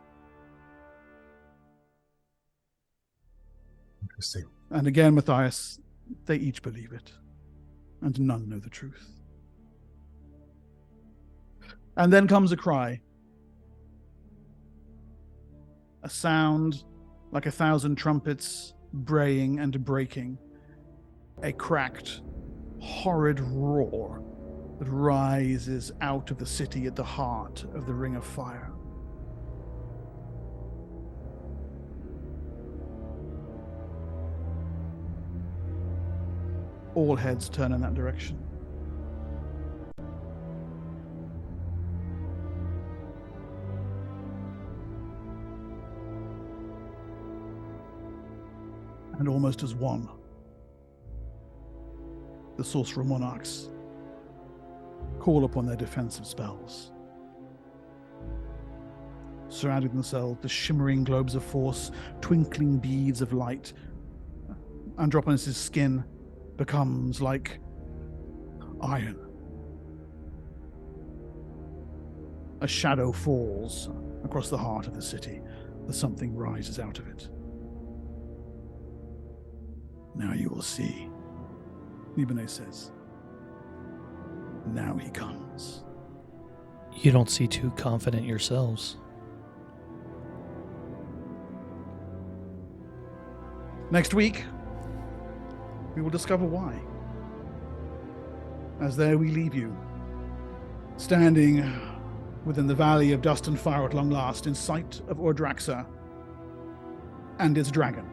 Interesting. And again, Matthias, they each believe it, and none know the truth. And then comes a cry. A sound like 1,000 trumpets braying and breaking. A cracked, horrid roar that rises out of the city at the heart of the Ring of Fire. All heads turn in that direction. And almost as one, the Sorcerer Monarchs call upon their defensive spells. Surrounding themselves, the shimmering globes of force, twinkling beads of light. Androponis' skin becomes like iron. A shadow falls across the heart of the city as something rises out of it. Now you will see, Ibane says. Now he comes. You don't seem too confident yourselves. Next week, we will discover why. As there we leave you, standing within the Valley of Dust and Fire at long last, in sight of Ordraxa and its dragon.